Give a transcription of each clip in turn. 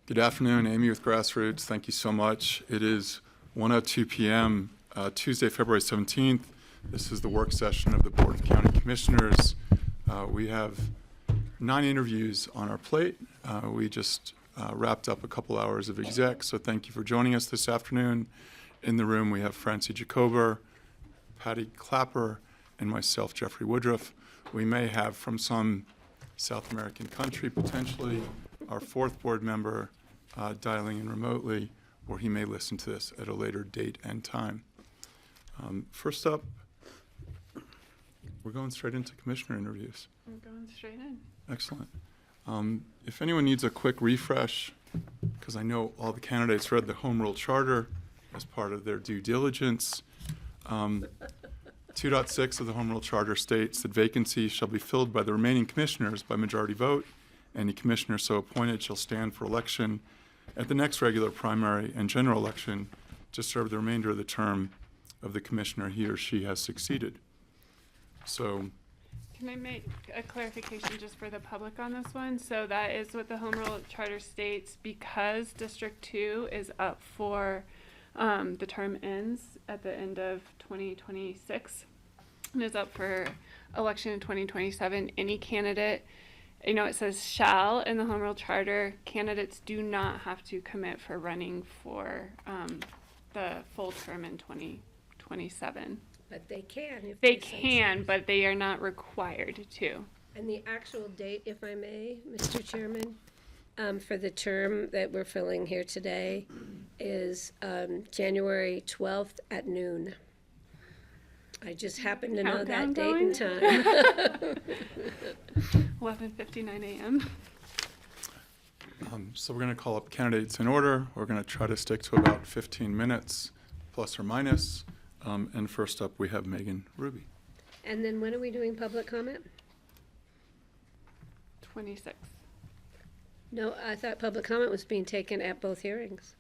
Good afternoon, Amy with Grassroots. Thank you so much. It is 1:02 p.m., Tuesday, February 17th. This is the work session of the Board of County Commissioners. We have 9 interviews on our plate. We just wrapped up a couple hours of exec, so thank you for joining us this afternoon. In the room, we have Francie Jacober, Patty Clapper, and myself, Jeffrey Woodruff. We may have from some South American country, potentially, our 4th board member dialing in remotely, or he may listen to this at a later date and time. First up, we're going straight into commissioner interviews. We're going straight in. Excellent. If anyone needs a quick refresh, because I know all the candidates read the Home Rule Charter as part of their due diligence. 2.6 of the Home Rule Charter states that vacancies shall be filled by the remaining commissioners by majority vote. Any commissioner so appointed shall stand for election at the next regular primary and general election to serve the remainder of the term of the commissioner he or she has succeeded. So, Can I make a clarification just for the public on this one? So that is what the Home Rule Charter states, because District 2 is up for, the term ends at the end of 2026 and is up for election in 2027. Any candidate, it says shall in the Home Rule Charter, candidates do not have to commit for running for the full term in 2027. But they can if They so can, choose. but they are not required to. And the actual date, if I may, Mr. Chairman, for the term that we're filling here today is January 12th at noon. I just happen to know that Countdown date and time. 11:59 a.m. so we're going to call up candidates in order. We're going to try to stick to about 15 minutes, plus or minus. And first up, we have Megan Ruby. And then when are we doing public comment? 26. No, I thought public comment was being taken at both hearings.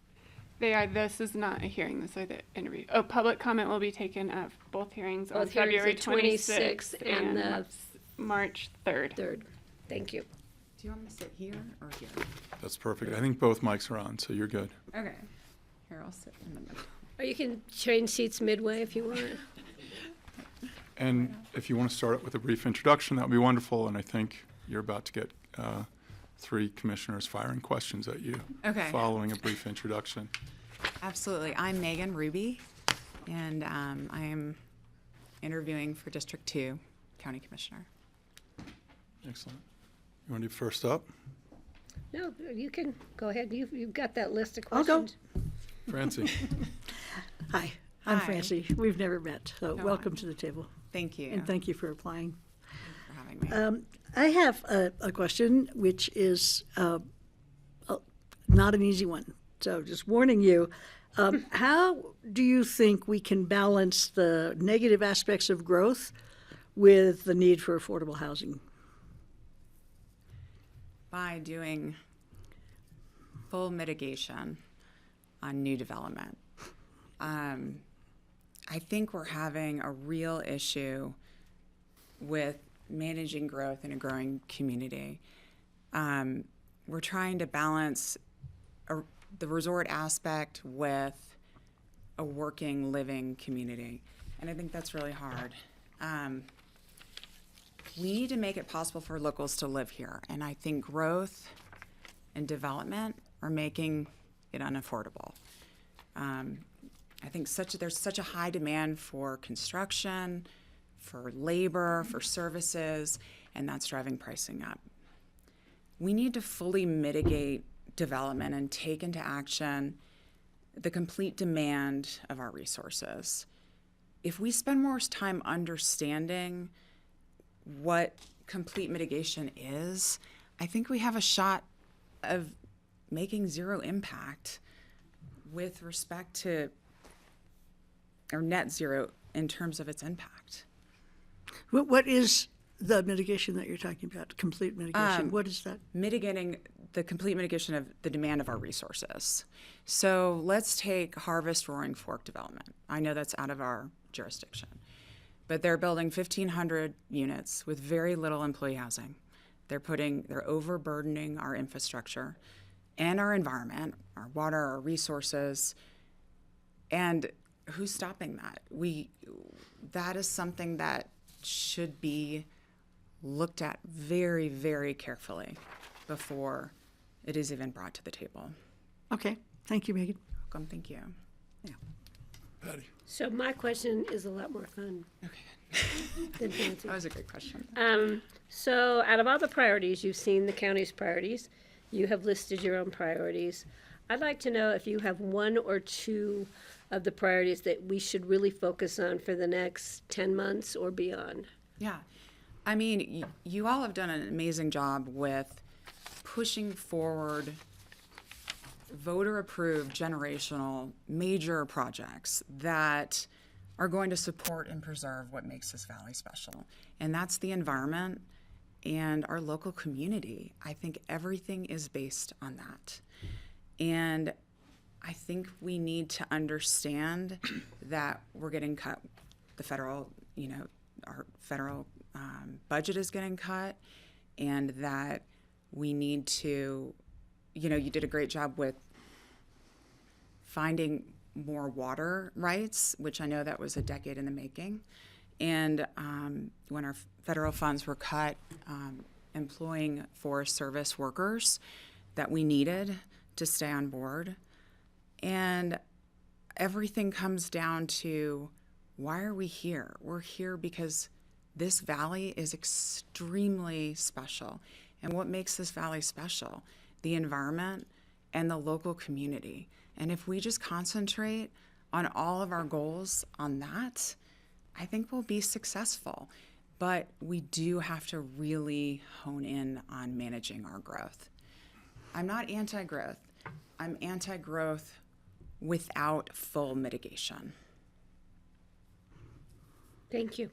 This is not a hearing, this is the interview. Oh, public comment will be taken at both hearings on Both hearings, February the 26th 26th and the March 3rd. 3rd. Thank you. Do you want me to sit here or here? That's perfect. I think both mics are on, so you're good. Okay. Here, I'll sit in the middle. Or you can change seats midway if you want. And if you want to start it with a brief introduction, that would be wonderful. And I think you're about to get 3 commissioners firing questions at you Okay. following a brief introduction. Absolutely. I'm Megan Ruby, and I am interviewing for District 2 County Commissioner. Excellent. You want to do first up? No, you can go ahead. You've got that list of I'll go. questions. Francie. Hi, I'm Hi. Francie. We've never met, so No, welcome to the table. Thank you. And thank you for applying. for having me. I have a question, which is not an easy one. So just warning you, how do you think we can balance the negative aspects of growth with the need for affordable housing? By doing full mitigation on new development. I think we're having a real issue with managing growth in a growing community. We're trying to balance the resort aspect with a working, living community, and I think that's really hard. We need to make it possible for locals to live here, and I think growth and development are making it unaffordable. I think there's such a high demand for construction, for labor, for services, and that's driving pricing up. We need to fully mitigate development and take into action the complete demand of our resources. If we spend more time understanding what complete mitigation is, I think we have a shot of making zero impact with respect to, or net zero in terms of its impact. What is the mitigation that you're talking about? Complete mitigation. What is that? Mitigating the complete mitigation of the demand of our resources. So let's take Harvest Roaring Fork development. I know that's out of our jurisdiction, but they're building 1,500 units with very little employee housing. They're overburdening our infrastructure, and our environment, our water, our resources. And who's stopping that? That is something that should be looked at very, very carefully before it is even brought to the table. Okay, thank you, Megan. Welcome, thank you. Patty? So my question is a lot more fun than fancy. That was a good question. So out of all the priorities, you've seen the county's priorities. You have listed your own priorities. I'd like to know if you have one or two of the priorities that we should really focus on for the next 10 months or beyond. Yeah. I mean, you all have done an amazing job with pushing forward voter-approved generational major projects that are going to support and preserve what makes this valley special. And that's the environment and our local community. I think everything is based on that. And I think we need to understand that we're getting cut. The federal, our federal budget is getting cut, and that we need to, you did a great job with finding more water rights, which I know that was a decade in the making. And when our federal funds were cut, employing Forest Service workers that we needed to stay on board. And everything comes down to, why are we here? We're here because this valley is extremely special. And what makes this valley special? The environment and the local community. And if we just concentrate on all of our goals on that, I think we'll be successful. But we do have to really hone in on managing our growth. I'm not anti-growth. I'm anti-growth without full mitigation. Thank you.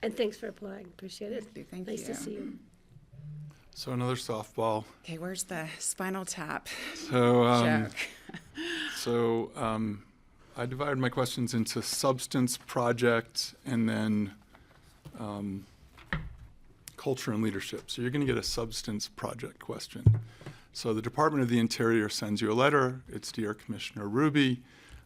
And thanks for applying. Appreciate it. Thank Nice you. to see you. So another softball. Okay, where's the spinal tap So, joke? I divided my questions into substance, project, and then culture and leadership. So you're going to get a substance project question. So the Department of the Interior sends you a letter. It's Dear Commissioner Ruby,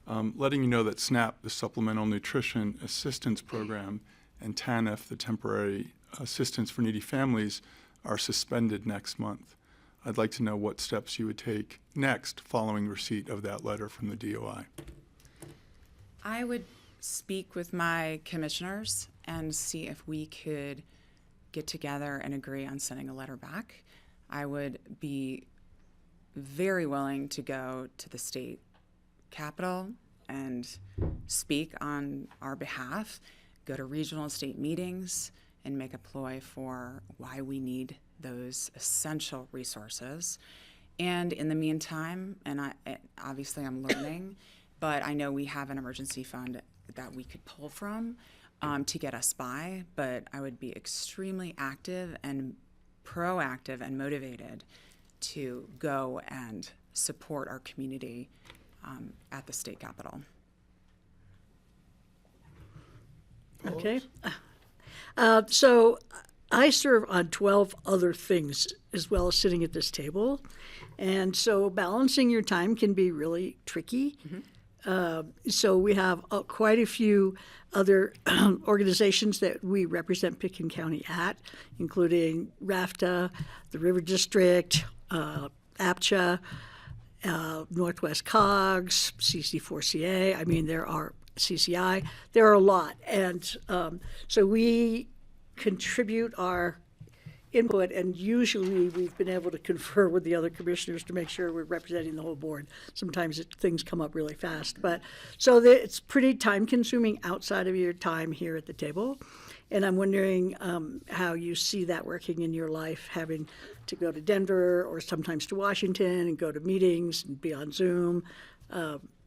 letting you know that SNAP, the Supplemental Nutrition Assistance Program, and TANF, the Temporary Assistance for Needy Families, are suspended next month. I'd like to know what steps you would take next following receipt of that letter from the DOI. I would speak with my commissioners and see if we could get together and agree on sending a letter back. I would be very willing to go to the state capitol and speak on our behalf, go to regional and state meetings, and make a ploy for why we need those essential resources. And in the meantime, and obviously I'm learning, but I know we have an emergency fund that we could pull from to get us by, but I would be extremely active and proactive and motivated to go and support our community at the state capitol. Okay. So I serve on 12 other things as well as sitting at this table. And so balancing your time can be really tricky. So we have quite a few other organizations that we represent Pitkin County at, including RAFTA, the River District, APCHA, Northwest COGS, CC4CA. I mean, there are CCI. There are a lot. And so we contribute our input, and usually we've been able to confer with the other commissioners to make sure we're representing the whole board. Sometimes things come up really fast. But so it's pretty time consuming outside of your time here at the table. And I'm wondering how you see that working in your life, having to go to Denver or sometimes to Washington and go to meetings and be on Zoom.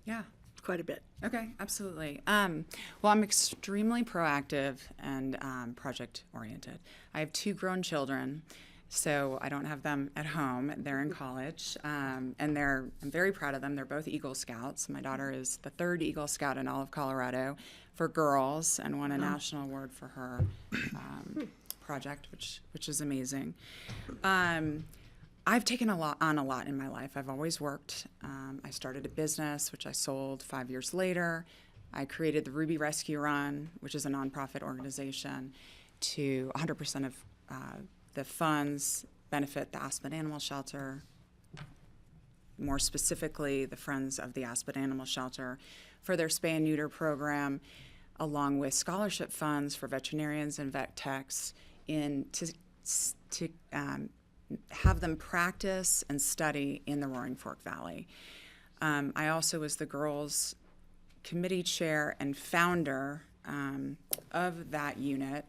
Yeah. Quite a bit. Okay, absolutely. Well, I'm extremely proactive and project-oriented. I have 2 grown children, so I don't have them at home. They're in college, and I'm very proud of them. They're both Eagle Scouts. My daughter is the 3rd Eagle Scout in all of Colorado for girls and won a national award for her project, which is amazing. I've taken on a lot in my life. I've always worked. I started a business, which I sold 5 years later. I created the Ruby Rescue Run, which is a nonprofit organization, to 100% of the funds benefit the Aspen Animal Shelter, more specifically the Friends of the Aspen Animal Shelter, for their spay and neuter program, along with scholarship funds for veterinarians and vet techs to have them practice and study in the Roaring Fork Valley. I also was the girls' committee chair and founder of that unit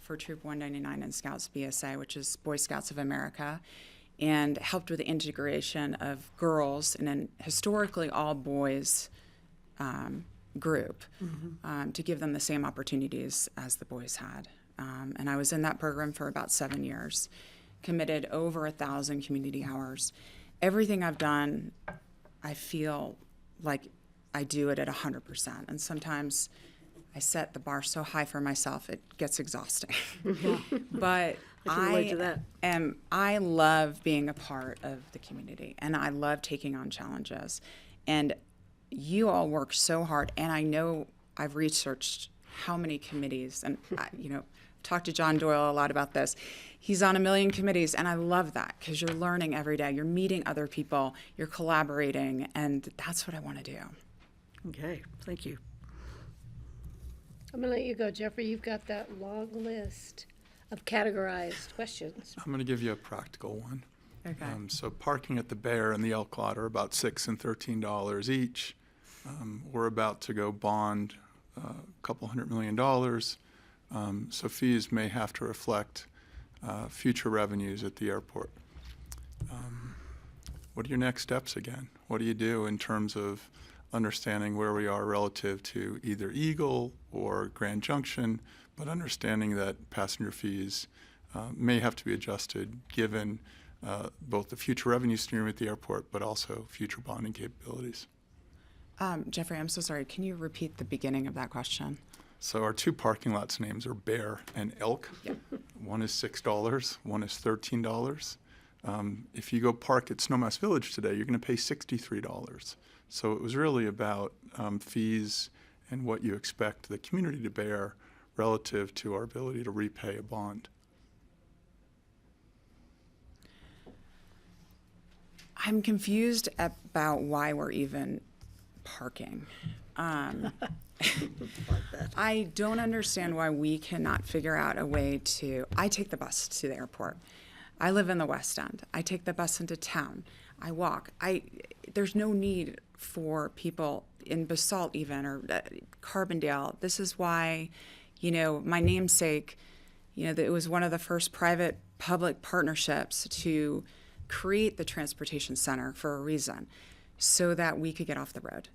for Troop 199 and Scouts BSA, which is Boy Scouts of America, and helped with the integration of girls in an historically all boys group to give them the same opportunities as the boys had. And I was in that program for about 7 years, committed over 1,000 community hours. Everything I've done, I feel like I do it at 100%. And sometimes I set the bar so high for myself, it gets exhausting. But I can relate to that. I love being a part of the community, and I love taking on challenges. And you all work so hard, and I know I've researched how many committees, and talked to John Doyle a lot about this. He's on 1 million committees, and I love that because you're learning every day. You're meeting other people, you're collaborating, and that's what I want to do. Okay, thank you. I'm gonna let you go, Jeffrey. You've got that long list of categorized questions. I'm going to give you a practical one. Okay. So parking at the Bear and the Elk Lot are about $6 and $13 each. We're about to go bond a couple $100 million. So fees may have to reflect future revenues at the airport. What are your next steps again? What do you do in terms of understanding where we are relative to either Eagle or Grand Junction, but understanding that passenger fees may have to be adjusted given both the future revenue stream at the airport, but also future bonding capabilities? Jeffrey, I'm so sorry. Can you repeat the beginning of that question? So our 2 parking lots names are Bear and Elk. Yep. One is $6, one is $13. If you go park at Snowmass Village today, you're going to pay $63. So it was really about fees and what you expect the community to bear relative to our ability to repay a bond. I'm confused about why we're even parking. I don't understand why we cannot figure out a way to. I take the bus to the airport. I live in the West End. I take the bus into town. I walk. There's no need for people in Basalt even or Carbondale. This is why, my namesake, it was one of the first private-public partnerships to create the transportation center for a reason, so that we could get off the road.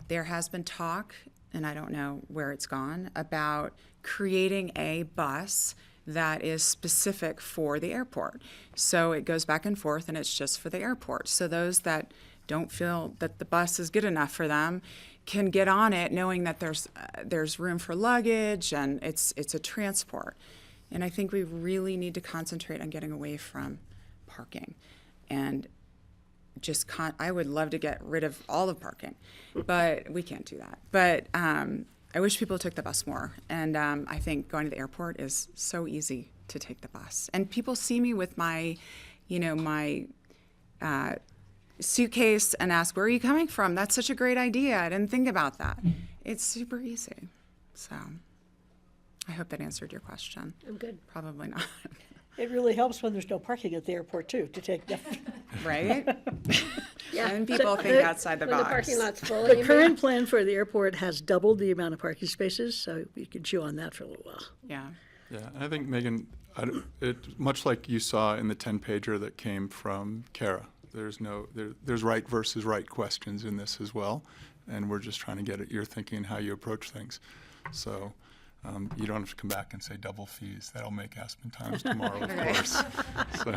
There has been talk, and I don't know where it's gone, about creating a bus that is specific for the airport. So it goes back and forth, and it's just for the airport. So those that don't feel that the bus is good enough for them can get on it knowing that there's room for luggage and it's a transport. And I think we really need to concentrate on getting away from parking. And I would love to get rid of all of parking, but we can't do that. But I wish people took the bus more. And I think going to the airport is so easy to take the bus. And people see me with my suitcase and ask, where are you coming from? That's such a great idea. I didn't think about that. It's super easy. So I hope that answered your question. I'm good. Probably not. It really helps when there's no parking at the airport, too, to take them. Right? Yeah. And people think outside the When the box. parking lot's full. The current plan for the airport has doubled the amount of parking spaces, so you can chew on that for a little while. Yeah. Yeah, and I think, Megan, much like you saw in the 10-pager that came from Kara, there's right versus right questions in this as well, and we're just trying to get at your thinking and how you approach things. So you don't have to come back and say double fees. That'll make Aspen Times tomorrow, of course. So.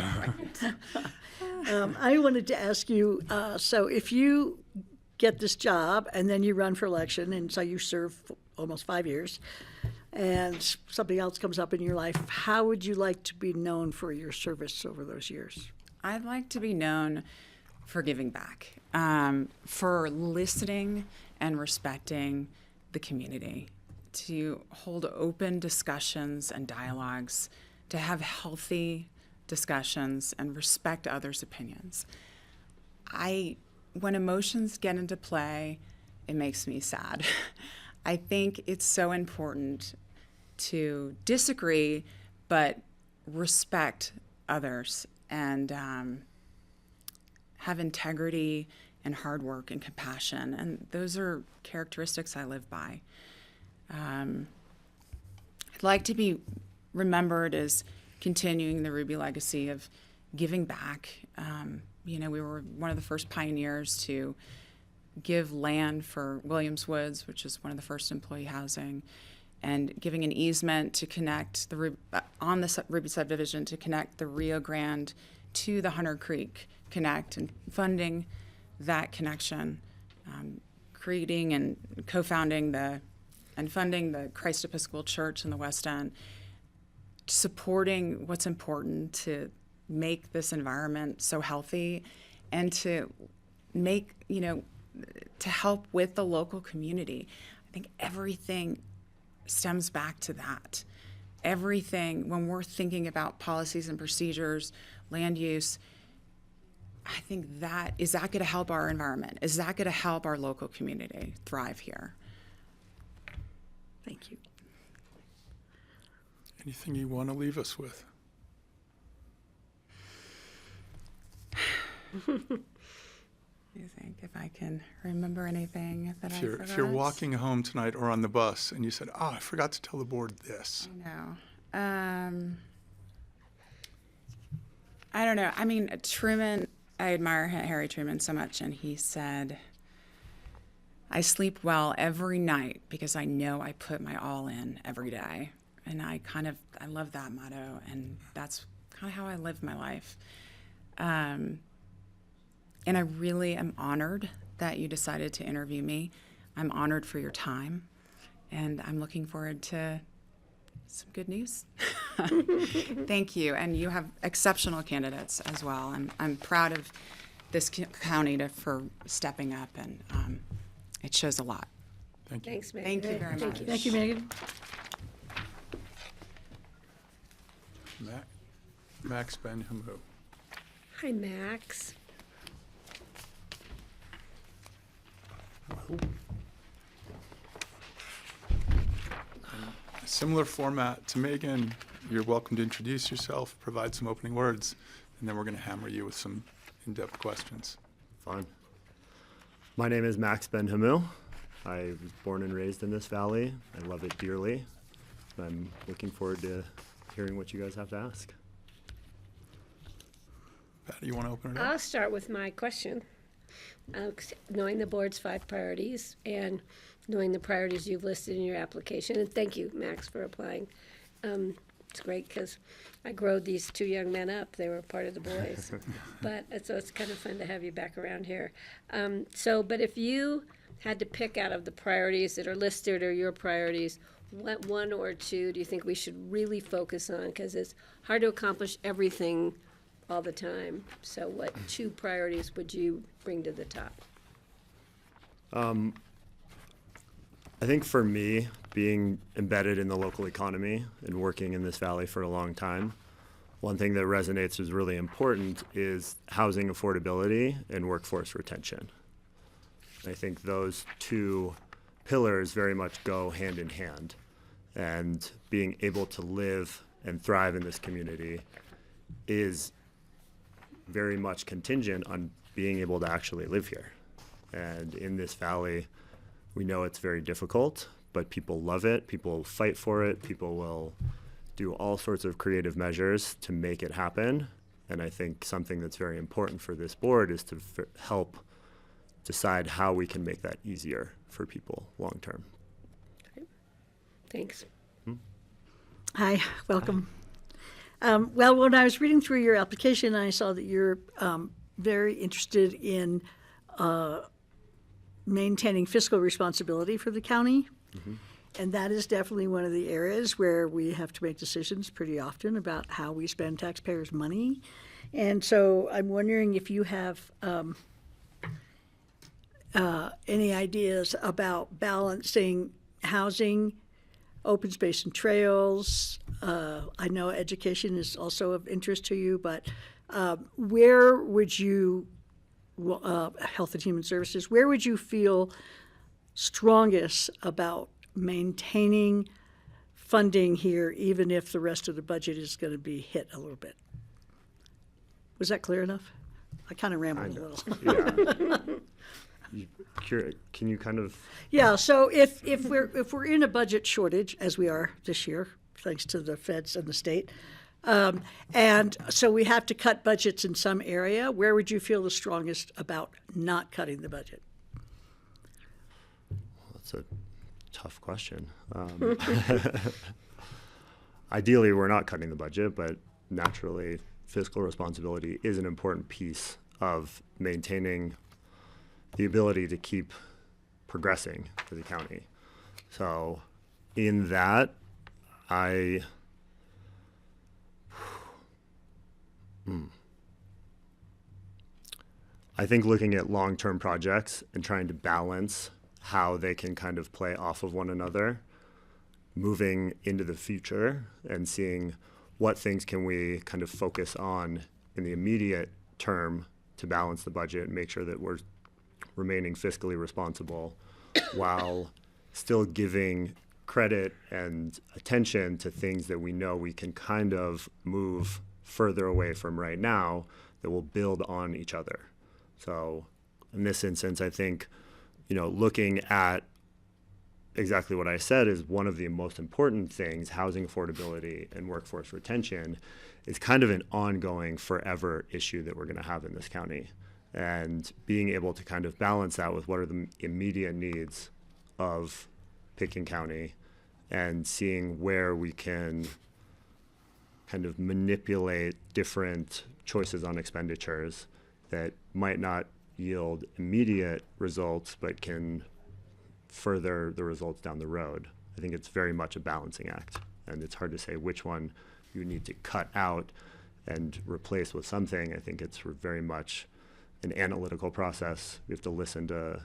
I wanted to ask you, so if you get this job and then you run for election, and so you serve almost 5 years, and something else comes up in your life, how would you like to be known for your service over those years? I'd like to be known for giving back, for listening and respecting the community, to hold open discussions and dialogues, to have healthy discussions and respect others' opinions. When emotions get into play, it makes me sad. I think it's so important to disagree, but respect others and have integrity and hard work and compassion. And those are characteristics I live by. I'd like to be remembered as continuing the Ruby legacy of giving back. We were one of the first pioneers to give land for Williams Woods, which is one of the first employee housing, and giving an easement to connect on the Ruby subdivision to connect the Rio Grande to the Hunter Creek Connect, and funding that connection, creating and co-founding and funding the Christ Episcopal Church in the West End, supporting what's important to make this environment so healthy, and to make, to help with the local community. I think everything stems back to that. Everything, when we're thinking about policies and procedures, land use, I think is that going to help our environment? Is that going to help our local community thrive here? Thank you. Anything you want to leave us with? You think if I can remember anything that I forgot? If you're walking home tonight or on the bus and you said, "Oh, I forgot to tell the board this." I know. I don't know. I mean, Truman, I admire Harry Truman so much, and he said, "I sleep well every night because I know I put my all in every day." And I love that motto, and that's kind of how I live my life. And I really am honored that you decided to interview me. I'm honored for your time, and I'm looking forward to some good news. Thank you, and you have exceptional candidates as well. I'm proud of this county for stepping up, and it shows a lot. Thank you. Thanks, Megan. Thank you very much. Thank you, Megan. Max Ben-Hamu. Hi, Max. A similar format to Megan. You're welcome to introduce yourself, provide some opening words, and then we're going to hammer you with some in-depth questions. Fine. My name is Max Ben-Hamu. I was born and raised in this valley. I love it dearly. I'm looking forward to hearing what you guys have to ask. Patty, you want to open it up? I'll start with my question. Knowing the board's 5 priorities and knowing the priorities you've listed in your application, and thank you, Max, for applying. It's great because I growed these 2 young men up. They were part of the boys. So it's kind of fun to have you back around here. But if you had to pick out of the priorities that are listed or your priorities, what 1 or 2 do you think we should really focus on? Because it's hard to accomplish everything all the time. So what 2 priorities would you bring to the top? I think for me, being embedded in the local economy and working in this valley for a long time, one thing that resonates as really important is housing affordability and workforce retention. I think those 2 pillars very much go hand in hand, and being able to live and thrive in this community is very much contingent on being able to actually live here. And in this valley, we know it's very difficult, but people love it, people fight for it, people will do all sorts of creative measures to make it happen. And I think something that's very important for this board is to help decide how we can make that easier for people long term. Thanks. Hi, welcome. Well, when I was reading through your application, I saw that you're very interested in maintaining fiscal responsibility for the county. Mm-hmm. And that is definitely one of the areas where we have to make decisions pretty often about how we spend taxpayers' money. And so I'm wondering if you have any ideas about balancing housing, open space and trails. I know education is also of interest to you, but where would you, Health and Human Services, where would you feel strongest about maintaining funding here, even if the rest of the budget is going to be hit a little bit? Was that clear enough? I kind of rambled a little. Yeah. Can you kind of? Yeah. So if we're in a budget shortage, as we are this year, thanks to the feds and the state, and so we have to cut budgets in some area, where would you feel the strongest about not cutting the budget? That's a tough question. Ideally, we're not cutting the budget, but naturally, fiscal responsibility is an important piece of maintaining the ability to keep progressing for the county. So in that, I think looking at long-term projects and trying to balance how they can kind of play off of one another, moving into the future and seeing what things can we kind of focus on in the immediate term to balance the budget and make sure that we're remaining fiscally responsible while still giving credit and attention to things that we know we can kind of move further away from right now that will build on each other. So in this instance, I think, looking at exactly what I said is one of the most important things, housing affordability and workforce retention, is kind of an ongoing forever issue that we're going to have in this county. And being able to kind of balance that with what are the immediate needs of Pitkin County and seeing where we can kind of manipulate different choices on expenditures that might not yield immediate results but can further the results down the road. I think it's very much a balancing act, and it's hard to say which one you need to cut out and replace with something. I think it's very much an analytical process. We have to listen to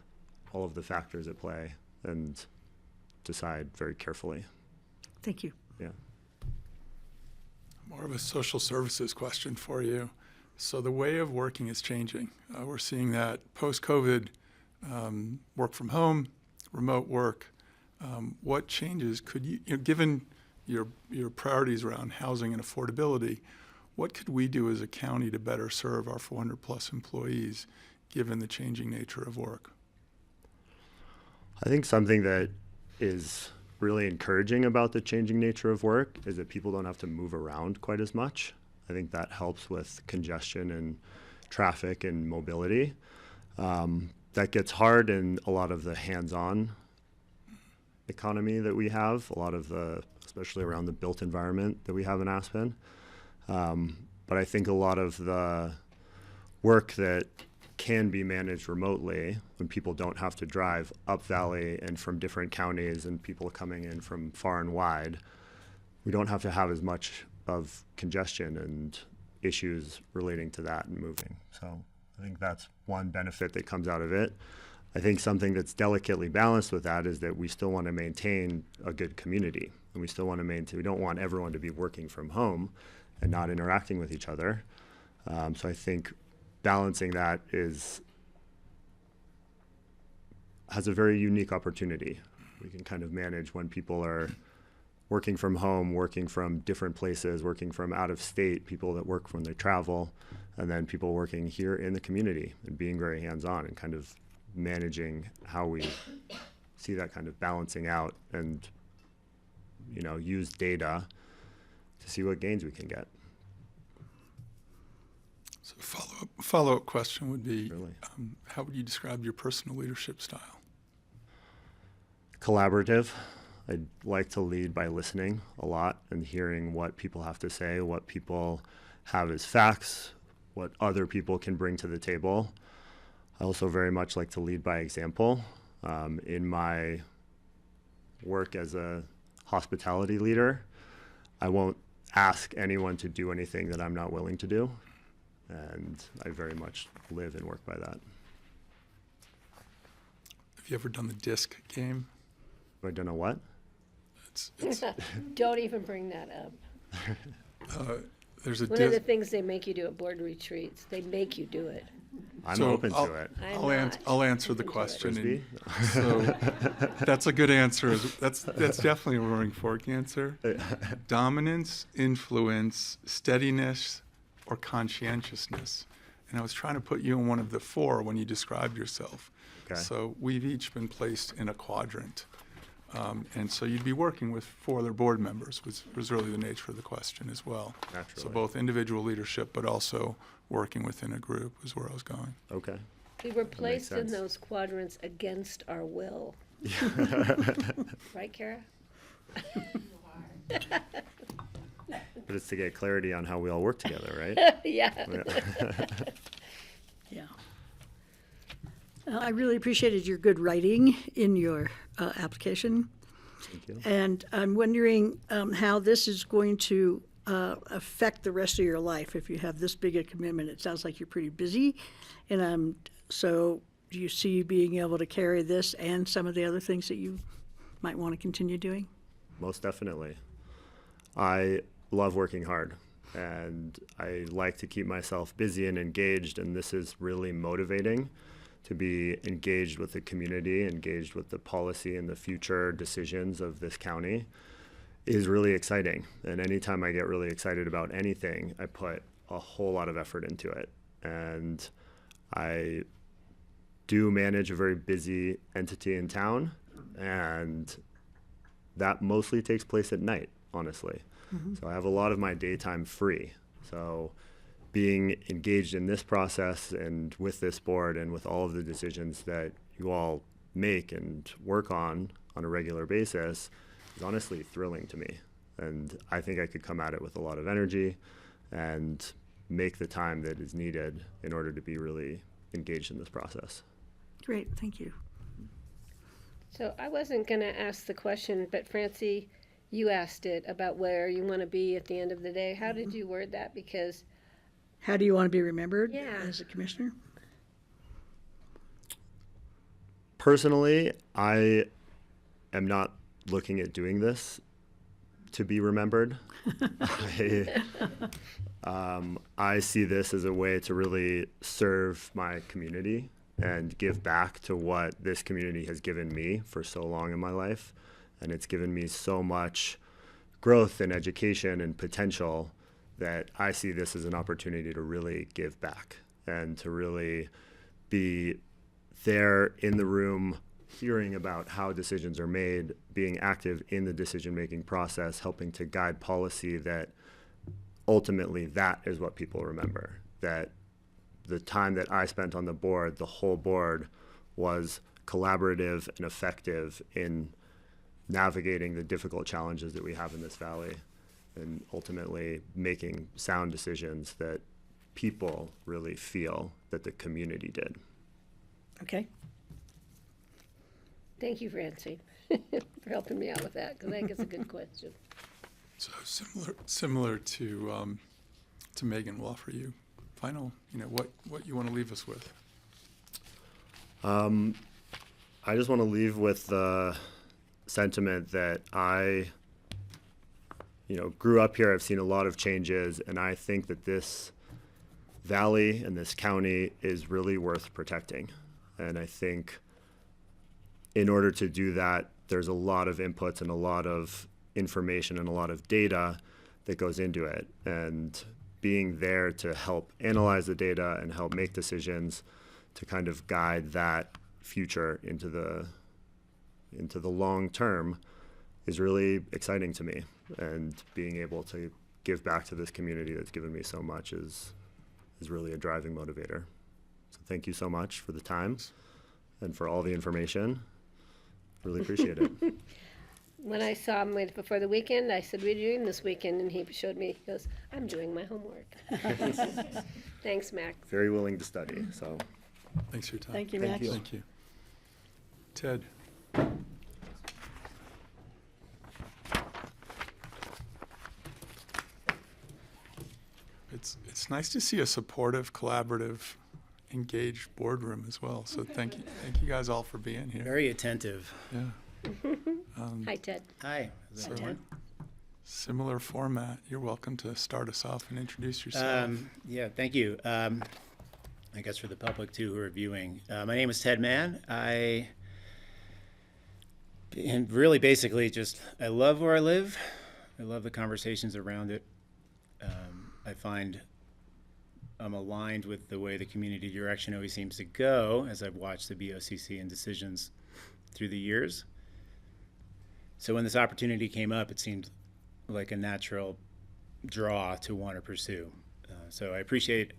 all of the factors at play and decide very carefully. Thank you. Yeah. More of a social services question for you. So the way of working is changing. We're seeing that post-COVID, work from home, remote work. What changes could you, given your priorities around housing and affordability, what could we do as a county to better serve our 400 plus employees, given the changing nature of work? I think something that is really encouraging about the changing nature of work is that people don't have to move around quite as much. I think that helps with congestion and traffic and mobility. That gets hard in a lot of the hands-on economy that we have, a lot of the, especially around the built environment that we have in Aspen. But I think a lot of the work that can be managed remotely when people don't have to drive up valley and from different counties and people coming in from far and wide, we don't have to have as much of congestion and issues relating to that and moving. So I think that's one benefit that comes out of it. I think something that's delicately balanced with that is that we still want to maintain a good community, and we still want to maintain, we don't want everyone to be working from home and not interacting with each other. So I think balancing that has a very unique opportunity. We can kind of manage when people are working from home, working from different places, working from out of state, people that work when they travel, and then people working here in the community and being very hands-on and kind of managing how we see that kind of balancing out and, use data to see what gains we can get. So follow-up question would be, Really? How would you describe your personal leadership style? Collaborative. I'd like to lead by listening a lot and hearing what people have to say, what people have as facts, what other people can bring to the table. I also very much like to lead by example. In my work as a hospitality leader, I won't ask anyone to do anything that I'm not willing to do. And I very much live and work by that. Have you ever done the disc game? I don't know what. It's Don't even bring that up. there's a One of the disc. things they make you do at board retreats, they make you do it. I'm So open I'll- to it. I'm not. I'll answer the Open to it. question. Frisbee? So that's a good answer. That's definitely a roaring fork answer. Dominance, influence, steadiness, or conscientiousness. And I was trying to put you in one of the four when you described yourself. Okay. So we've each been placed in a quadrant. And so you'd be working with four other board members, which was really the nature of the question as well. So Naturally. both individual leadership, but also working within a group is where I was going. Okay. We were placed in sense. those quadrants against our will. Right, Kara? But it's to get clarity on how we all work together, right? Yeah. Yeah. I really appreciated your good writing in your application. Thank you. And I'm wondering how this is going to affect the rest of your life if you have this big a commitment. It sounds like you're pretty busy. And so do you see you being able to carry this and some of the other things that you might want to continue doing? Most definitely. I love working hard, and I like to keep myself busy and engaged, and this is really motivating to be engaged with the community, engaged with the policy and the future decisions of this county is really exciting. And anytime I get really excited about anything, I put a whole lot of effort into it. And I do manage a very busy entity in town, and that mostly takes place at night, honestly. So I have a lot of my daytime free. So being engaged in this process and with this board and with all of the decisions that you all make and work on a regular basis is honestly thrilling to me. And I think I could come at it with a lot of energy and make the time that is needed in order to be really engaged in this process. Great, thank you. So I wasn't going to ask the question, but Francie, you asked it about where you want to be at the end of the day. How did you word that? Because How do you want to be remembered Yeah. as a commissioner? Personally, I am not looking at doing this to be remembered. I see this as a way to really serve my community and give back to what this community has given me for so long in my life. And it's given me so much growth and education and potential that I see this as an opportunity to really give back and to really be there in the room, hearing about how decisions are made, being active in the decision-making process, helping to guide policy that ultimately that is what people remember. That the time that I spent on the board, the whole board was collaborative and effective in navigating the difficult challenges that we have in this valley and ultimately making sound decisions that people really feel that the community did. Okay. thank you, Francie, for helping me out with that, because I think it's a good question. So similar to Megan, we'll offer you final, what you want to leave us with. I just want to leave with the sentiment that I grew up here. I've seen a lot of changes, and I think that this valley and this county is really worth protecting. And I think in order to do that, there's a lot of inputs and a lot of information and a lot of data that goes into it. And being there to help analyze the data and help make decisions to kind of guide that future into the long term is really exciting to me. And being able to give back to this community that's given me so much is really a driving motivator. So thank you so much for the time and for all the information. Really appreciate it. When I saw him before the weekend, I said, what are you doing this weekend? And he showed me, he goes, I'm doing my homework. Thanks, Mac. Very willing to study, so. Thanks for your time. Thank you, Thank Max. you. Thank you. Ted? it's nice to see a supportive, collaborative, engaged boardroom as well. So thank you guys all for being here. Very attentive. Yeah. Hi, Ted. Hi. So similar format. You're welcome to start us off and introduce yourself. Yeah, thank you. I guess for the public too who are viewing, my name is Ted Mann. And really basically just, I love where I live. I love the conversations around it. I find I'm aligned with the way the community direction always seems to go as I've watched the BoCC and decisions through the years. So when this opportunity came up, it seemed like a natural draw to want to pursue. So I appreciate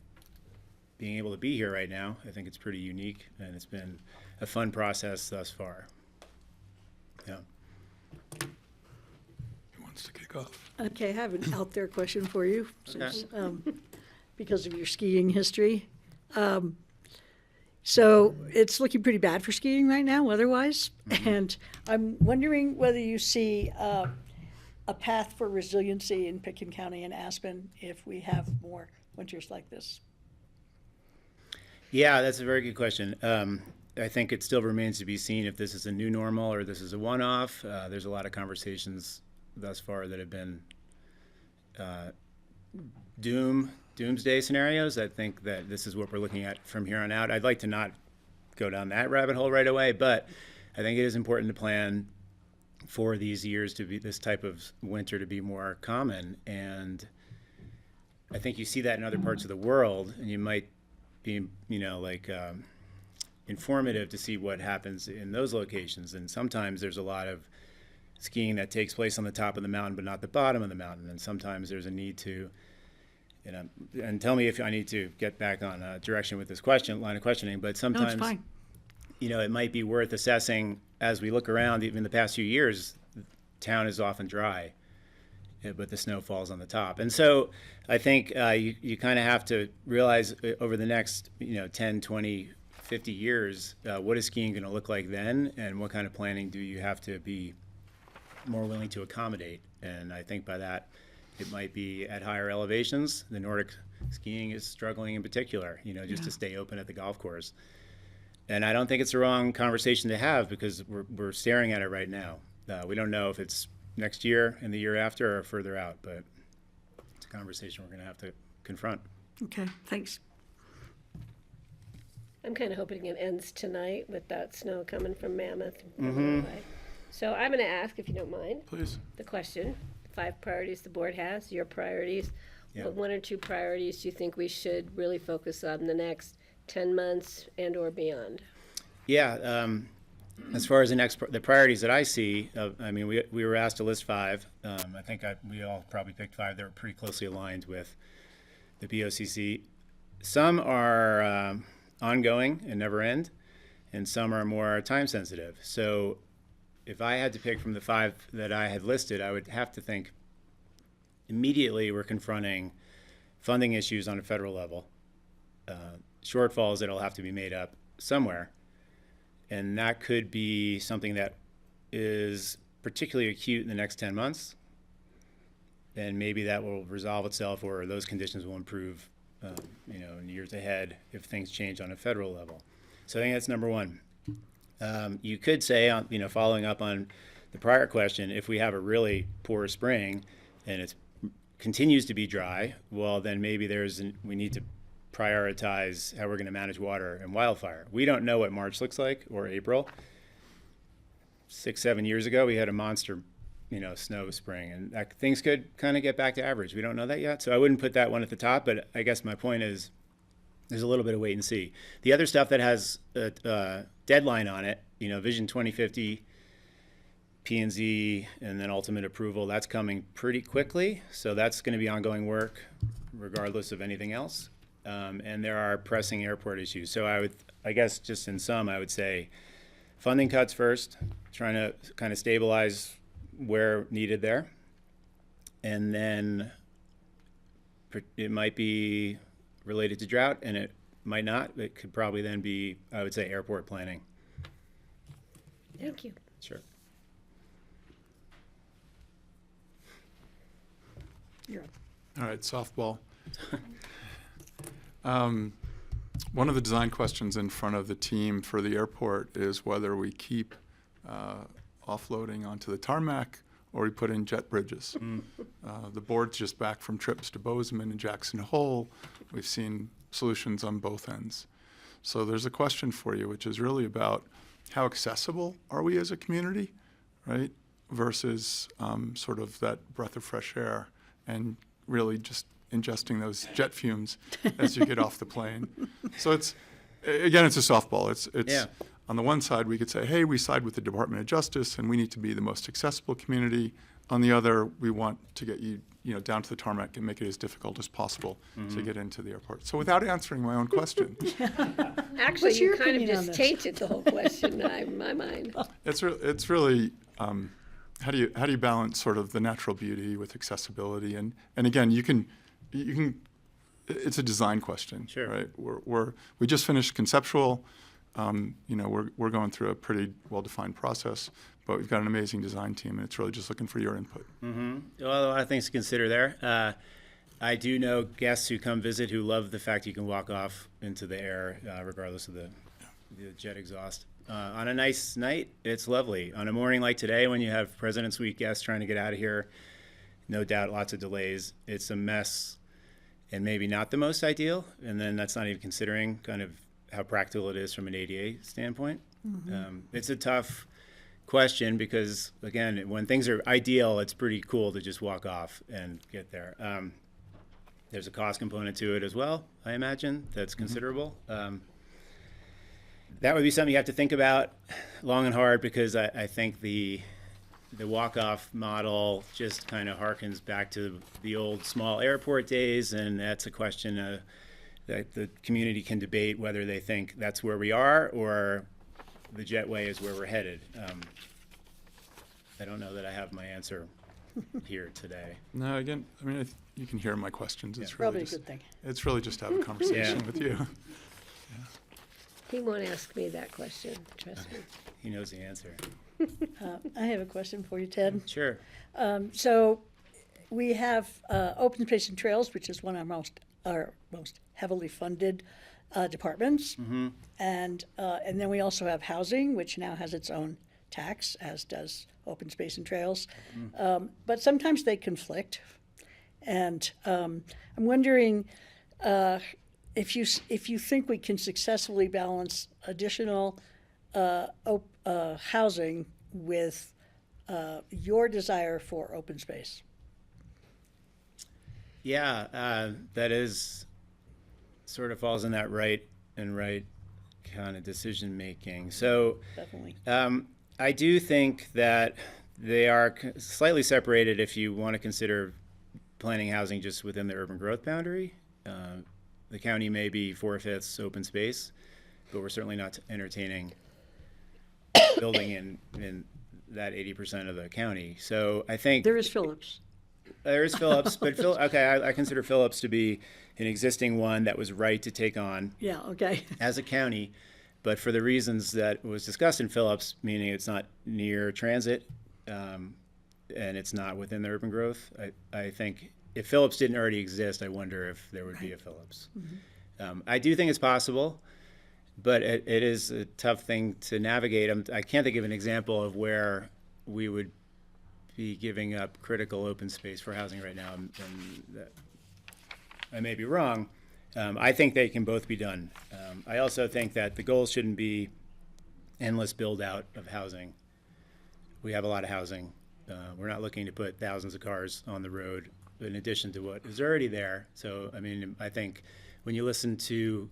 being able to be here right now. I think it's pretty unique, and it's been a fun process thus far. Yeah. Who wants to kick off? Okay, I have an out there question for you, Okay. since, because of your skiing history. So it's looking pretty bad for skiing right now, weather-wise, and I'm wondering whether you see a path for resiliency in Pitkin County and Aspen if we have more winters like this. Yeah, that's a very good question. I think it still remains to be seen if this is a new normal or this is a one-off. There's a lot of conversations thus far that have been doomsday scenarios. I think that this is what we're looking at from here on out. I'd like to not go down that rabbit hole right away, but I think it is important to plan for these years to be this type of winter to be more common. And I think you see that in other parts of the world, and you might be, informative to see what happens in those locations. And sometimes there's a lot of skiing that takes place on the top of the mountain, but not the bottom of the mountain. And sometimes there's a need to, and tell me if I need to get back on direction with this line of questioning, but No, it's sometimes, fine. it might be worth assessing as we look around. Even the past few years, the town is often dry, but the snow falls on the top. And so I think you kind of have to realize over the next, 10, 20, 50 years, what is skiing going to look like then, and what kind of planning do you have to be more willing to accommodate? And I think by that, it might be at higher elevations. The Nordic skiing is struggling in particular, just to stay open at the golf course. And I don't think it's the wrong conversation to have because we're staring at it right now. We don't know if it's next year and the year after or further out, but it's a conversation we're going to have to confront. Okay, thanks. I'm kind of hoping it ends tonight with that snow coming from Mammoth. So I'm going to ask, if you don't mind, Please. the question. 5 priorities the board has, your priorities. Yeah. What 1 or 2 priorities do you think we should really focus on the next 10 months and or beyond? Yeah, as far as the priorities that I see, we were asked to list 5. I think we all probably picked 5 that were pretty closely aligned with the BoCC. Some are ongoing and never end, and some are more time sensitive. So if I had to pick from the 5 that I had listed, I would have to think immediately we're confronting funding issues on a federal level, shortfalls that'll have to be made up somewhere. And that could be something that is particularly acute in the next 10 months. And maybe that will resolve itself, or those conditions will improve, in years ahead if things change on a federal level. So I think that's number 1. You could say, following up on the prior question, if we have a really poor spring and it continues to be dry, well, then maybe we need to prioritize how we're going to manage water and wildfire. We don't know what March looks like or April. 6-7 years ago, we had a monster, snow spring, and things could kind of get back to average. We don't know that yet, so I wouldn't put that one at the top. But I guess my point is, there's a little bit of wait and see. The other stuff that has a deadline on it, Vision 2050, P&Z, and then ultimate approval, that's coming pretty quickly. So that's going to be ongoing work, regardless of anything else. And there are pressing airport issues. So I guess just in sum, I would say funding cuts first, trying to kind of stabilize where needed there. And then it might be related to drought, and it might not. It could probably then be, I would say, airport planning. Thank you. Sure. You're up. All right, softball. One of the design questions in front of the team for the airport is whether we keep offloading onto the tarmac or we put in jet bridges. The board's just back from trips to Bozeman and Jackson Hole. We've seen solutions on both ends. So there's a question for you, which is really about how accessible are we as a community, right? Versus sort of that breath of fresh air and really just ingesting those jet fumes as you get off the plane. So it's a softball. It's Yeah. On the one side, we could say, hey, we side with the Department of Justice and we need to be the most accessible community. On the other, we want to get you down to the tarmac and make it as difficult as possible to get into the airport. So without answering my own question, Actually, What's you your kind of opinion on just this? tainted the whole question in my mind. it's really how do you balance sort of the natural beauty with accessibility and again you can it's a design question, Sure. right? We just finished conceptual. We're going through a pretty well-defined process, but we've got an amazing design team, and it's really just looking for your input. Well, a lot of things to consider there. I do know guests who come visit who love the fact you can walk off into the air regardless of the jet exhaust. On a nice night, it's lovely. On a morning like today when you have President's Week guests trying to get out of here, no doubt lots of delays. It's a mess and maybe not the most ideal. And then that's not even considering kind of how practical it is from an ADA standpoint. It's a tough question because, again, when things are ideal, it's pretty cool to just walk off and get there. There's a cost component to it as well, I imagine, that's considerable. That would be something you have to think about long and hard because I think the walk-off model just kind of harkens back to the old small airport days, and that's a question that the community can debate whether they think that's where we are or the jetway is where we're headed. I don't know that I have my answer here today. No, again, I mean, you can hear my questions. It's Probably really a just, good thing. it's really just to have a conversation Yeah. with you. He won't ask me that question, trust me. He knows the answer. I have a question for you, Ted. Sure. So we have open space and trails, which is one of our most heavily funded departments, and then we also have housing, which now has its own tax, as does open space and trails. But sometimes they conflict, and I'm wondering if you think we can successfully balance additional housing with your desire for open space. Yeah, that is sort of falls in that right kind of decision making. So Definitely. I do think that they are slightly separated if you want to consider planning housing just within the urban growth boundary. The county may be 4/5 open space, but we're certainly not entertaining building in that 80% of the county. So I think There is Phillips. there is Phillips, but I consider Phillips to be an existing one that was right to take on Yeah, okay. as a county, but for the reasons that was discussed in Phillips, meaning it's not near transit and it's not within the urban growth, I think if Phillips didn't already exist, I wonder if there would be a Phillips. I do think it's possible, but it is a tough thing to navigate. I can't think of an example of where we would be giving up critical open space for housing right now, and I may be wrong. I think they can both be done. I also think that the goal shouldn't be endless build out of housing. We have a lot of housing. We're not looking to put thousands of cars on the road in addition to what is already there. So, I mean, I think when you listen to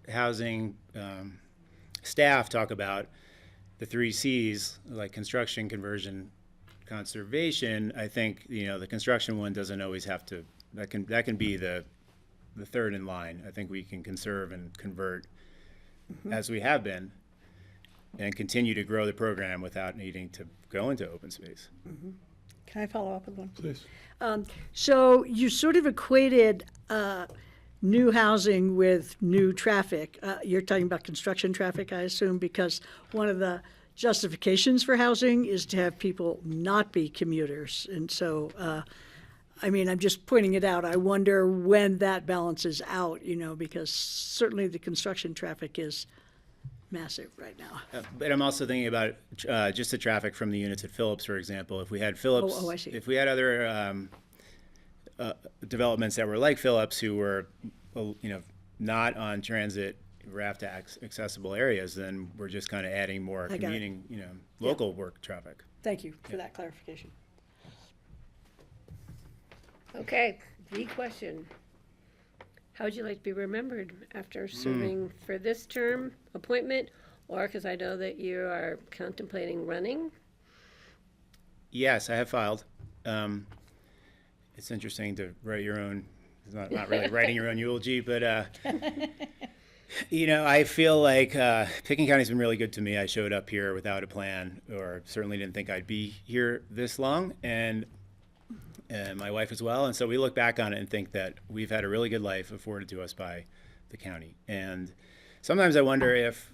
housing staff talk about the 3 C's, like construction, conversion, conservation, I think, the construction one doesn't always have to, that can be the third in line. I think we can conserve and convert as we have been and continue to grow the program without needing to go into open space. Can I follow up with one? Please. So you sort of equated new housing with new traffic. You're talking about construction traffic, I assume, because one of the justifications for housing is to have people not be commuters. And so I mean, I'm just pointing it out. I wonder when that balances out, because certainly the construction traffic is massive right now. But I'm also thinking about just the traffic from the units at Phillips, for example. If we had Phillips, Oh, I see. if we had other developments that were like Phillips, who were, not on transit raft accessible areas, then we're just kind of adding more I got it. commuting, local work traffic. Thank you for that clarification. Okay, the question. How would you like to be remembered after serving for this term appointment? Or, because I know that you are contemplating running? Yes, I have filed. It's interesting to write your own, it's not really writing your own eulogy, but, I feel like Pickens County's been really good to me. I showed up here without a plan, or certainly didn't think I'd be here this long, and my wife as well. And so we look back on it and think that we've had a really good life afforded to us by the county. And sometimes I wonder if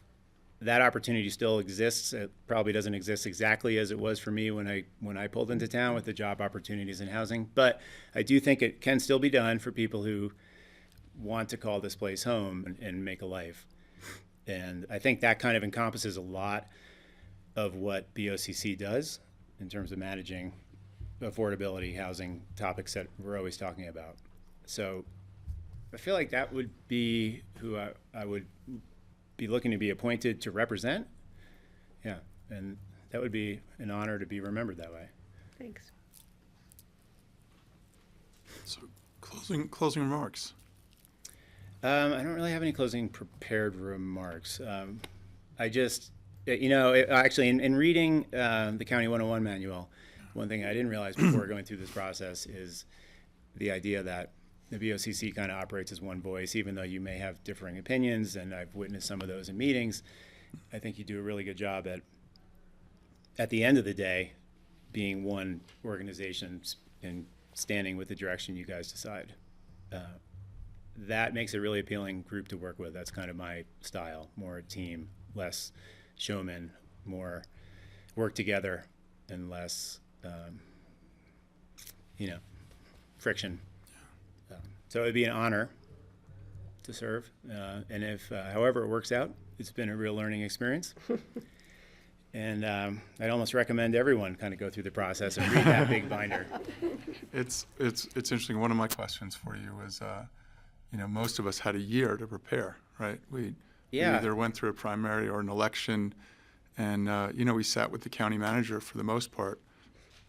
that opportunity still exists. It probably doesn't exist exactly as it was for me when I pulled into town with the job opportunities in housing. But I do think it can still be done for people who want to call this place home and make a life. And I think that kind of encompasses a lot of what BoCC does in terms of managing affordability housing topics that we're always talking about. So I feel like that would be who I would be looking to be appointed to represent. Yeah, and that would be an honor to be remembered that way. Thanks. So closing remarks. I don't really have any closing prepared remarks. I just, actually in reading the County 101 manual, one thing I didn't realize before going through this process is the idea that the BoCC kind of operates as one voice, even though you may have differing opinions, and I've witnessed some of those in meetings. I think you do a really good job at the end of the day, being one organization and standing with the direction you guys decide. That makes a really appealing group to work with. That's kind of my style, more team, less showman, more work together, and less friction. So it'd be an honor to serve. And if, however it works out, it's been a real learning experience. And I'd almost recommend everyone kind of go through the process and read that big binder. It's interesting. One of my questions for you was, most of us had a year to prepare, right? We either went through a primary or an election, and we sat with the county manager for the most part,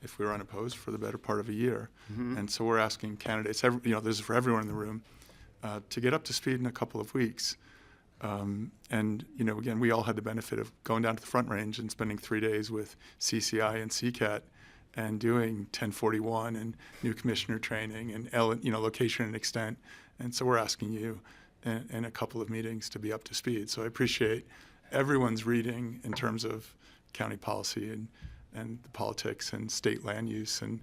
if we were unopposed, for the better part of a year. Mm-hmm. And so we're asking candidates, this is for everyone in the room, to get up to speed in a couple of weeks. Again, we all had the benefit of going down to the Front Range and spending 3 days with CCI and CCAT and doing 1041 and new commissioner training and location and extent. And so we're asking you in a couple of meetings to be up to speed. So I appreciate everyone's reading in terms of county policy and the politics and state land use and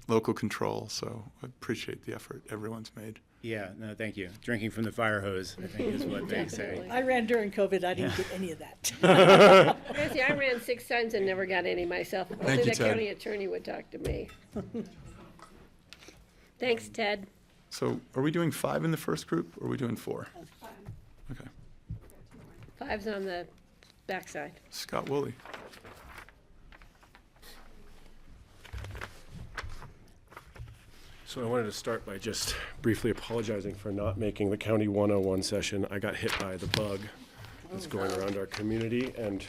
local control. So I appreciate the effort everyone's made. Yeah, no, thank you. Drinking from the fire hose, I think is what they say. I ran during COVID. I didn't get any of that. Nancy, I ran 6 times and never got any myself. Only you, the Ted. county attorney would talk to me. Thanks, Ted. So are we doing 5 in the first group or are we doing 4? Okay. 5's on the backside. Scott Woolley. So I wanted to start by just briefly apologizing for not making the County 101 session. I got hit by the bug that's going around our community and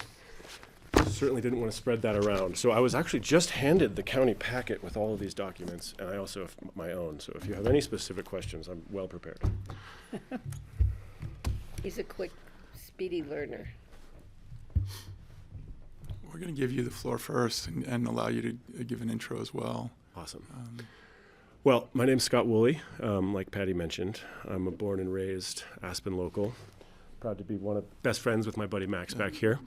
certainly didn't want to spread that around. So I was actually just handed the county packet with all of these documents, and I also have my own. So if you have any specific questions, I'm well prepared. He's a quick, speedy learner. We're going to give you the floor first and allow you to give an intro as well. Awesome. Well, my name's Scott Woolley. Like Patty mentioned, I'm a born and raised Aspen local. Proud to be one of best friends with my buddy Max back here.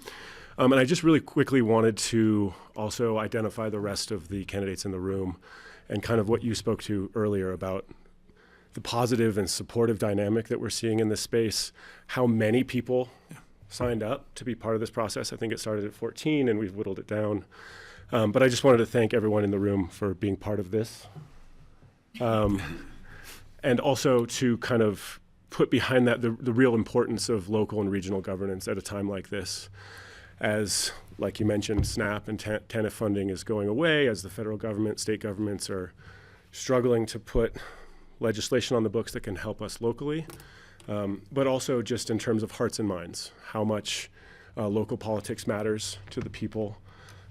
And I just really quickly wanted to also identify the rest of the candidates in the room and kind of what you spoke to earlier about the positive and supportive dynamic that we're seeing in this space, how many people signed up to be part of this process. I think it started at 14 and we've whittled it down. But I just wanted to thank everyone in the room for being part of this And also to kind of put behind that the real importance of local and regional governance at a time like this. As, like you mentioned, SNAP and TANF funding is going away, as the federal government, state governments are struggling to put legislation on the books that can help us locally, but also just in terms of hearts and minds, how much local politics matters to the people.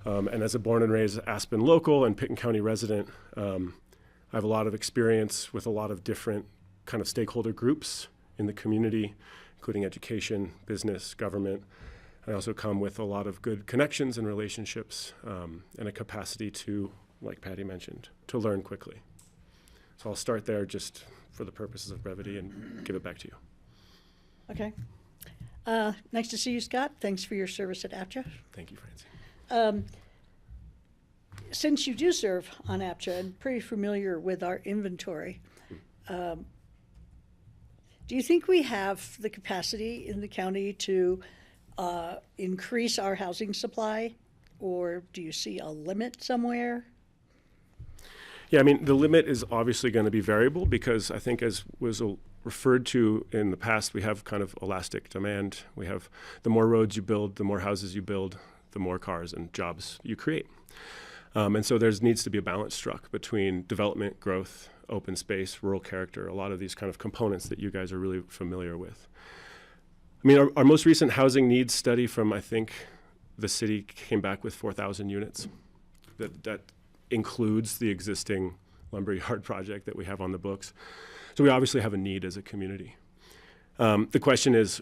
And as a born and raised Aspen local and Pickens County resident, I have a lot of experience with a lot of different kind of stakeholder groups in the community, including education, business, government. I also come with a lot of good connections and relationships, and a capacity to, like Patty mentioned, to learn quickly. So I'll start there just for the purposes of brevity and give it back to you. Okay. Nice to see you, Scott. Thanks for your service at APCHA. Thank you, Francie. Since you do serve on APCHA and pretty familiar with our inventory, do you think we have the capacity in the county to increase our housing supply, or do you see a limit somewhere? Yeah, I mean, the limit is obviously going to be variable because I think, as was referred to in the past, we have kind of elastic demand. We have the more roads you build, the more houses you build, the more cars and jobs you create. And so there needs to be a balance struck between development, growth, open space, rural character, a lot of these kind of components that you guys are really familiar with. I mean, our most recent housing needs study from, I think, the city came back with 4,000 units. That includes the existing lumberyard project that we have on the books. So we obviously have a need as a community. The question is,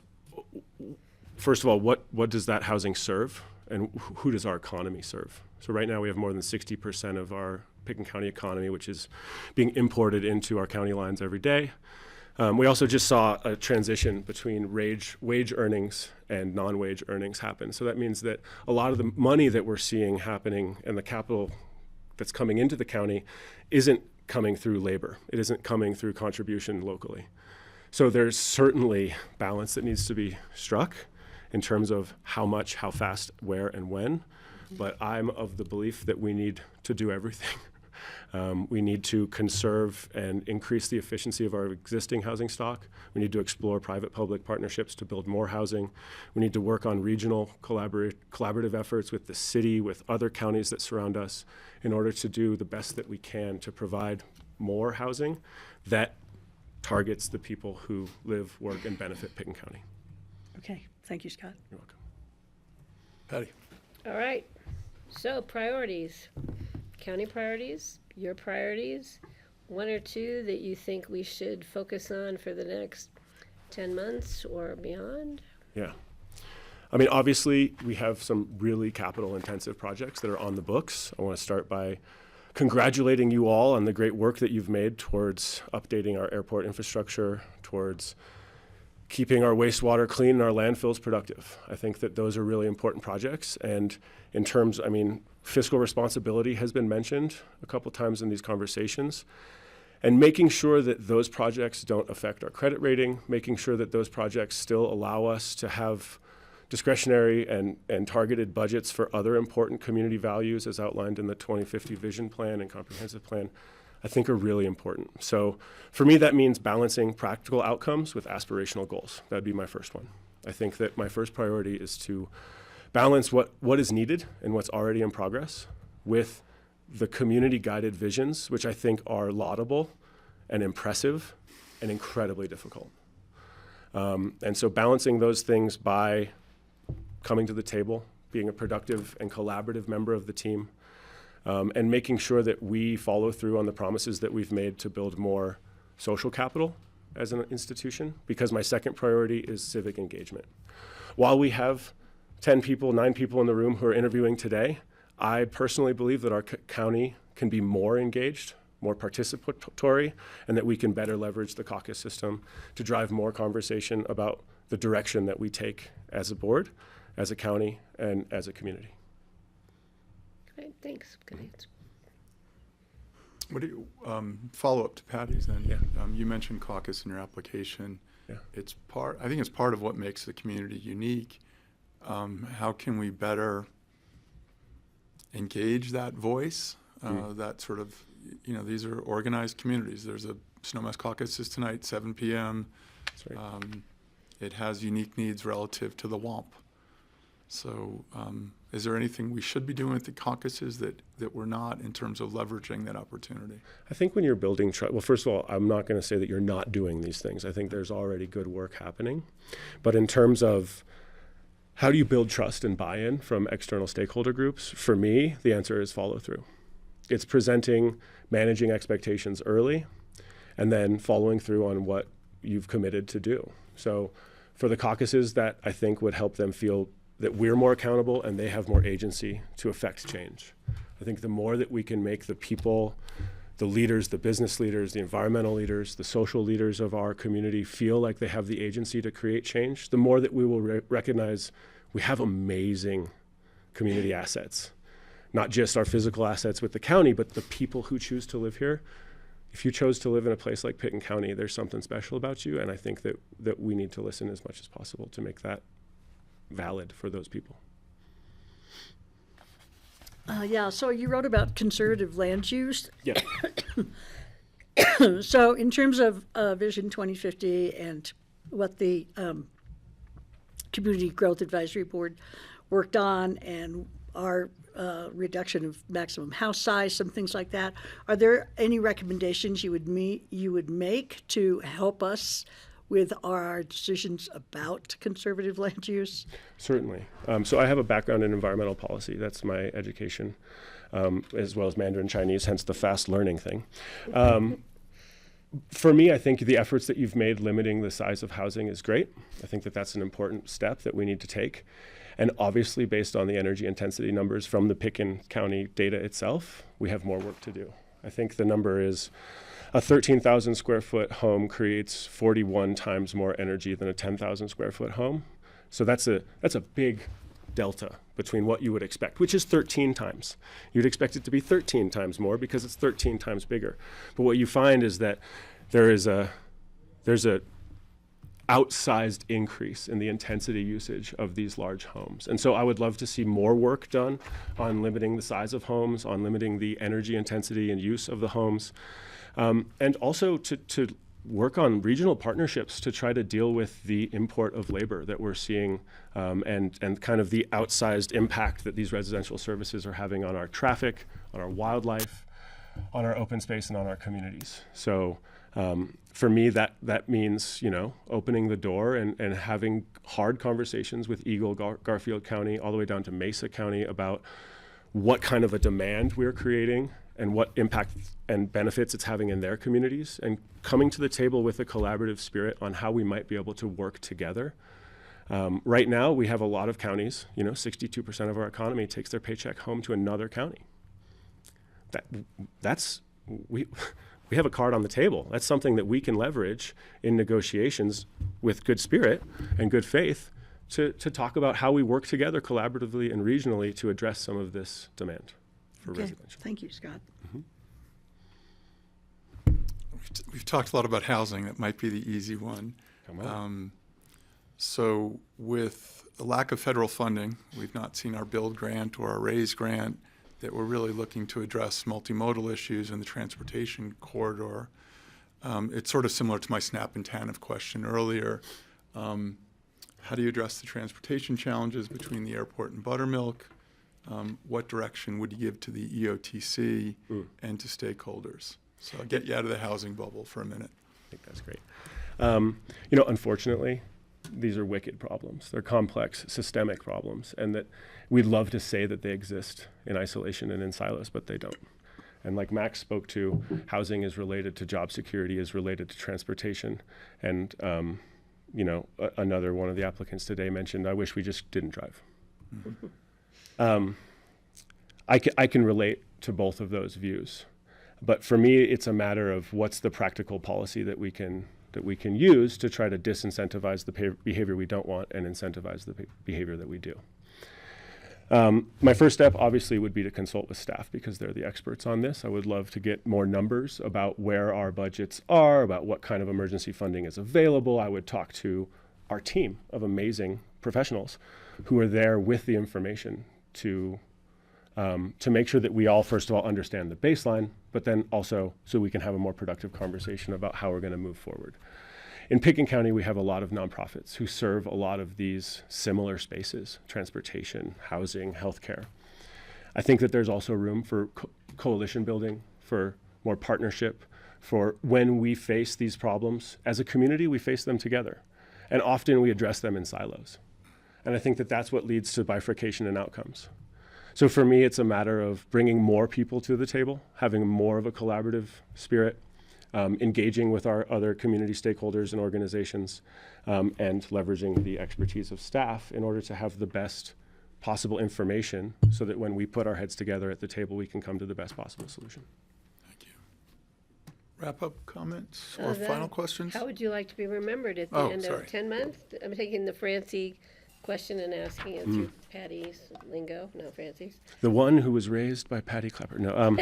first of all, what does that housing serve, and who does our economy serve? So right now we have more than 60% of our Pickens County economy, which is being imported into our county lines every day. We also just saw a transition between wage earnings and non-wage earnings happen. So that means that a lot of the money that we're seeing happening and the capital that's coming into the county isn't coming through labor. It isn't coming through contribution locally. So there's certainly balance that needs to be struck in terms of how much, how fast, where, and when. But I'm of the belief that we need to do everything. We need to conserve and increase the efficiency of our existing housing stock. We need to explore private-public partnerships to build more housing. We need to work on regional collaborative efforts with the city, with other counties that surround us, in order to do the best that we can to provide more housing that targets the people who live, work, and benefit Pickens County. Okay, thank you, Scott. You're welcome. Patty? All right. So priorities, county priorities, your priorities, one or two that you think we should focus on for the next 10 months or beyond? Yeah. I mean, obviously, we have some really capital-intensive projects that are on the books. I want to start by congratulating you all on the great work that you've made towards updating our airport infrastructure, towards keeping our wastewater clean and our landfills productive. I think that those are really important projects. And in terms, I mean, fiscal responsibility has been mentioned a couple times in these conversations. And making sure that those projects don't affect our credit rating, making sure that those projects still allow us to have discretionary and targeted budgets for other important community values as outlined in the 2050 vision plan and comprehensive plan, I think are really important. So for me, that means balancing practical outcomes with aspirational goals. That'd be my first one. I think that my first priority is to balance what is needed and what's already in progress with the community-guided visions, which I think are laudable and impressive and incredibly difficult. And so balancing those things by coming to the table, being a productive and collaborative member of the team, and making sure that we follow through on the promises that we've made to build more social capital as an institution, because my second priority is civic engagement. While we have 9 people in the room who are interviewing today, I personally believe that our county can be more engaged, more participatory, and that we can better leverage the caucus system to drive more conversation about the direction that we take as a board, as a county, and as a community. Great, thanks. Good answer. What do you, follow up to Patty's then? Yeah. You mentioned caucus in your application. Yeah. I think it's part of what makes the community unique. How can we better engage that voice, that sort of these are organized communities. There's a Snowmass Caucuses tonight, 7 p.m. That's right. It has unique needs relative to the WOMP. So is there anything we should be doing with the caucuses that we're not in terms of leveraging that opportunity? I think when you're building trust, well, first of all, I'm not going to say that you're not doing these things. I think there's already good work happening. But in terms of how do you build trust and buy-in from external stakeholder groups, for me, the answer is follow through. It's presenting, managing expectations early, and then following through on what you've committed to do. So for the caucuses, that I think would help them feel that we're more accountable and they have more agency to affect change. I think the more that we can make the people, the leaders, the business leaders, the environmental leaders, the social leaders of our community feel like they have the agency to create change, the more that we will recognize we have amazing community assets. Not just our physical assets with the county, but the people who choose to live here. If you chose to live in a place like Pitt County, there's something special about you, and I think that we need to listen as much as possible to make that valid for those people. Yeah, so you wrote about conservative land use. Yeah. So in terms of Vision 2050 and what the Community Growth Advisory Board worked on and our reduction of maximum house size, some things like that, are there any recommendations you would make to help us with our decisions about conservative land use? Certainly. So I have a background in environmental policy. That's my education, as well as Mandarin Chinese, hence the fast learning thing. For me, I think the efforts that you've made limiting the size of housing is great. I think that that's an important step that we need to take. And obviously, based on the energy intensity numbers from the Picken County data itself, we have more work to do. I think the number is a 13,000 square foot home creates 41 times more energy than a 10,000 square foot home. So that's a big delta between what you would expect, which is 13 times. You'd expect it to be 13 times more because it's 13 times bigger. But what you find is that there's a outsized increase in the intensity usage of these large homes. And so I would love to see more work done on limiting the size of homes, on limiting the energy intensity and use of the homes, and also to work on regional partnerships to try to deal with the import of labor that we're seeing, and kind of the outsized impact that these residential services are having on our traffic, on our wildlife, on our open space, and on our communities. So for me, that means, opening the door and having hard conversations with Eagle, Garfield County, all the way down to Mesa County about what kind of a demand we're creating and what impact and benefits it's having in their communities, and coming to the table with a collaborative spirit on how we might be able to work together. Right now, we have a lot of counties, 62% of our economy takes their paycheck home to another county. We have a card on the table. That's something that we can leverage in negotiations with good spirit and good faith to talk about how we work together collaboratively and regionally to address some of this demand for residential. Thank you, Scott. We've talked a lot about housing. That might be the easy one. Come on. So with a lack of federal funding, we've not seen our build grant or our raise grant that we're really looking to address multimodal issues in the transportation corridor. It's sort of similar to my SNAP and TANF question earlier. How do you address the transportation challenges between the airport and Buttermilk? What direction would you give to the EOTC and to stakeholders? So I'll get you out of the housing bubble for a minute. I think that's great. Unfortunately, these are wicked problems. They're complex, systemic problems, and that we'd love to say that they exist in isolation and in silos, but they don't. And like Max spoke to, housing is related to job security, is related to transportation. And, another one of the applicants today mentioned, I wish we just didn't drive. I can relate to both of those views. But for me, it's a matter of what's the practical policy that we can use to try to disincentivize the behavior we don't want and incentivize the behavior that we do. My first step, obviously, would be to consult with staff because they're the experts on this. I would love to get more numbers about where our budgets are, about what kind of emergency funding is available. I would talk to our team of amazing professionals who are there with the information to to make sure that we all, first of all, understand the baseline, but then also so we can have a more productive conversation about how we're going to move forward. In Pickens County, we have a lot of nonprofits who serve a lot of these similar spaces: transportation, housing, healthcare. I think that there's also room for coalition building, for more partnership, for when we face these problems as a community, we face them together. And often we address them in silos. And I think that that's what leads to bifurcation in outcomes. So for me, it's a matter of bringing more people to the table, having more of a collaborative spirit, engaging with our other community stakeholders and organizations, and leveraging the expertise of staff in order to have the best possible information so that when we put our heads together at the table, we can come to the best possible solution. Thank you. Wrap-up comments or final questions? How would you like to be remembered at the Oh, end sorry. of 10 months? I'm taking the Francie question and asking it through Patty's lingo, not Francie's. The one who was raised by Patty Klepper. No,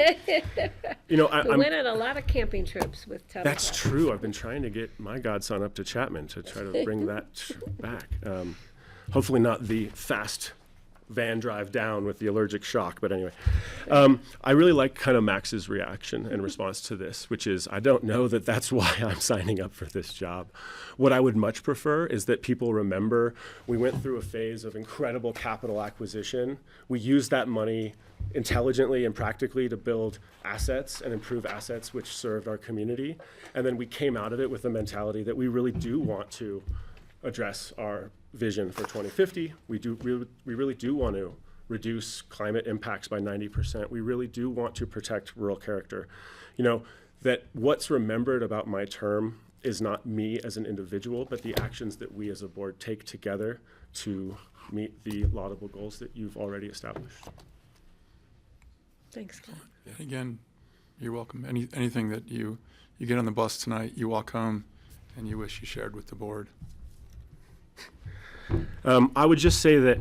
you know, We went on a lot of camping trips with Tubby. that's true. I've been trying to get my godson up to Chapman to try to bring that back. Hopefully not the fast van drive down with the allergic shock, but anyway. I really like kind of Max's reaction and response to this, which is, I don't know that that's why I'm signing up for this job. What I would much prefer is that people remember we went through a phase of incredible capital acquisition. We used that money intelligently and practically to build assets and improve assets which served our community. And then we came out of it with the mentality that we really do want to address our vision for 2050. We really do want to reduce climate impacts by 90%. We really do want to protect rural character. You know, that what's remembered about my term is not me as an individual, but the actions that we as a board take together to meet the laudable goals that you've already established. Thanks, Scott. And again, you're welcome. Anything that you get on the bus tonight, you walk home and you wish you shared with the board. I would just say that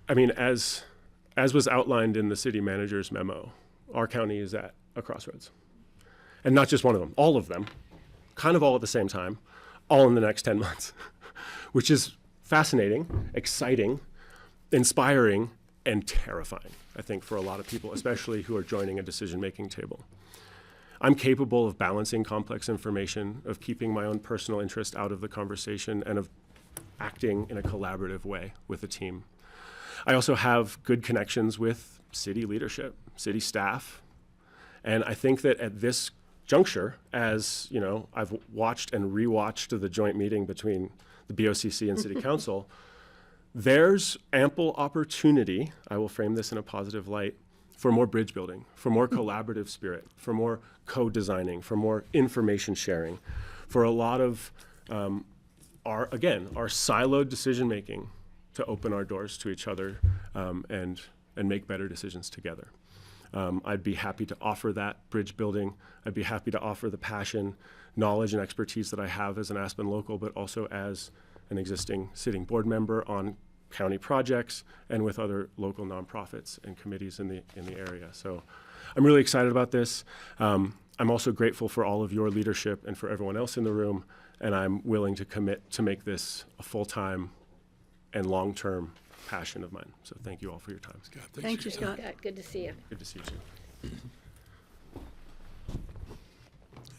as was outlined in the city manager's memo, our county is at a crossroads. And not just one of them, all of them, kind of all at the same time, all in the next 10 months, which is fascinating, exciting, inspiring, and terrifying, I think, for a lot of people, especially who are joining a decision-making table. I'm capable of balancing complex information, of keeping my own personal interest out of the conversation, and of acting in a collaborative way with a team. I also have good connections with city leadership, city staff, and I think that at this juncture, as you know, I've watched and rewatched the joint meeting between the BoCC and City Council, there's ample opportunity, I will frame this in a positive light, for more bridge building, for more collaborative spirit, for more co-designing, for more information sharing, for a lot of our siloed decision making to open our doors to each other and make better decisions together. I'd be happy to offer that bridge building. I'd be happy to offer the passion, knowledge, and expertise that I have as an Aspen local, but also as an existing sitting board member on county projects and with other local nonprofits and committees in the area. So I'm really excited about this. I'm also grateful for all of your leadership and for everyone else in the room, and I'm willing to commit to make this a full-time and long-term passion of mine. So thank you all for your time. Scott, thanks Thank for you, your time. Scott. Good to see you. Good to see you too.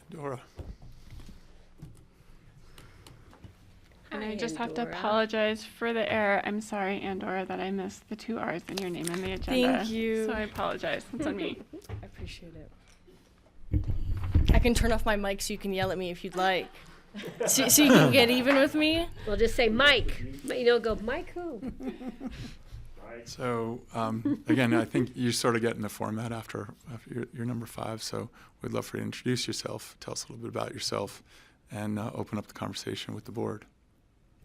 Dora. And Hi, I just have to Andorra. apologize for the error. I'm sorry, Andorra, that I missed the 2 R's in your name in the agenda. Thank you. So I apologize. It's on me. I appreciate it. I can turn off my mic so you can yell at me if you'd like. So you can get even with me. We'll just say Mike. You know, go, Mike who? So again, I think you sort of get in the format after your number 5. So we'd love for you to introduce yourself, tell us a little bit about yourself, and open up the conversation with the board.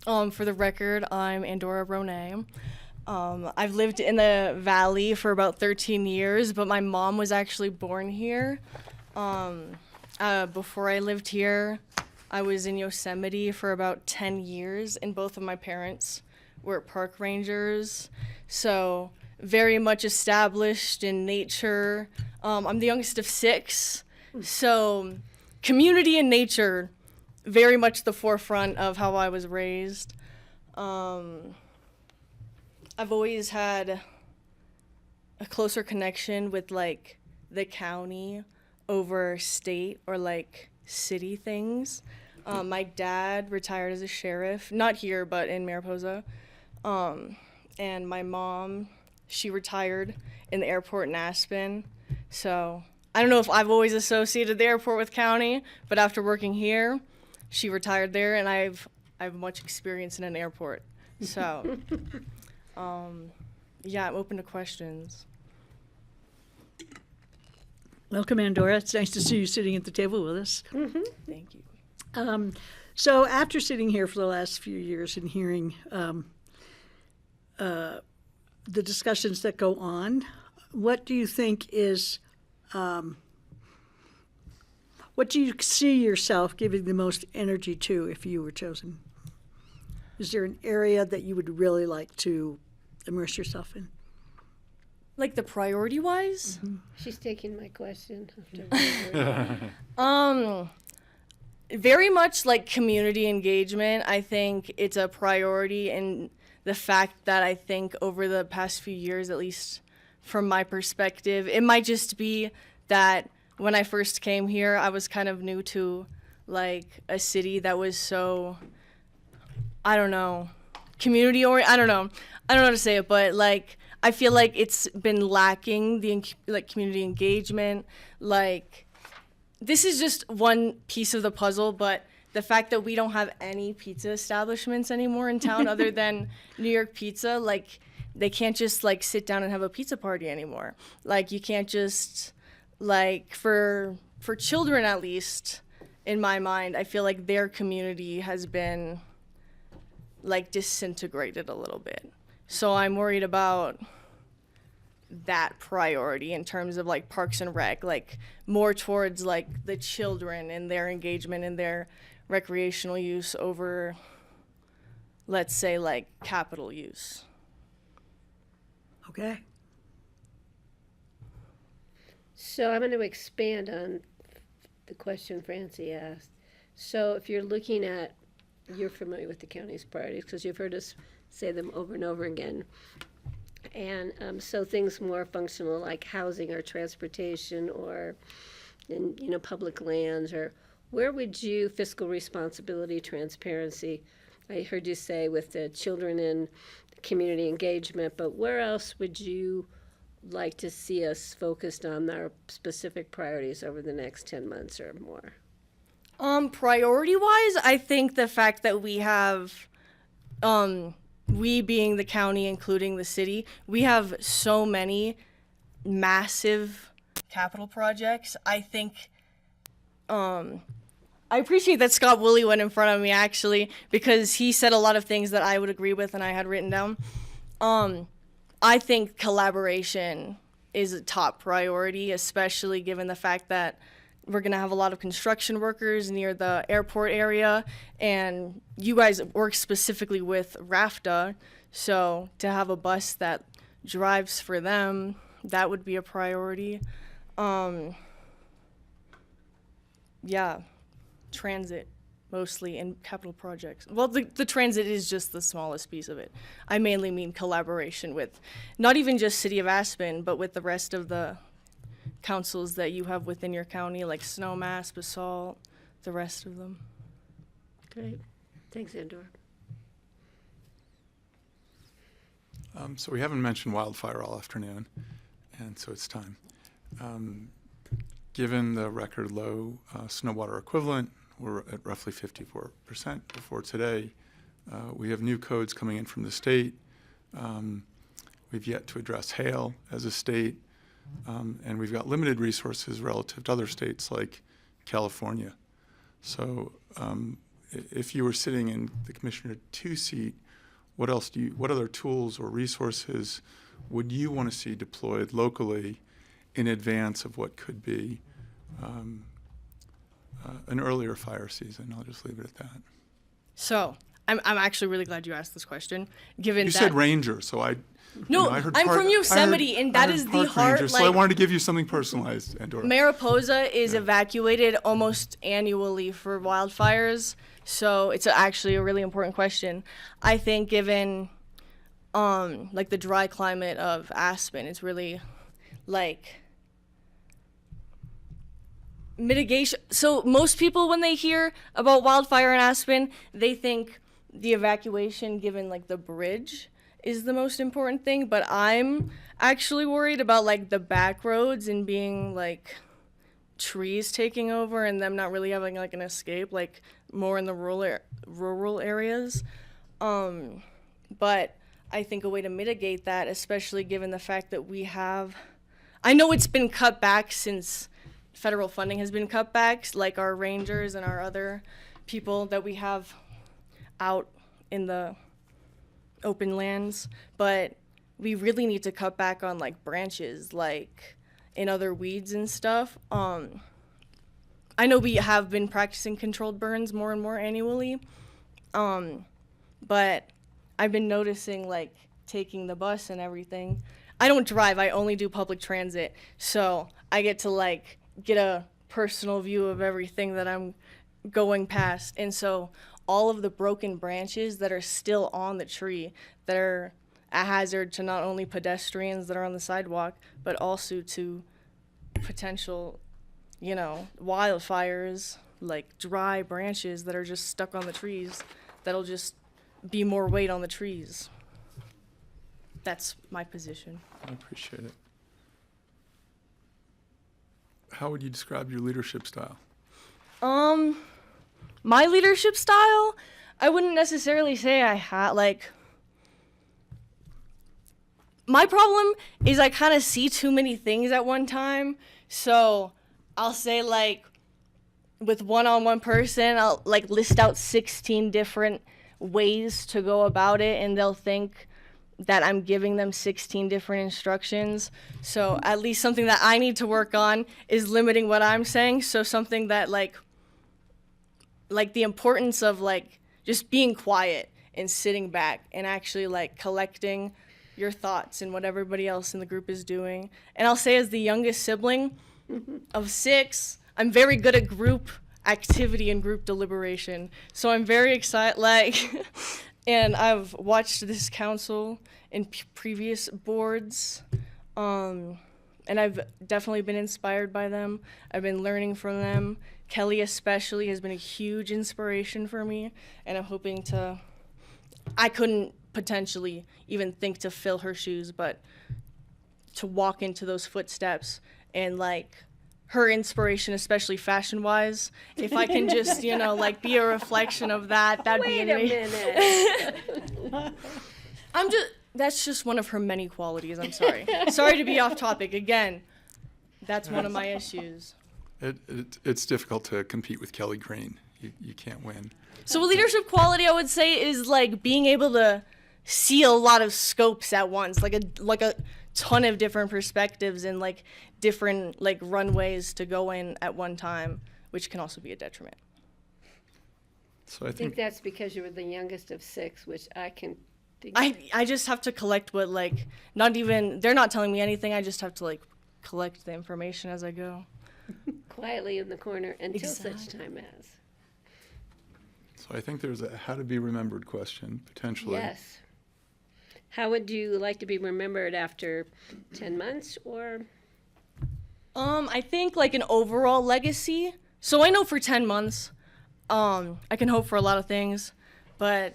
For the record, I'm Andorra Ronay. I've lived in the Valley for about 13 years, but my mom was actually born here. Before I lived here, I was in Yosemite for about 10 years, and both of my parents were park rangers, so very much established in nature. I'm the youngest of 6, so community and nature, very much the forefront of how I was raised. I've always had a closer connection with like the county over state or like city things. My dad retired as a sheriff, not here, but in Mariposa. And my mom, she retired in the airport in Aspen. So I don't know if I've always associated the airport with county, but after working here, she retired there, and I have much experience in an airport. So, yeah, I'm open to questions. Welcome, Andorra. It's nice to see you sitting at the table with us. Thank you. So after sitting here for the last few years and hearing the discussions that go on, what do you think is, what do you see yourself giving the most energy to if you were chosen? Is there an area that you would really like to immerse yourself in? Like the priority wise? She's taking my question. Very much like community engagement. I think it's a priority, and the fact that I think over the past few years, at least from my perspective, it might just be that when I first came here, I was kind of new to like a city that was so, I don't know, community oriented. I don't know how to say it, but like I feel like it's been lacking the like community engagement. Like this is just one piece of the puzzle, but the fact that we don't have any pizza establishments anymore in town other than New York Pizza, like they can't just like sit down and have a pizza party anymore. Like you can't just like for children, at least in my mind, I feel like their community has been like disintegrated a little bit. So I'm worried about that priority in terms of like Parks and Rec, like more towards like the children and their engagement and their recreational use over, let's say, like capital use. Okay. So I'm going to expand on the question Francie asked. So if you're looking at, you're familiar with the county's priorities because you've heard us say them over and over again. And so things more functional like housing or transportation or, public lands, or where would you, fiscal responsibility, transparency, I heard you say with the children and community engagement, but where else would you like to see us focused on our specific priorities over the next 10 months or more? Priority-wise, I think the fact that we have, we being the county, including the city, we have so many massive capital projects. I think, I appreciate that Scott Woolley went in front of me, actually, because he said a lot of things that I would agree with and I had written down. I think collaboration is a top priority, especially given the fact that we're going to have a lot of construction workers near the airport area, and you guys work specifically with RAFTA, so to have a bus that drives for them, that would be a priority. Yeah, transit mostly, and capital projects. Well, the transit is just the smallest piece of it. I mainly mean collaboration with not even just City of Aspen, but with the rest of the councils that you have within your county, like Snowmass, Basalt, the rest of them. Great. Thanks, Andor. So we haven't mentioned wildfire all afternoon, and so it's time. Given the record low snow water equivalent, we're at roughly 54% before today. We have new codes coming in from the state. We've yet to address hail as a state, and we've got limited resources relative to other states like California. So if you were sitting in the Commissioner 2 seat, what other tools or resources would you want to see deployed locally in advance of what could be an earlier fire season? I'll just leave it at that. So I'm actually really glad you asked this question, given You that said ranger, so I heard I'm from Yosemite, and that is the heart. Ranger, so I wanted to give you something personalized, Andorra. Mariposa is evacuated almost annually for wildfires, so it's actually a really important question. I think given like the dry climate of Aspen is really like mitigation. So most people, when they hear about wildfire in Aspen, they think the evacuation given like the bridge is the most important thing, but I'm actually worried about like the back roads and being like trees taking over and them not really having like an escape, like more in the rural areas. But I think a way to mitigate that, especially given the fact that we have, I know it's been cut back since federal funding has been cut back, like our rangers and our other people that we have out in the open lands, but we really need to cut back on like branches, like in other weeds and stuff. I know we have been practicing controlled burns more and more annually, but I've been noticing like taking the bus and everything. I don't drive, I only do public transit, so I get to like get a personal view of everything that I'm going past. And so all of the broken branches that are still on the tree that are a hazard to not only pedestrians that are on the sidewalk, but also to potential, you know, wildfires, like dry branches that are just stuck on the trees that'll just be more weight on the trees. That's my position. I appreciate it. How would you describe your leadership style? My leadership style, I wouldn't necessarily say I had, like, my problem is I kind of see too many things at one time. So I'll say, like, with one-on-one person, I'll, like, list out 16 different ways to go about it, and they'll think that I'm giving them 16 different instructions. So at least something that I need to work on is limiting what I'm saying. So something that, like the importance of, like, just being quiet and sitting back and actually, like, collecting your thoughts and what everybody else in the group is doing. And I'll say, as the youngest sibling of 6, I'm very good at group activity and group deliberation. So I'm very excited, like, and I've watched this council in previous boards, and I've definitely been inspired by them. I've been learning from them. Kelly especially has been a huge inspiration for me, and I'm hoping to, I couldn't potentially even think to fill her shoes, but to walk into those footsteps and, like, her inspiration, especially fashion-wise, if I can just, you know, like, be a reflection of that, that'd be amazing. Wait a minute. That's just one of her many qualities, I'm sorry. Sorry to be off topic. Again, that's one of my issues. It's difficult to compete with Kelly Green. You can't win. So a leadership quality, I would say, is, like, being able to see a lot of scopes at once, like a ton of different perspectives and, like, different, like, runways to go in at one time, which can also be a detriment. So I I think think that's because you were the youngest of 6, which I can think. I just have to collect what, like, they're not telling me anything. I just have to, like, collect the information as I go. Quietly in the corner until such time as. so. I think there's a how to be remembered question potentially. Yes. How would you like to be remembered after 10 months or? I think, like, an overall legacy. So I know for 10 months, I can hope for a lot of things, but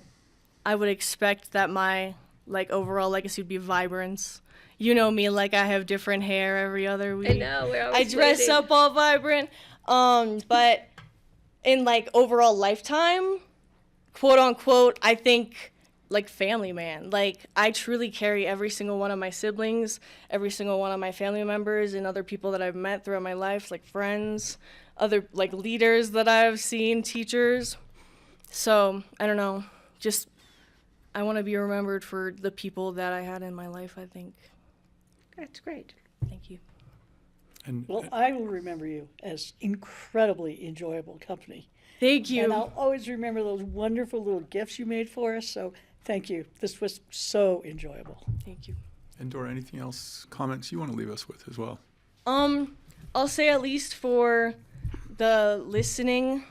I would expect that my, like, overall legacy would be vibrance. You know me, like, I have different hair every other week. I know, we're I always dress waiting. up all vibrant. But in, like, overall lifetime, quote unquote, I think, like, family man. Like, I truly carry every single one of my siblings, every single one of my family members, and other people that I've met throughout my life, like friends, other, like, leaders that I've seen, teachers. So, I don't know, just, I want to be remembered for the people that I had in my life, I think. That's great. Thank you. And Well, I will remember you as incredibly enjoyable company. Thank you. And I'll always remember those wonderful little gifts you made for us. So thank you. This was so enjoyable. Thank you. and Dora, anything else, comments you want to leave us with as well? I'll say, at least for the listening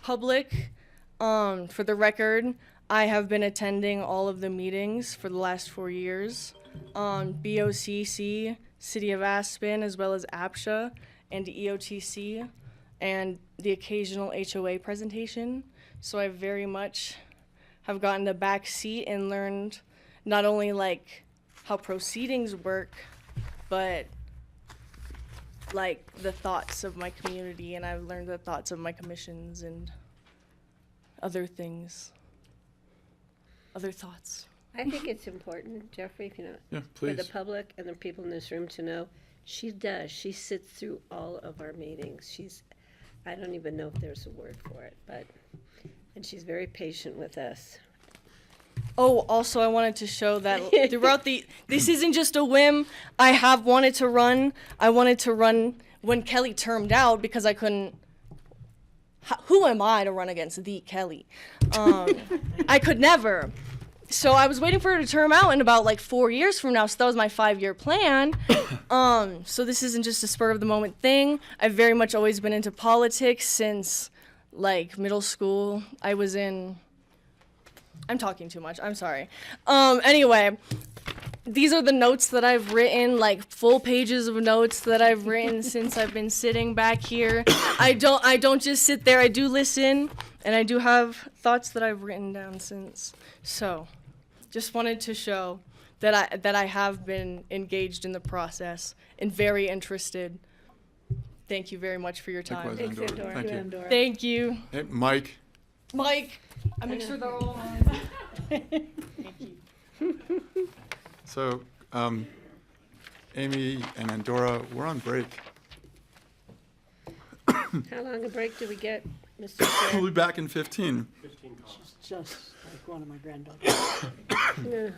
public, for the record, I have been attending all of the meetings for the last 4 years on BoCC, City of Aspen, as well as APSHA and EOTC, and the occasional HOA presentation. So I very much have gotten the back seat and learned not only like how proceedings work, but like the thoughts of my community, and I've learned the thoughts of my commissions and other things. Other thoughts. I think it's important, Jeffrey, if you know, Yeah, for the please. public and the people in this room to know, she does. She sits through all of our meetings. I don't even know if there's a word for it, and she's very patient with us. Oh, also I wanted to show that throughout this isn't just a whim. I have wanted to run. I wanted to run when Kelly termed out because I couldn't. Who am I to run against the Kelly? I could never. So I was waiting for her to term out in about like 4 years from now. So that was my 5-year plan. So this isn't just a spur of the moment thing. I've very much always been into politics since like middle school. I'm talking too much. I'm sorry. Anyway, these are the notes that I've written, like full pages of notes that I've written since I've been sitting back here. I don't just sit there. I do listen, and I do have thoughts that I've written down since. So, just wanted to show that I have been engaged in the process and very interested. Thank you very much for your time. Likewise, Thanks, Andorra. Andorra. Thank you. Thank you, Hey, Mike, Mike. I make sure they're all on. Thank you. so Amy and Andorra, we're on break. How long a break do we get, Mr. Chair? We'll be back in 15. Just like one of my granddaughters. Yeah.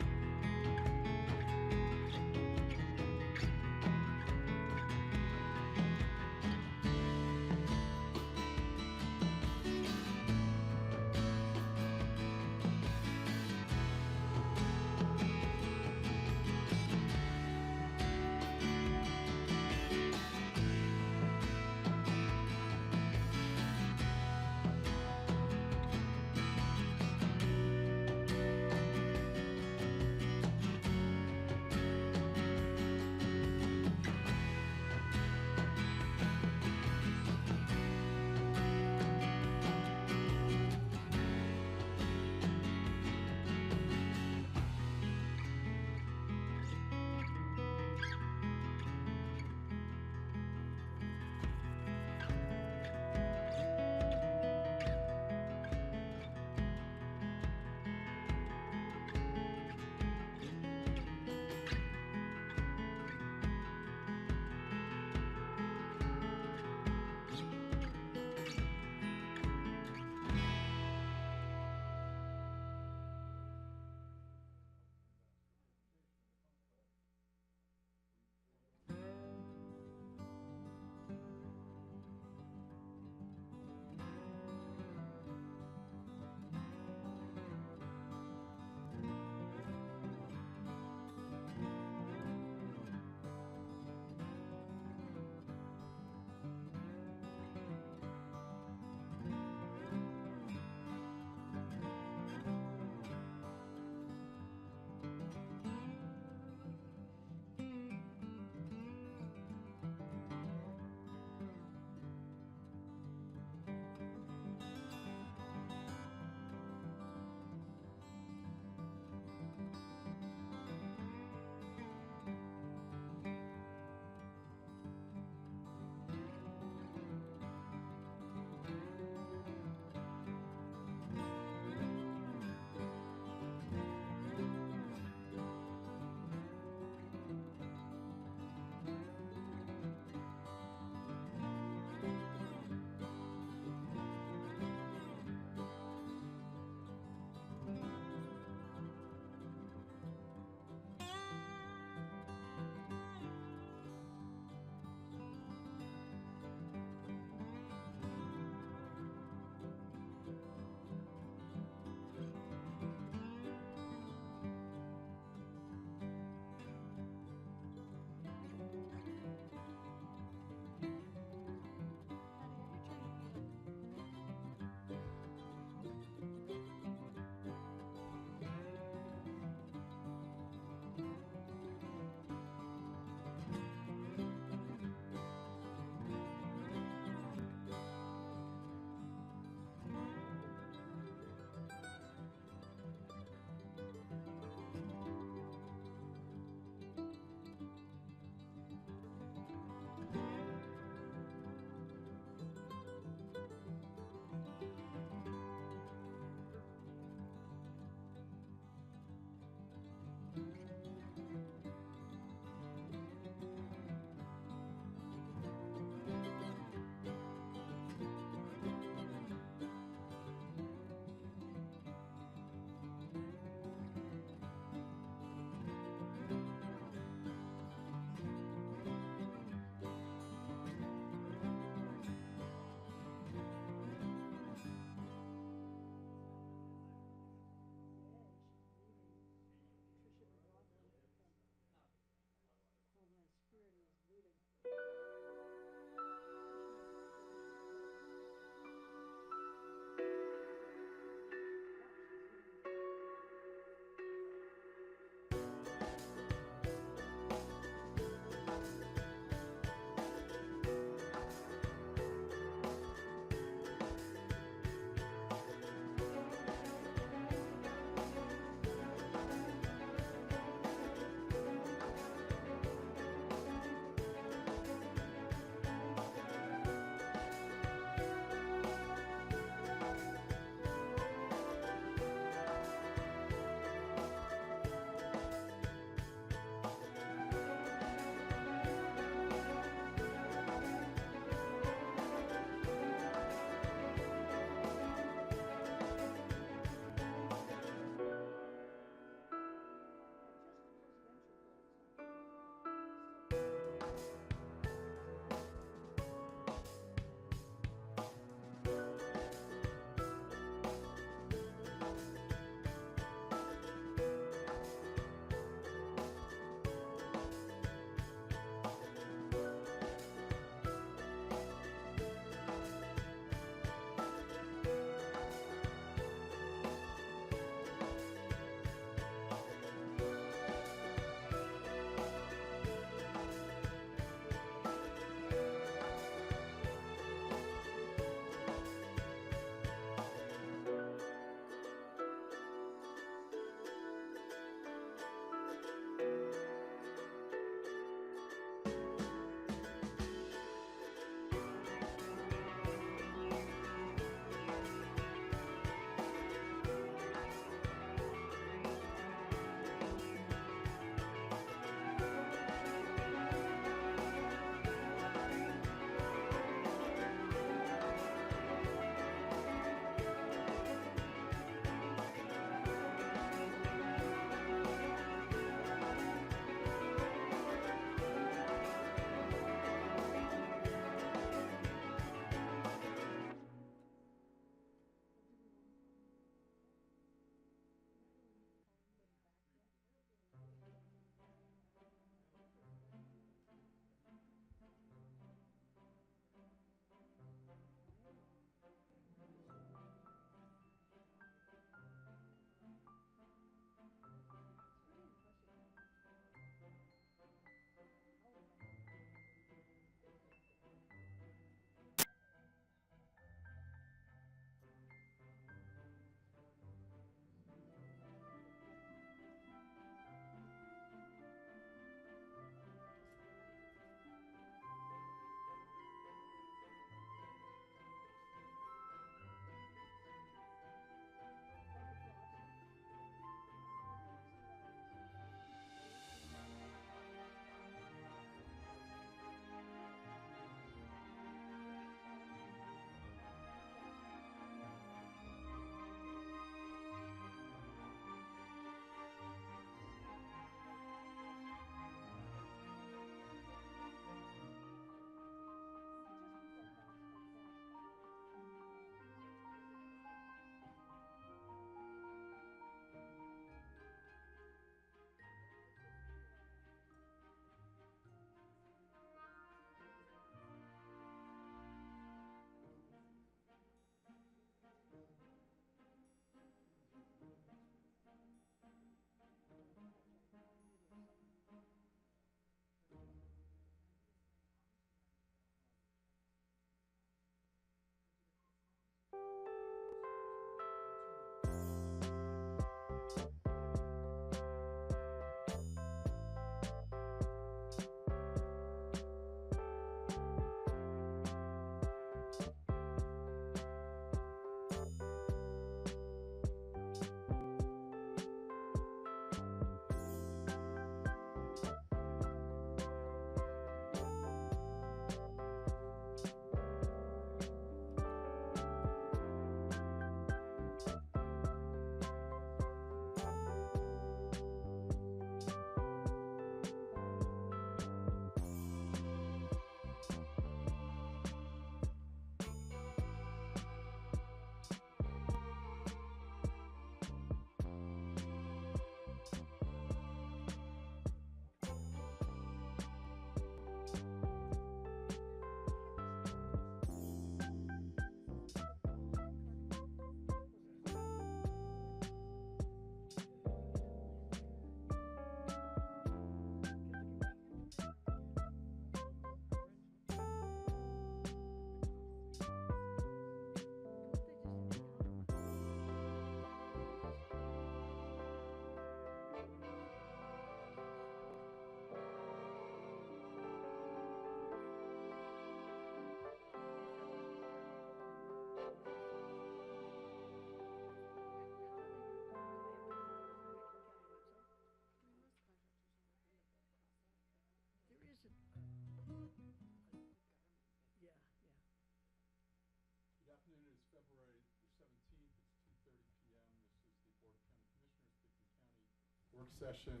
session.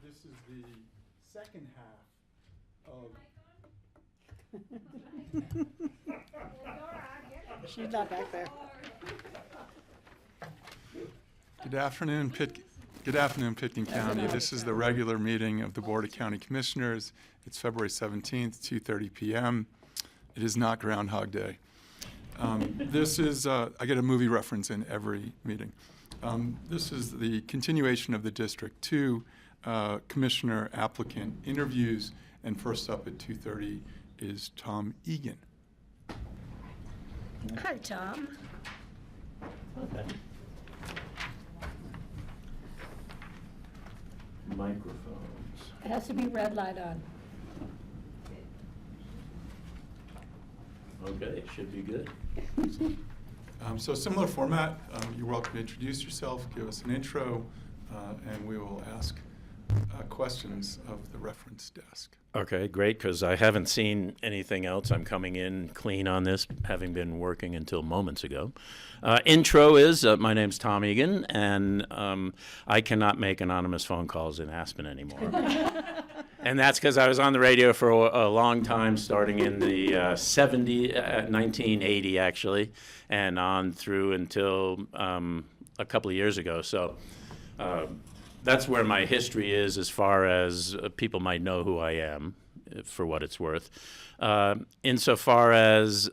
This is the second half of. She's not back there. Good afternoon, Pitkin County. This is the regular meeting of the Board of County Commissioners. It's February 17th, 2:30 p.m. It is not Groundhog Day. This is, I get a movie reference in every meeting. This is the continuation of the District 2 Commissioner applicant interviews, and first up at 2:30 is Tom Egan. Hi, Tom. Microphones. It has to be red light on. Okay, it should be good. So similar format. You're welcome to introduce yourself, give us an intro, and we will ask questions of the reference desk. Okay, great, because I haven't seen anything else. I'm coming in clean on this, having been working until moments ago. Intro is, my name's Tom Egan, and I cannot make anonymous phone calls in Aspen anymore. And that's because I was on the radio for a long time, starting in the 1980 actually, and on through until a couple of years ago. So that's where my history is as far as people might know who I am, for what it's worth. Insofar as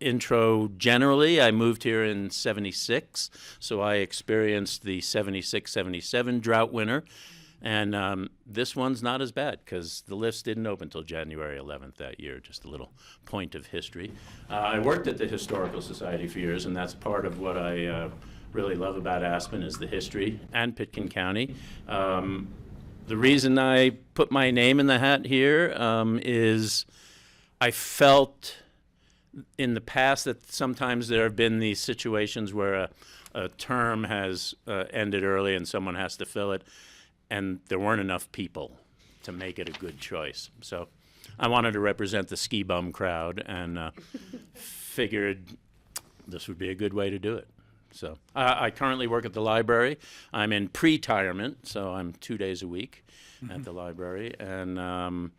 intro generally, I moved here in 76, so I experienced the 76-77 drought winter. And this one's not as bad because the lifts didn't open until January 11th that year, just a little point of history. I worked at the Historical Society for years, and that's part of what I really love about Aspen is the history and Pitkin County. The reason I put my name in the hat here is I felt in the past that sometimes there have been these situations where a term has ended early and someone has to fill it, and there weren't enough people to make it a good choice. So I wanted to represent the ski bum crowd and figured this would be a good way to do it. So I currently work at the library. I'm in pre-retirement, so I'm 2 days a week at the library. And a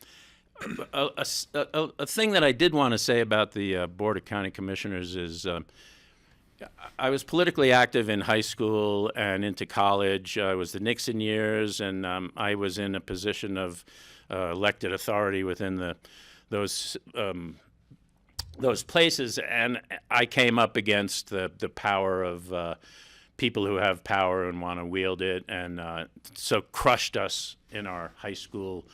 thing that I did want to say about the Board of County Commissioners is I was politically active in high school and into college. I was the Nixon years, and I was in a position of elected authority within those places, and I came up against the power of people who have power and want to wield it, and so crushed us in our high school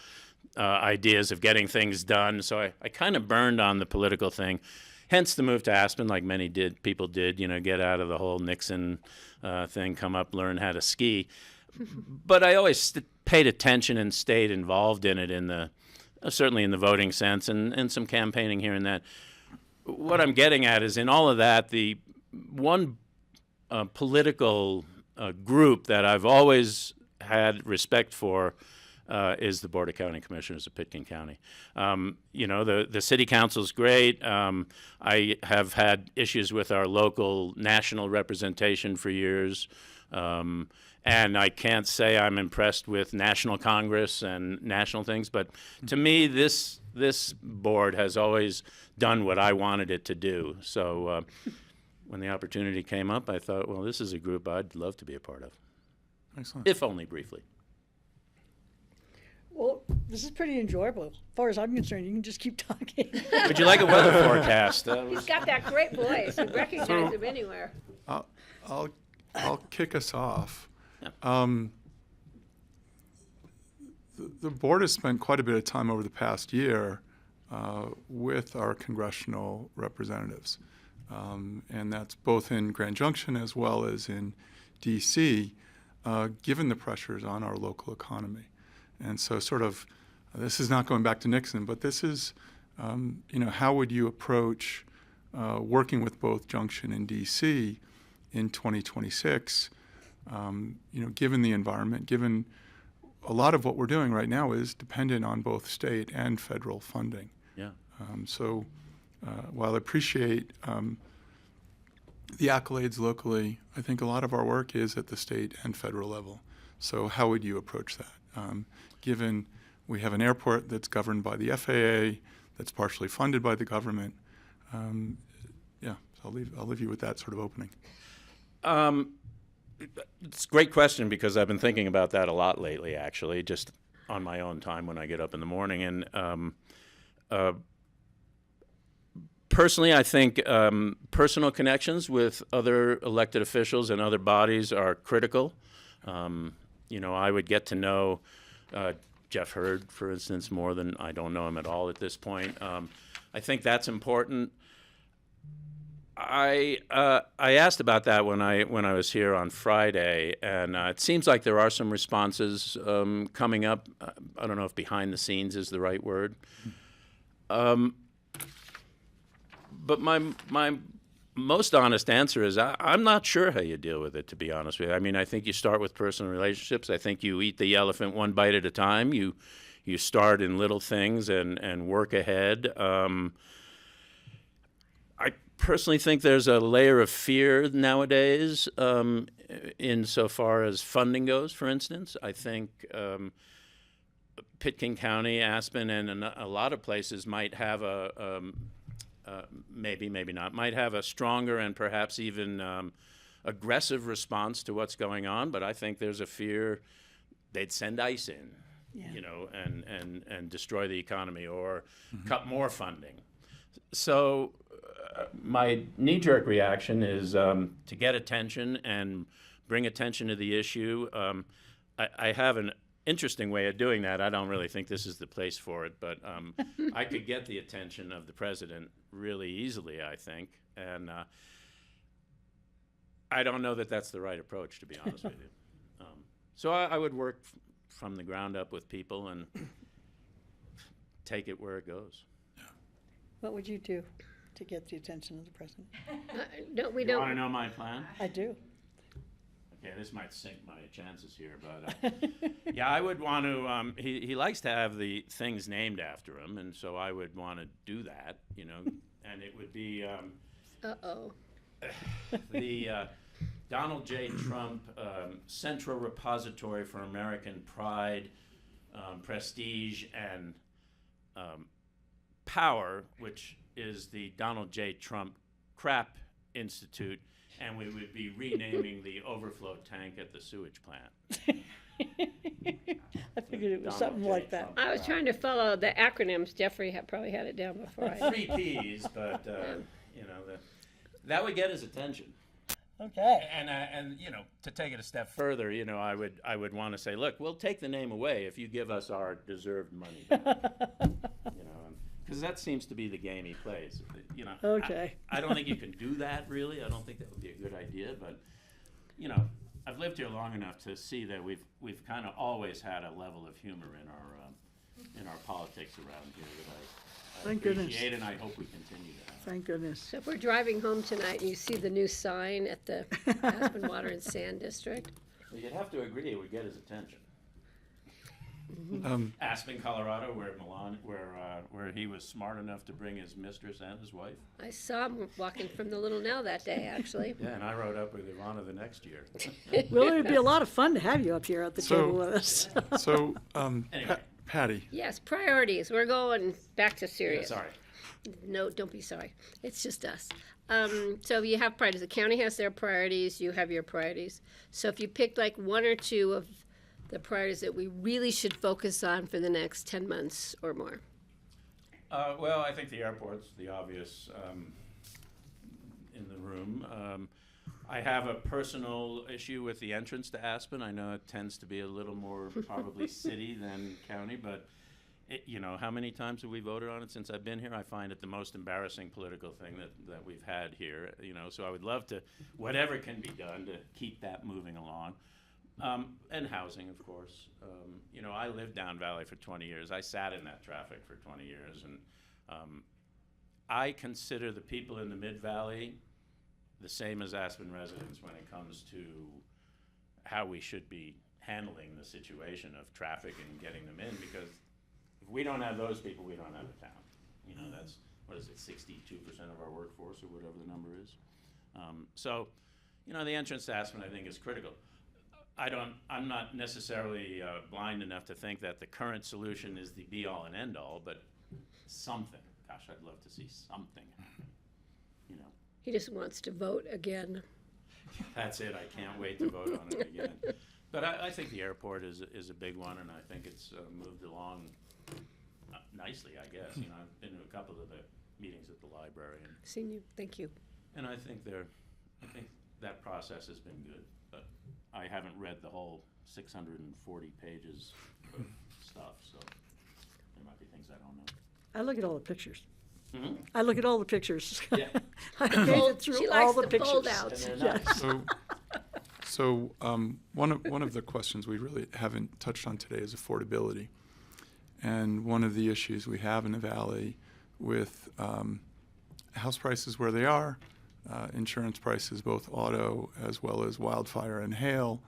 ideas of getting things done. So I kind of burned on the political thing. Hence the move to Aspen, like many people did, get out of the whole Nixon thing, come up, learn how to ski. But I always paid attention and stayed involved in it, certainly in the voting sense, and some campaigning here and that. What I'm getting at is in all of that, the one political group that I've always had respect for is the Board of County Commissioners of Pitkin County. The city council's great. I have had issues with our local national representation for years. And I can't say I'm impressed with National Congress and national things, but to me, this board has always done what I wanted it to do. So when the opportunity came up, I thought, well, this is a group I'd love to be a part of, Excellent. if only briefly. Well, this is pretty enjoyable. As far as I'm concerned, you can just keep talking. Would you like a weather forecast? He's got that great voice. You recognize him anywhere. I'll kick us off. The board has spent quite a bit of time over the past year with our congressional representatives, and that's both in Grand Junction as well as in D.C., given the pressures on our local economy. And so this is not going back to Nixon, but this is, how would you approach working with both Junction and D.C. in 2026, given the environment, given a lot of what we're doing right now is dependent on both state and federal funding. Yeah. While I appreciate the accolades locally, I think a lot of our work is at the state and federal level. So how would you approach that? Given we have an airport that's governed by the FAA, that's partially funded by the government. Yeah, so I'll leave you with that sort of opening. It's a great question because I've been thinking about that a lot lately, actually, just on my own time when I get up in the morning. And personally, I think personal connections with other elected officials and other bodies are critical. I would get to know Jeff Hurd, for instance, more than I don't know him at all at this point. I think that's important. I asked about that when I was here on Friday, and it seems like there are some responses coming up. I don't know if behind the scenes is the right word. But my most honest answer is I'm not sure how you deal with it, to be honest with you. I mean, I think you start with personal relationships. I think you eat the elephant one bite at a time. You start in little things and work ahead. I personally think there's a layer of fear nowadays insofar as funding goes, for instance. I think Pitkin County, Aspen, and a lot of places might have maybe not, might have a stronger and perhaps even aggressive response to what's going on. But I think there's a fear they'd send ICE in, and destroy the economy or cut more funding. So my knee-jerk reaction is to get attention and bring attention to the issue. I have an interesting way of doing that. I don't really think this is the place for it, but I could get the attention of the president really easily, I think. And I don't know that that's the right approach, to be honest with you. So I would work from the ground up with people and take it where it goes. What would you do to get the attention of the president? No, we You don't. want to know my plan? I do. Okay, this might sink my chances here, but yeah, I would want to. He likes to have the things named after him, and so I would want to do that, and it would be the Donald J. Trump Central Repository for American Pride, Prestige, and Power, which is the Donald J. Trump Crap Institute. And we would be renaming the overflow tank at the sewage plant. I figured it was something like that. I was trying to follow the acronyms. Jeffrey probably had it down before I. 3 Ps, but that would get his attention. Okay. And to take it a step further, I would want to say, look, we'll take the name away if you give us our deserved money back. Because that seems to be the game he plays. Okay. I don't think you can do that, really. I don't think that would be a good idea. But, I've lived here long enough to see that we've kind of always had a level of humor in our politics around here that I Thank goodness. appreciate, and I hope we continue to have. Thank goodness. So if we're driving home tonight and you see the new sign at the Aspen Water and Sand District, Well, you'd have to agree it would get his attention. Aspen, Colorado, where he was smart enough to bring his mistress and his wife. I saw him walking from the Little Nell that day, actually. Yeah, and I rode up with Ivana the next year. Well, it would be a lot of fun to have you up here at the table with us. So, Anyway. Patty, Yes, priorities. We're going back to Yeah, serious. sorry. No, don't be sorry. It's just us. So you have priorities. The county has their priorities. You have your priorities. So if you picked like one or two of the priorities that we really should focus on for the next 10 months or more. Well, I think the airport's the obvious in the room. I have a personal issue with the entrance to Aspen. I know it tends to be a little more probably city than county, but how many times have we voted on it since I've been here? I find it the most embarrassing political thing that we've had here. So I would love to, whatever can be done to keep that moving along. And housing, of course. I lived down Valley for 20 years. I sat in that traffic for 20 years. And I consider the people in the Mid-Valley the same as Aspen residents when it comes to how we should be handling the situation of traffic and getting them in. Because if we don't have those people, we don't have a town. That's, 62% of our workforce or whatever the number is. So, the entrance to Aspen, I think, is critical. I'm not necessarily blind enough to think that the current solution is the be-all and end-all, but something. Gosh, I'd love to see something. You know, He just wants to vote again. that's it. I can't wait to vote on it again. But I think the airport is a big one, and I think it's moved along nicely, I guess. You know, I've been to a couple of the meetings at the library, Seen you, thank you. and I think that process has been good. But I haven't read the whole 640 pages of stuff, so there might be things I don't know. I look at all the pictures. Mhm. I look at all the pictures. Yeah. I made it through She all likes the the pictures. fold-outs. And they're nice. So one of the questions we really haven't touched on today is affordability. And one of the issues we have in the valley with house prices where they are, insurance prices, both auto as well as wildfire and hail,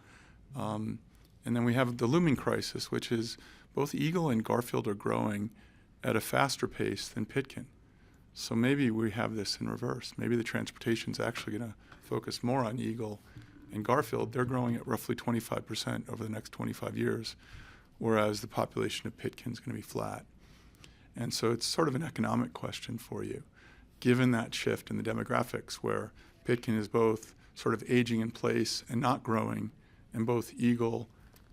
and then we have the looming crisis, which is both Eagle and Garfield are growing at a faster pace than Pitkin. So maybe we have this in reverse. Maybe the transportation's actually going to focus more on Eagle and Garfield. They're growing at roughly 25% over the next 25 years, whereas the population of Pitkin's going to be flat. And so it's sort of an economic question for you, given that shift in the demographics where Pitkin is both sort of aging in place and not growing, and both Eagle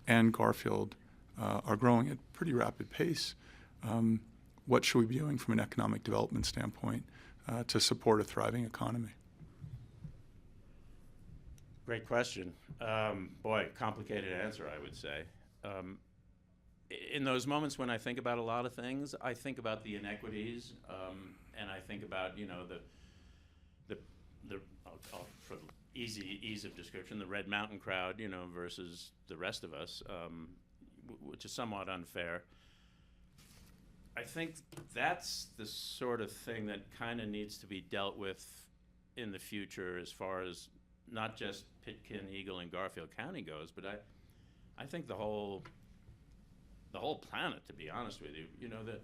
and Garfield are growing at pretty rapid pace. What should we be doing from an economic development standpoint to support a thriving economy? Great question. Boy, complicated answer, I would say. In those moments when I think about a lot of things, I think about the inequities, and I think about, you know, for ease of description, the Red Mountain crowd, you know, versus the rest of us, which is somewhat unfair. I think that's the sort of thing that kind of needs to be dealt with in the future, as far as not just Pitkin, Eagle, and Garfield County goes, but I think the whole planet, to be honest with you. You know, the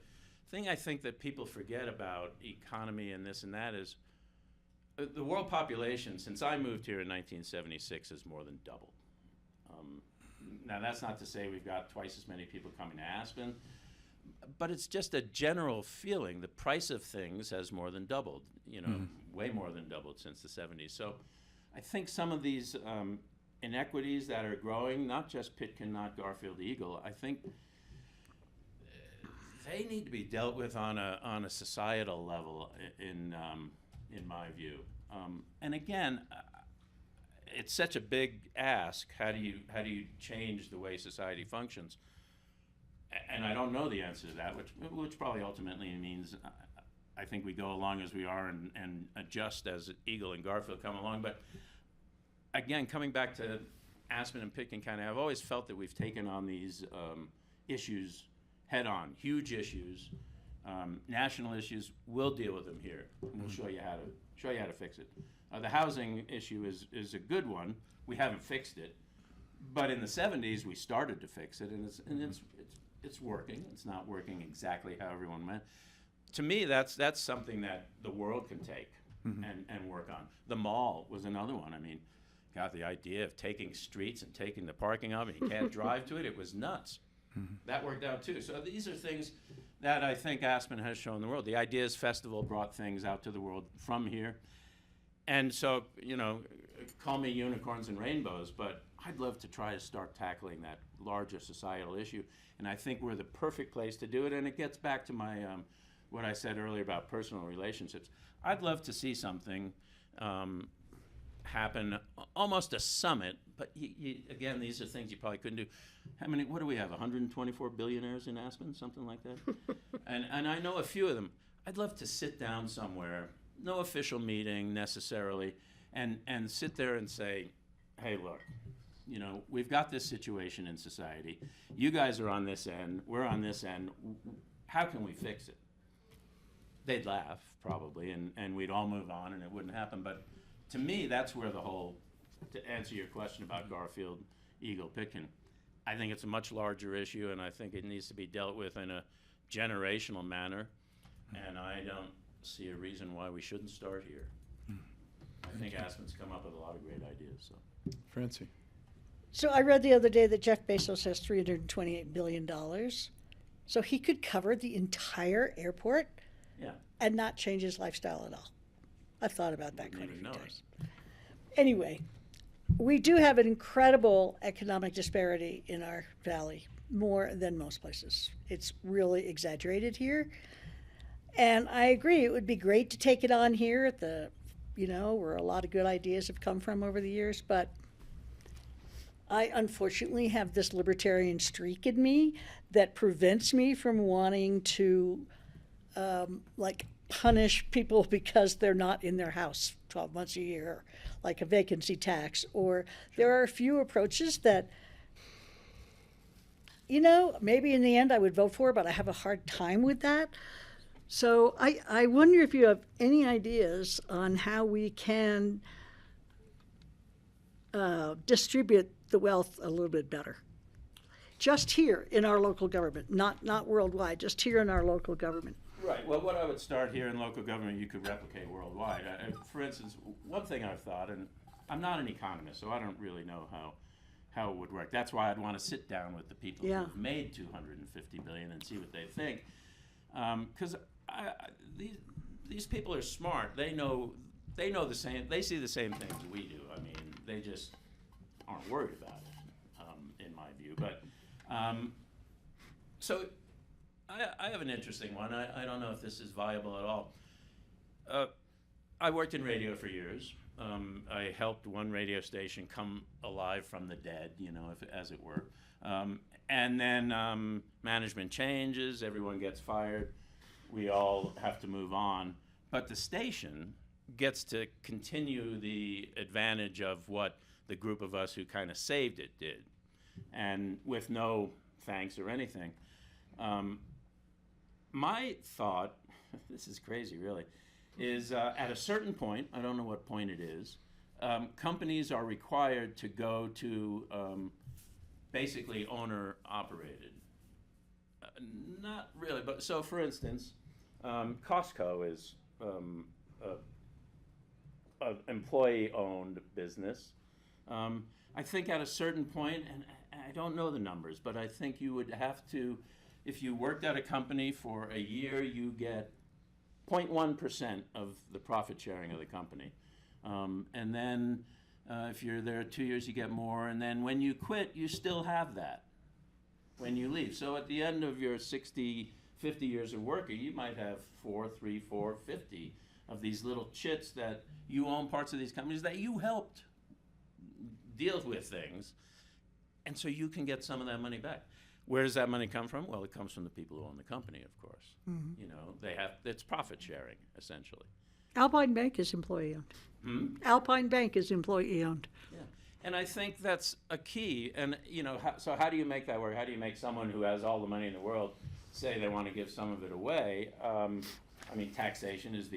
thing I think that people forget about economy and this and that is the world population, since I moved here in 1976, has more than doubled. Now, that's not to say we've got twice as many people coming to Aspen, but it's just a general feeling. The price of things has more than doubled, you know, way more than doubled since the 70s. So I think some of these inequities that are growing, not just Pitkin, not Garfield, Eagle, I think they need to be dealt with on a societal level, in my view. And again, it's such a big ask. How do you change the way society functions? And I don't know the answer to that, which probably ultimately means I think we go along as we are and adjust as Eagle and Garfield come along. But again, coming back to Aspen and Pitkin County, I've always felt that we've taken on these issues head on, huge issues, national issues. We'll deal with them here. We'll show you how to fix it. The housing issue is a good one. We haven't fixed it, but in the 70s we started to fix it, and it's working. It's not working exactly how everyone meant. To me, that's something that the world can take and work on. The mall was another one. I mean, got the idea of taking streets and taking the parking of it. You can't drive to it. It was nuts. That worked out too. So these are things that I think Aspen has shown the world. The Ideas Festival brought things out to the world from here. And so, you know, call me unicorns and rainbows, but I'd love to try to start tackling that larger societal issue. And I think we're the perfect place to do it. And it gets back to my what I said earlier about personal relationships. I'd love to see something happen, almost a summit, but again, these are things you probably couldn't do. What do we have, 124 billionaires in Aspen, something like that? and I know a few of them. I'd love to sit down somewhere, no official meeting necessarily, and sit there and say, hey, look, you know, we've got this situation in society. You guys are on this end, we're on this end. How can we fix it? They'd laugh, probably, and we'd all move on and it wouldn't happen. But to me, that's where to answer your question about Garfield, Eagle, Pitkin, I think it's a much larger issue, and I think it needs to be dealt with in a generational manner. And I don't see a reason why we shouldn't start here. I think Aspen's come up with a lot of great ideas. So, Francie. So I read the other day that Jeff Bezos has $328 billion. So he could cover the entire airport Yeah. and not change his lifestyle at all. I've thought about that Wouldn't quite a even few know times. Anyway, we do have an incredible economic disparity in our valley, more than most places. It's really exaggerated here. And I agree, it would be great to take it on here at the, where a lot of good ideas have come from over the years, but I unfortunately have this libertarian streak in me that prevents me from wanting to, punish people because they're not in their house 12 months a year, like a vacancy tax. Or there are a few approaches that, maybe in the end I would vote for, but I have a hard time with that. So I wonder if you have any ideas on how we can distribute the wealth a little bit better. Just here in our local government, not worldwide, just here in our local government. Right. Well, what I would start here in local government, you could replicate worldwide. For instance, one thing I've thought, and I'm not an economist, so I don't really know how it would work. That's why I'd want to sit down with the people who've made $250 billion and see what they think. Because these people are smart. They know the same. They see the same things we do. I mean, they just aren't worried about it, in my view. But so I have an interesting one. I don't know if this is viable at all. I worked in radio for years. I helped one radio station come alive from the dead, as it were. And then management changes, everyone gets fired, we all have to move on. But the station gets to continue the advantage of what the group of us who kind of saved it did, and with no thanks or anything. My thought, this is crazy really, is at a certain point, I don't know what point it is, companies are required to go to basically owner-operated. Not really, but so for instance, Costco is an employee-owned business. I think at a certain point, and I don't know the numbers, but I think you would have to, if you worked at a company for a year, you get 0.1% of the profit sharing of the company. And then if you're there 2 years, you get more. And then when you quit, you still have that when you leave. So at the end of your 50 years of working, you might have 50 of these little chits that you own parts of these companies that you helped deal with things. And so you can get some of that money back. Where does that money come from? Well, it comes from the people who own the company, of course. Mm-hmm. It's profit sharing, essentially. Alpine Bank is employee owned. Alpine Bank is employee owned. Yeah. And I think that's a key. And, so how do you make that work? How do you make someone who has all the money in the world say they want to give some of it away? Taxation is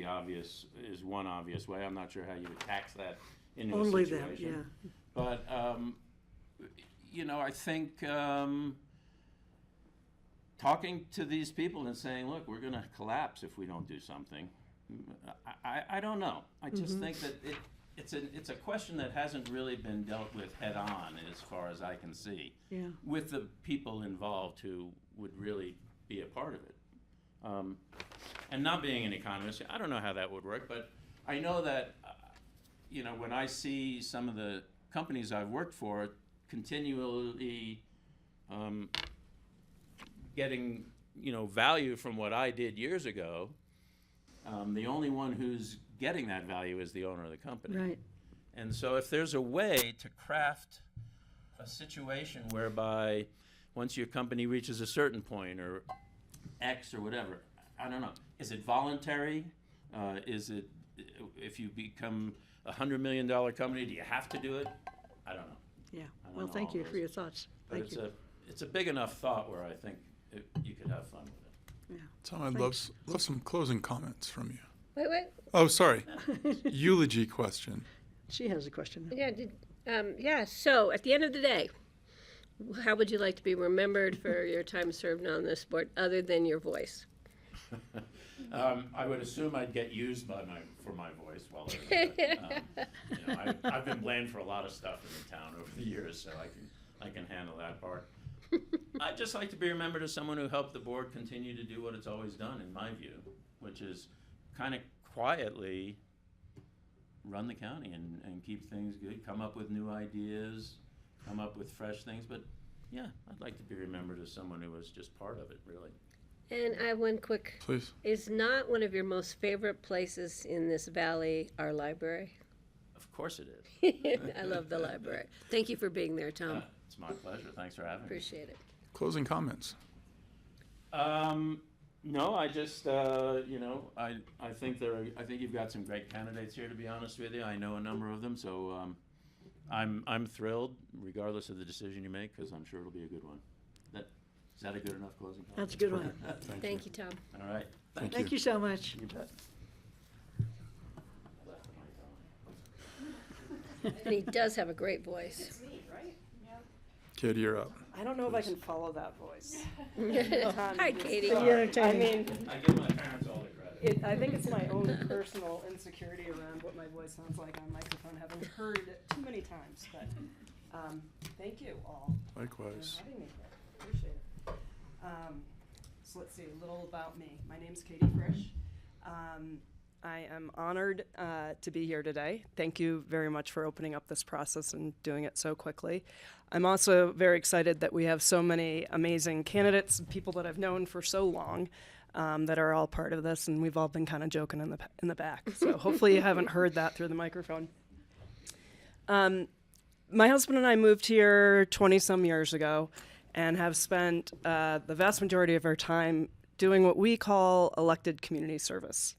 one obvious way. I'm not sure how you would tax that into Only a situation. that, yeah. But, I think talking to these people and saying, look, we're going to collapse if we don't do something. I don't know. I just think that it's a question that hasn't really been dealt with head on, as far as I can see, with the people involved who would really be a part of it. And not being an economist, I don't know how that would work, but I know that, when I see some of the companies I've worked for continually getting, value from what I did years ago, the only one who's getting that value is the owner of the company. Right. And so if there's a way to craft a situation whereby once your company reaches a certain point or X or whatever, I don't know, is it voluntary? Is it, if you become a $100 million company, do you have to do it? I don't know. Yeah. I don't Well, know thank all you those. for your thoughts. But Thank you. it's a big enough thought where I think you could have fun with it. Yeah. Tom, I'd love some closing comments from you. Wait. Oh, sorry. Eulogy question. She has a question. Yeah, so at the end of the day, how would you like to be remembered for your time served on this board, other than your voice? I would assume I'd get used for my voice while I was there. You know, I've been blamed for a lot of stuff in the town over the years, so I can handle that part. I'd just like to be remembered as someone who helped the board continue to do what it's always done, in my view, which is kind of quietly run the county and keep things good, come up with new ideas, come up with fresh things. But yeah, I'd like to be remembered as someone who was just part of it, really. And I have one quick. Please. Is not one of your most favorite places in this valley our library? Of course it is. I love the library. Thank you for being there, Tom. It's my pleasure. Thanks for having me. Appreciate it. Closing comments. No, I just, you know, I think I think you've got some great candidates here, to be honest with you. I know a number of them, so I'm thrilled, regardless of the decision you make, because I'm sure it'll be a good one. Is that a good enough closing comment? That's a good one. Thank you, Tom. All right. Thank you so much. You bet. And he does have a great voice. It's me, right? Katie, you're up. I don't know if I can follow that voice. Hi, Katie. I mean, I give my parents all the credit. I think it's my own personal insecurity around what my voice sounds like on microphone, having heard it too many times, but, thank you all for Likewise. having me here. Appreciate it. So let's see, a little about me. My name's Katie Frisch. I am honored to be here today. Thank you very much for opening up this process and doing it so quickly. I'm also very excited that we have so many amazing candidates, people that I've known for so long, that are all part of this, and we've all been kind of joking in the back. So hopefully you haven't heard that through the microphone. My husband and I moved here 20-some years ago and have spent the vast majority of our time doing what we call elected community service.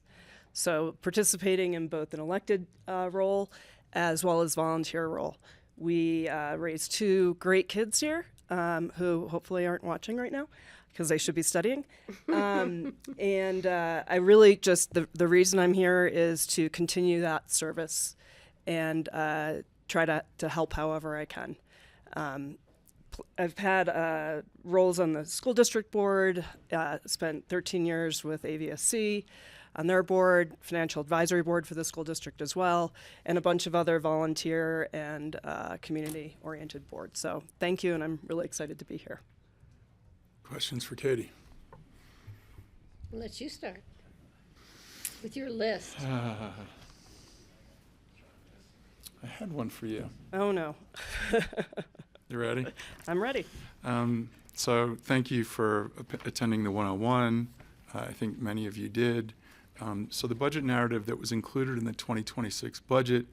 So participating in both an elected role as well as volunteer role. We raised two great kids here who hopefully aren't watching right now because they should be studying. And I really just, the reason I'm here is to continue that service and try to help however I can. I've had roles on the school district board, spent 13 years with AVSC on their board, financial advisory board for the school district as well, and a bunch of other volunteer and community-oriented boards. So thank you, and I'm really excited to be here. Questions for Katie? I'll let you start with your list. I had one for you. Oh, no. You ready? I'm ready. So thank you for attending the 101. I think many of you did. So the budget narrative that was included in the 2026 budget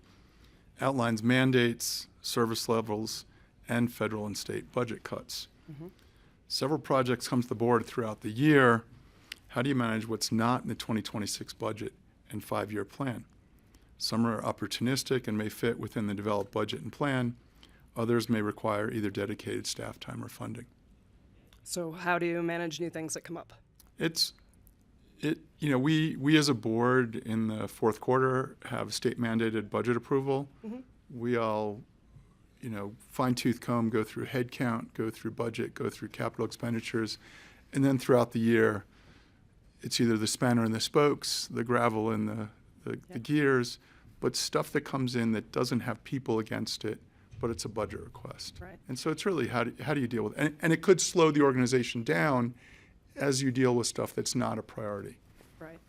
outlines mandates, service levels, and federal and state budget cuts. Mm-hmm. Several projects come to the board throughout the year. How do you manage what's not in the 2026 budget and five-year plan? Some are opportunistic and may fit within the developed budget and plan. Others may require either dedicated staff time or funding. So how do you manage new things that come up? We as a board in the fourth quarter have state mandated budget approval. Mm-hmm. We all, fine tooth comb, go through head count, go through budget, go through capital expenditures. And then throughout the year, it's either the spanner in the spokes, the gravel in the gears, but stuff that comes in that doesn't have people against it, but it's a budget request. Right. And so it's really how do you deal with it? And it could slow the organization down as you deal with stuff that's not a priority. Right.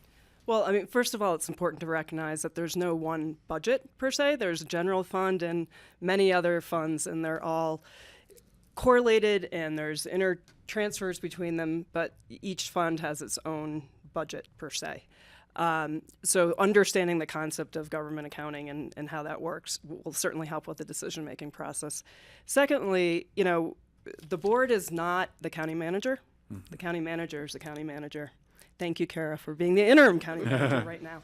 Well, I mean, first of all, it's important to recognize that there's no one budget per se. There's a general fund and many other funds, and they're all correlated, and there's inter transfers between them, but each fund has its own budget per se. So understanding the concept of government accounting and how that works will certainly help with the decision-making process. Secondly, the board is not the county manager. Mm-hmm. The county manager is the county manager. Thank you, Kara, for being the interim county manager right now.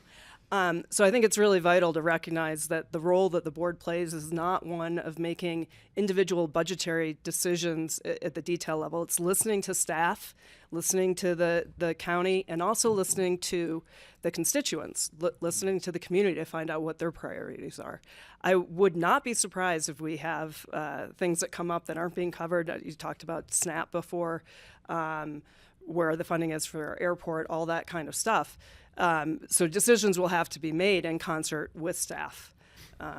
So I think it's really vital to recognize that the role that the board plays is not one of making individual budgetary decisions at the detail level. It's listening to staff, listening to the county, and also listening to the constituents, listening to the community to find out what their priorities are. I would not be surprised if we have things that come up that aren't being covered. You talked about SNAP before, where the funding is for our airport, all that kind of stuff. So decisions will have to be made in concert with staff.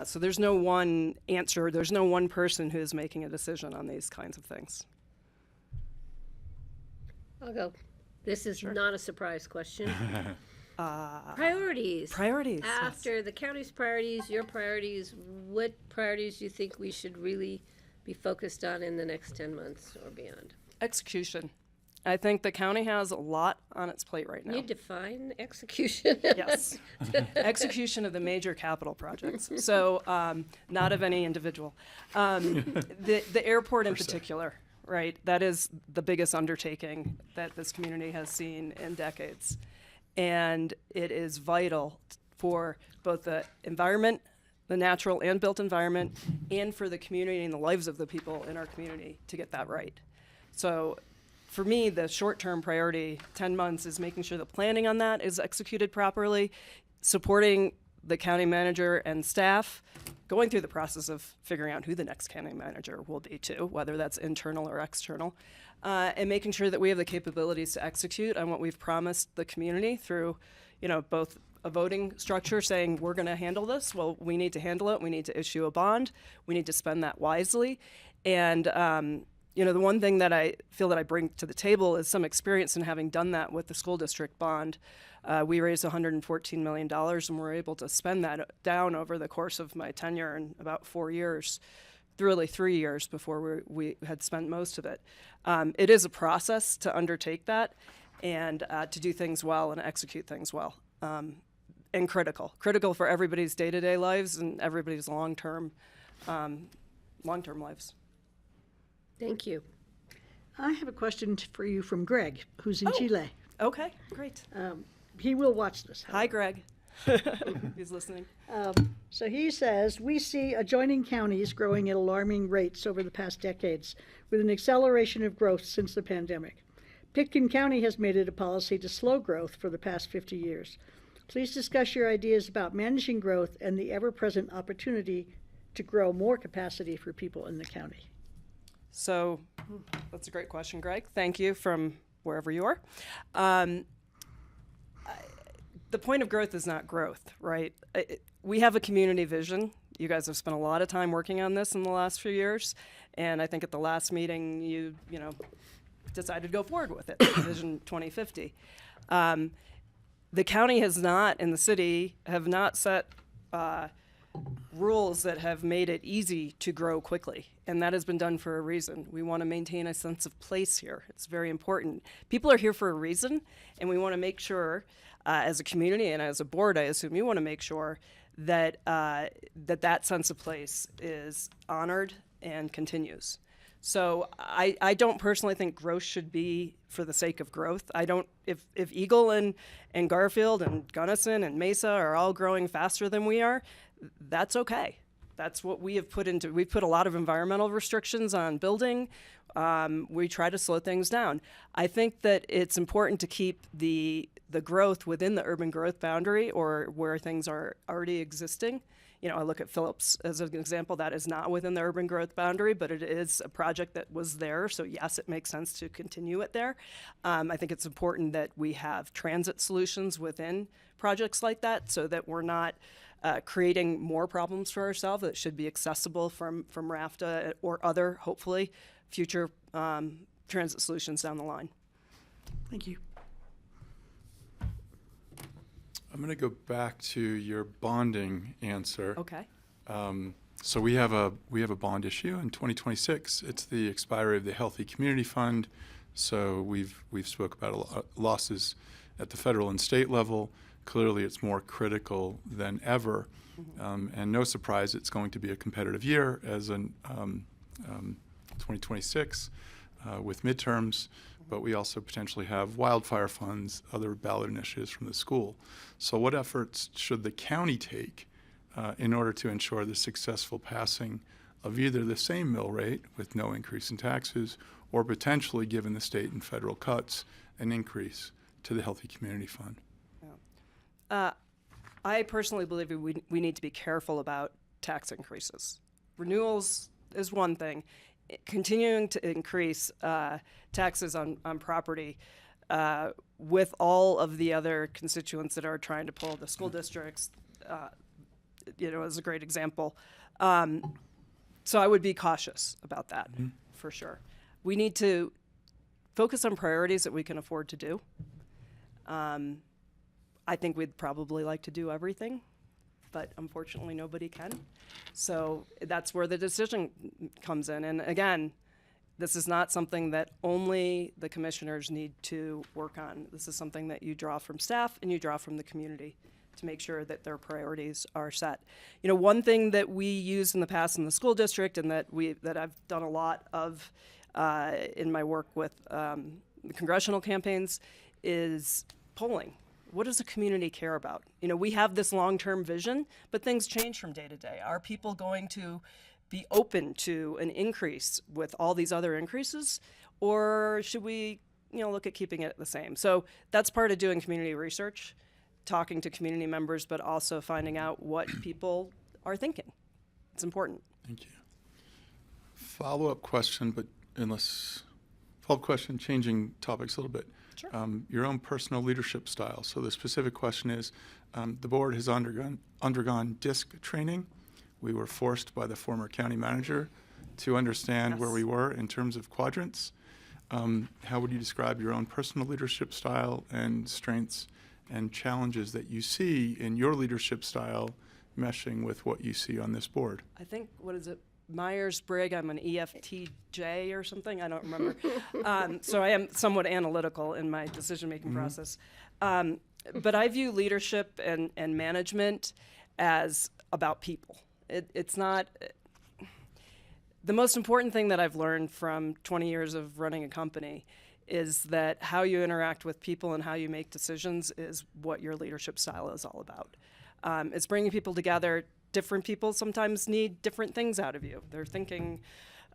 So there's no one answer. There's no one person who is making a decision on these kinds of things. I'll go. This is not a surprise question. Priorities. Priorities. Yes. After the county's priorities, your priorities, what priorities do you think we should really be focused on in the next 10 months or beyond? Execution. I think the county has a lot on its plate right now. You define execution. Yes. Execution of the major capital projects. So, not of any individual. The airport in particular, right? That is the biggest undertaking that this community has seen in decades. And it is vital for both the environment, the natural and built environment, and for the community and the lives of the people in our community to get that right. So, for me, the short-term priority, 10 months, is making sure the planning on that is executed properly, supporting the county manager and staff, going through the process of figuring out who the next county manager will be too, whether that's internal or external, and making sure that we have the capabilities to execute on what we've promised the community through, both a voting structure saying we're going to handle this. Well, we need to handle it. We need to issue a bond. We need to spend that wisely. And, the one thing that I feel that I bring to the table is some experience in having done that with the school district bond. We raised $114 million and were able to spend that down over the course of my tenure in about 4 years, really 3 years before we had spent most of it. It is a process to undertake that and to do things well and execute things well. And critical for everybody's day-to-day lives and everybody's long-term lives. Thank you. I have a question for you from Greg, who's in Chile. Okay, great. He will watch this. Hi, Greg. He's listening. So he says, we see adjoining counties growing at alarming rates over the past decades, with an acceleration of growth since the pandemic. Pitkin County has made it a policy to slow growth for the past 50 years. Please discuss your ideas about managing growth and the ever-present opportunity to grow more capacity for people in the county. So that's a great question, Greg. Thank you from wherever you are. The point of growth is not growth, right? We have a community vision. You guys have spent a lot of time working on this in the last few years, and I think at the last meeting you decided to go forward with it, Vision 2050. The county has not, and the city have not set rules that have made it easy to grow quickly, and that has been done for a reason. We want to maintain a sense of place here. It's very important. People are here for a reason, and we want to make sure, as a community and as a board, I assume you want to make sure that that sense of place is honored and continues. So I don't personally think growth should be for the sake of growth. I don't. If Eagle and Garfield and Gunnison and Mesa are all growing faster than we are, that's okay. That's what we have put into. We've put a lot of environmental restrictions on building. We try to slow things down. I think that it's important to keep the growth within the urban growth boundary or where things are already existing. I look at Phillips as an example. That is not within the urban growth boundary, but it is a project that was there. So yes, it makes sense to continue it there. I think it's important that we have transit solutions within projects like that so that we're not creating more problems for ourselves that should be accessible from RAFTA or other, hopefully, future transit solutions down the line. Thank you. I'm going to go back to your bonding answer. Okay. So we have a bond issue in 2026. It's the expiry of the Healthy Community Fund. So we've spoke about losses at the federal and state level. Clearly, it's more critical than ever, and no surprise, it's going to be a competitive year as in 2026 with midterms. But we also potentially have wildfire funds, other ballot initiatives from the school. So what efforts should the county take in order to ensure the successful passing of either the same mill rate with no increase in taxes or potentially, given the state and federal cuts, an increase to the Healthy Community Fund? I personally believe we need to be careful about tax increases. Renewals is one thing. Continuing to increase taxes on property with all of the other constituents that are trying to pull the school districts, is a great example. So I would be cautious about that, for sure. We need to focus on priorities that we can afford to do. I think we'd probably like to do everything, but unfortunately nobody can. So that's where the decision comes in. And again, this is not something that only the commissioners need to work on. This is something that you draw from staff and you draw from the community to make sure that their priorities are set. One thing that we used in the past in the school district, and that I've done a lot of in my work with the congressional campaigns, is polling. What does the community care about? We have this long-term vision, but things change from day to day. Are people going to be open to an increase with all these other increases, or should we, look at keeping it the same? So that's part of doing community research, talking to community members, but also finding out what people are thinking. It's important. Thank you. Follow-up question, changing topics a little bit. Sure. Your own personal leadership style. So the specific question is, the board has undergone DISC training. We were forced by the former county manager to understand where we were in terms of quadrants. How would you describe your own personal leadership style and strengths and challenges that you see in your leadership style meshing with what you see on this board? I think, what is it, Myers-Briggs, I'm an EFTJ or something, I don't remember. So I am somewhat analytical in my decision-making process. But I view leadership and management as about people. It's not, the most important thing that I've learned from 20 years of running a company is that how you interact with people and how you make decisions is what your leadership style is all about. It's bringing people together. Different people sometimes need different things out of you. They're thinking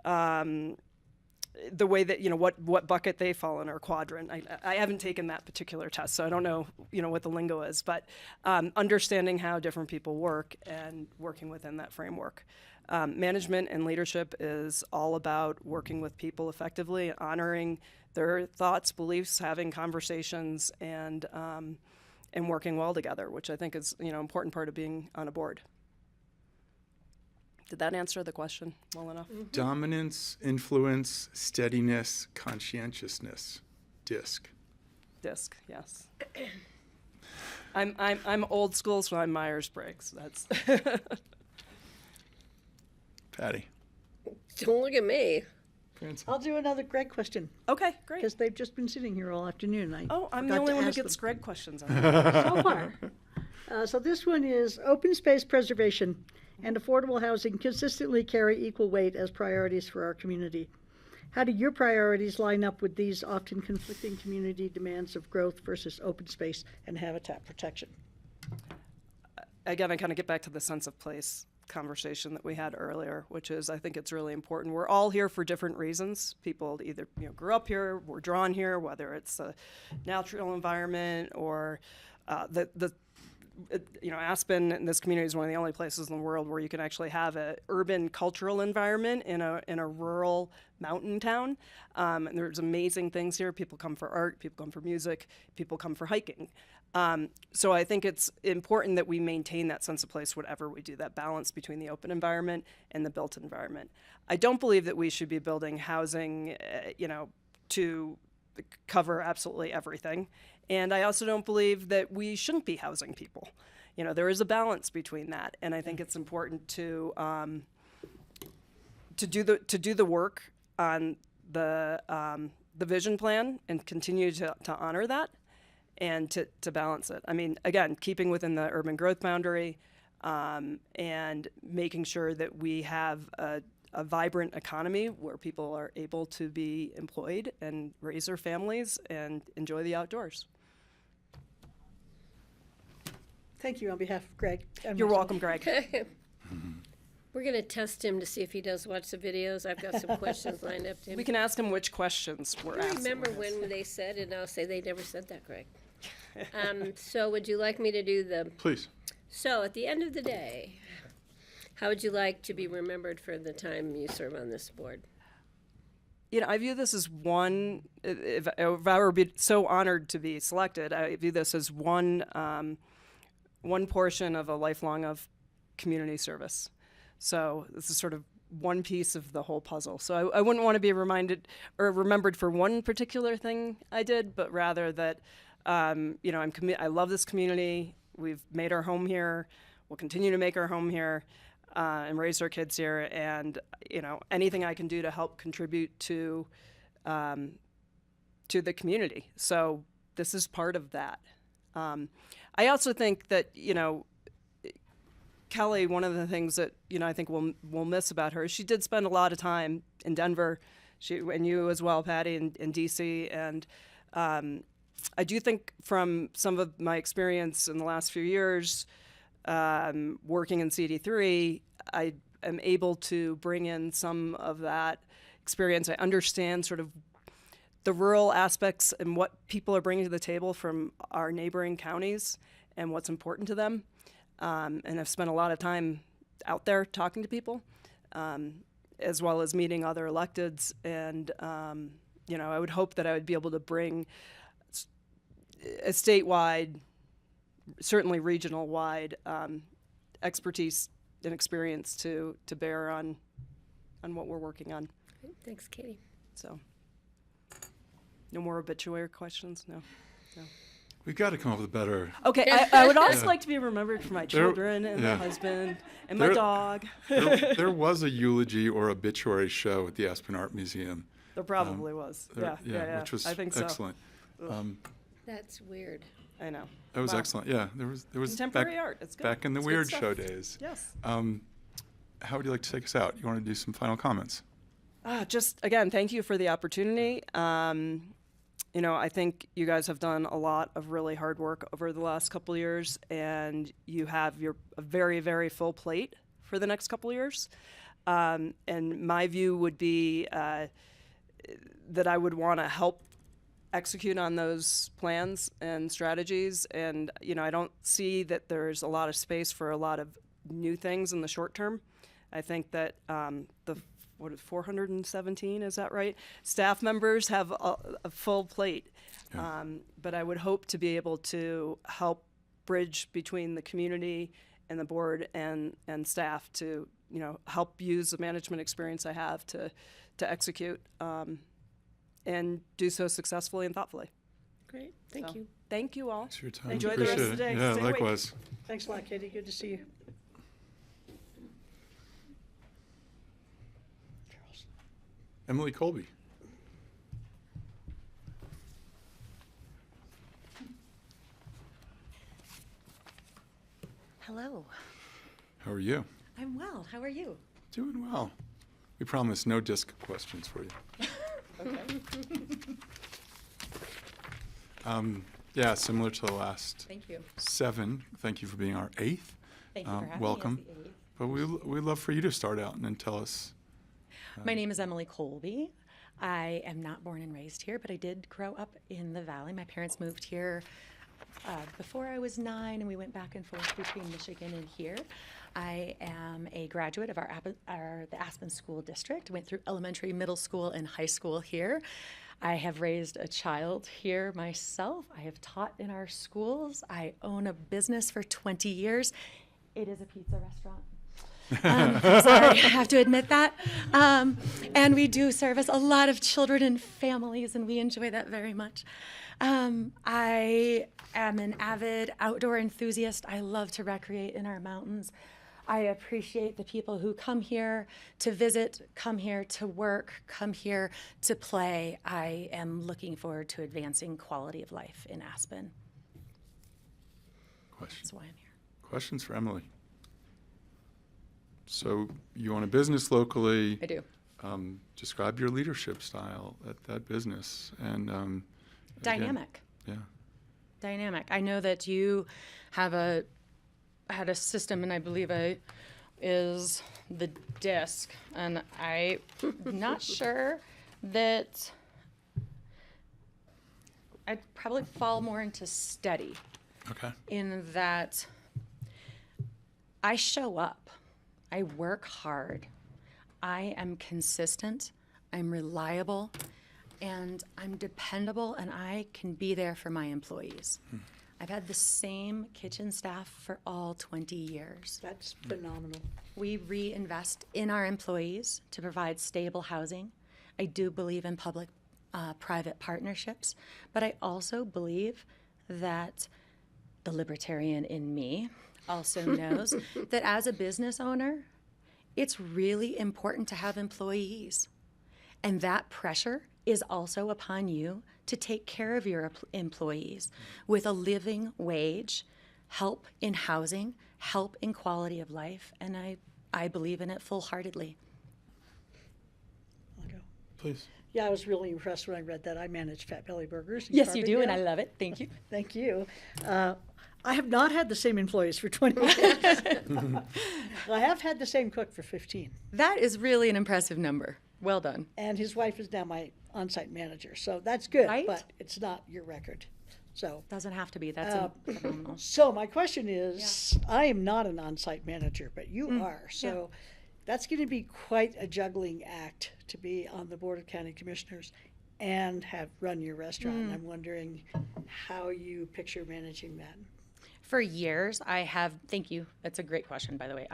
the way that, what bucket they fall in or quadrant. I haven't taken that particular test, so I don't know, what the lingo is, but understanding how different people work and working within that framework. Management and leadership is all about working with people effectively, honoring their thoughts, beliefs, having conversations, and working well together, which I think is, an important part of being on a board. Did that answer the question well enough? Dominance, influence, steadiness, conscientiousness. DISC. DISC, yes. I'm old school, so I'm Myers-Briggs. That's Patty. Don't look at me. I'll do another Greg question, okay, great. because they've just been sitting here all afternoon. I'm the forgot only to one who ask gets them. Greg questions. So far. So this one is open space preservation and affordable housing consistently carry equal weight as priorities for our community. How do your priorities line up with these often conflicting community demands of growth versus open space and habitat protection? Again, I kind of get back to the sense of place conversation that we had earlier, which is I think it's really important. We're all here for different reasons. People either grew up here, were drawn here, whether it's a natural environment or Aspen and this community is one of the only places in the world where you can actually have an urban cultural environment in a rural mountain town. And there's amazing things here. People come for art, people come for music, people come for hiking. So I think it's important that we maintain that sense of place, whatever we do, that balance between the open environment and the built environment. I don't believe that we should be building housing, to cover absolutely everything. And I also don't believe that we shouldn't be housing people. There is a balance between that, and I think it's important to do the work on the vision plan and continue to honor that and to balance it. I mean, again, keeping within the urban growth boundary and making sure that we have a vibrant economy where people are able to be employed and raise their families and enjoy the outdoors. Thank you on behalf of Greg. and You're myself. welcome, Greg. We're going to test him to see if he does watch the videos. I've got some questions lined up to him. We can ask him which questions we're I asking. remember when they said it, and I'll say they never said that, Greg. So would you like me to do the... Please. So at the end of the day, how would you like to be remembered for the time you serve on this board? I view this as one. If I were so honored to be selected, I view this as one portion of a lifelong of community service. So this is sort of one piece of the whole puzzle. So I wouldn't want to be remembered for one particular thing I did, but rather that I love this community. We've made our home here. We'll continue to make our home here. And raise our kids here, and anything I can do to help contribute to the community. So this is part of that. I also think that Kelly, one of the things that I think we'll miss about her is she did spend a lot of time in Denver, and you as well, Patty, in DC, and I do think from some of my experience in the last few years. Working in CD3, I am able to bring in some of that experience. I understand sort of the rural aspects and what people are bringing to the table from our neighboring counties and what's important to them. And I've spent a lot of time out there talking to people, as well as meeting other electeds. And, I would hope that I would be able to bring a statewide, certainly regional-wide expertise and experience to bear on what we're working on. Thanks, Katie. So, no more obituary questions? No. We've got to come up with a better. Okay, I would also like to be remembered for my children and my husband and my dog. There was a eulogy or obituary show at the Aspen Art Museum. There probably was. Yeah, which was I think excellent. That's weird. I know. That was excellent. Yeah, there was Contemporary art. It's good. back in the It's good weird stuff. show days. Yes. How would you like to take us out? You want to do some final comments? Just again, thank you for the opportunity. I think you guys have done a lot of really hard work over the last couple of years, and you have a very, very full plate for the next couple of years. And my view would be that I would want to help execute on those plans and strategies. And, I don't see that there's a lot of space for a lot of new things in the short term. I think that 417, is that right? Staff members have a full plate. Yeah. But I would hope to be able to help bridge between the community and the board and staff to, help use the management experience I have to execute and do so successfully and thoughtfully. Great. Thank you. Thank you all. Thanks for your time. Enjoy the rest Appreciate of the it. day. Yeah, Stay awake. likewise. Thanks a lot, Katie. Good to see you. Emily Colby. Hello. How are you? I'm well. How are you? Doing well. We promise no disc questions for you. Yeah, similar to the last Thank you. 7. Thank you for being our 8th. Thank you for having welcome. me as the eighth. But we'd love for you to start out and then tell us. My name is Emily Colby. I am not born and raised here, but I did grow up in the Valley. My parents moved here before I was 9, and we went back and forth between Michigan and here. I am a graduate of the Aspen School District. Went through elementary, middle school, and high school here. I have raised a child here myself. I have taught in our schools. I own a business for 20 years. It is a pizza restaurant. Sorry, I have to admit that. And we do service a lot of children and families, and we enjoy that very much. I am an avid outdoor enthusiast. I love to recreate in our mountains. I appreciate the people who come here to visit, come here to work, come here to play. I am looking forward to advancing quality of life in Aspen. That's why I'm here. Questions for Emily? So you own a business locally. I do. Describe your leadership style at that business. And again, Dynamic. yeah. Dynamic. I know that you have had a system, and I believe it is the DISC, and I'm not sure that I'd probably fall more into steady. Okay. In that I show up, I work hard, I am consistent, I'm reliable, and I'm dependable, and I can be there for my employees. I've had the same kitchen staff for all 20 years. That's phenomenal. We reinvest in our employees to provide stable housing. I do believe in public-private partnerships, but I also believe that the libertarian in me also knows that as a business owner, it's really important to have employees. And that pressure is also upon you to take care of your employees with a living wage, help in housing, help in quality of life, and I believe in it full-heartedly. I'll go. Please. Yeah, I was really impressed when I read that. I manage Fat Belly Burgers. in Yes, you do, and I Carbondale. love it. Thank you. Thank you. I have not had the same employees for 20 years. I have had the same cook for 15. That is really an impressive number. Well done. And his wife is now my on-site manager, so that's good, Right? but it's not your record. So, Doesn't have to be. That's phenomenal. so my question is, I am not an on-site manager, but you are. So that's going to be quite a juggling act to be on the Board of County Commissioners and have run your restaurant. I'm wondering how you picture managing that. For years, I have, thank you, that's a great question, by the way.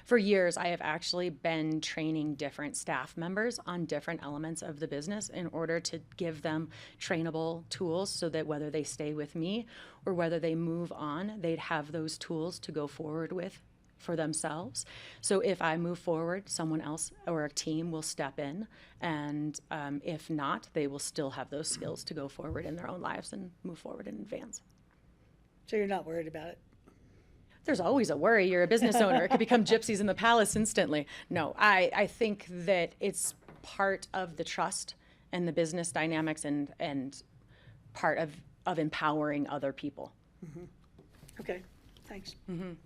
For years, I have actually been training different staff members on different elements of the business in order to give them trainable tools so that whether they stay with me or whether they move on, they'd have those tools to go forward with for themselves. So if I move forward, someone else or a team will step in, and if not, they will still have those skills to go forward in their own lives and move forward and advance. So you're not worried about it? There's always a worry. You're a business owner. It could become gypsies in the palace instantly. No, I think that it's part of the trust and the business dynamics and part of empowering other people. Okay, thanks. I'm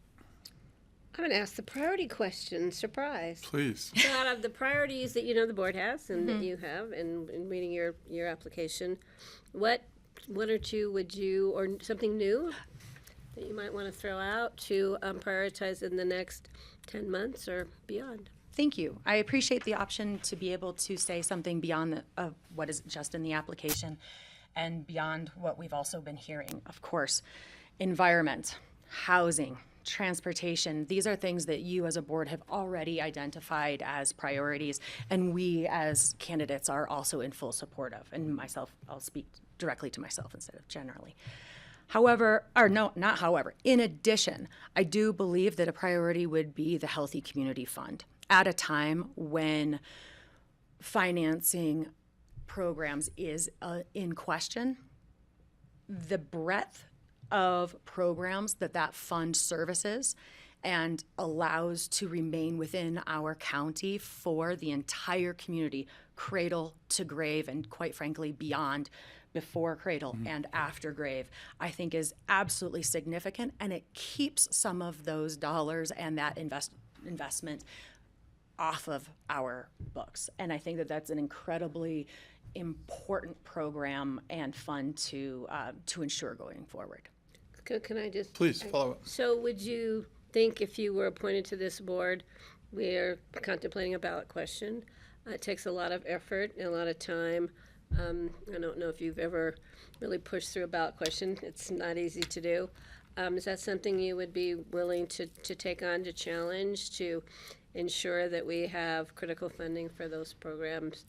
going to ask the priority question, surprise. Please. So out of the priorities that you know the board has and that you have in reading your application, what one or two would you, or something new that you might want to throw out to prioritize in the next 10 months or beyond? Thank you. I appreciate the option to be able to say something beyond what is just in the application and beyond what we've also been hearing. Of course, environment, housing, transportation, these are things that you as a board have already identified as priorities, and we as candidates are also in full support of. And myself, I'll speak directly to myself instead of generally. However, or no, not however, in addition, I do believe that a priority would be the Healthy Community Fund at a time when financing programs is in question. The breadth of programs that fund services and allows to remain within our county for the entire community, cradle to grave, and quite frankly, beyond, before cradle and after grave, I think is absolutely significant, and it keeps some of those dollars and that investment off of our books. And I think that that's an incredibly important program and fund to ensure going forward. Can I just? Please, follow up. So would you think if you were appointed to this board, we're contemplating a ballot question. It takes a lot of effort and a lot of time. I don't know if you've ever really pushed through a ballot question. It's not easy to do. Is that something you would be willing to take on, to challenge, to ensure that we have critical funding for those programs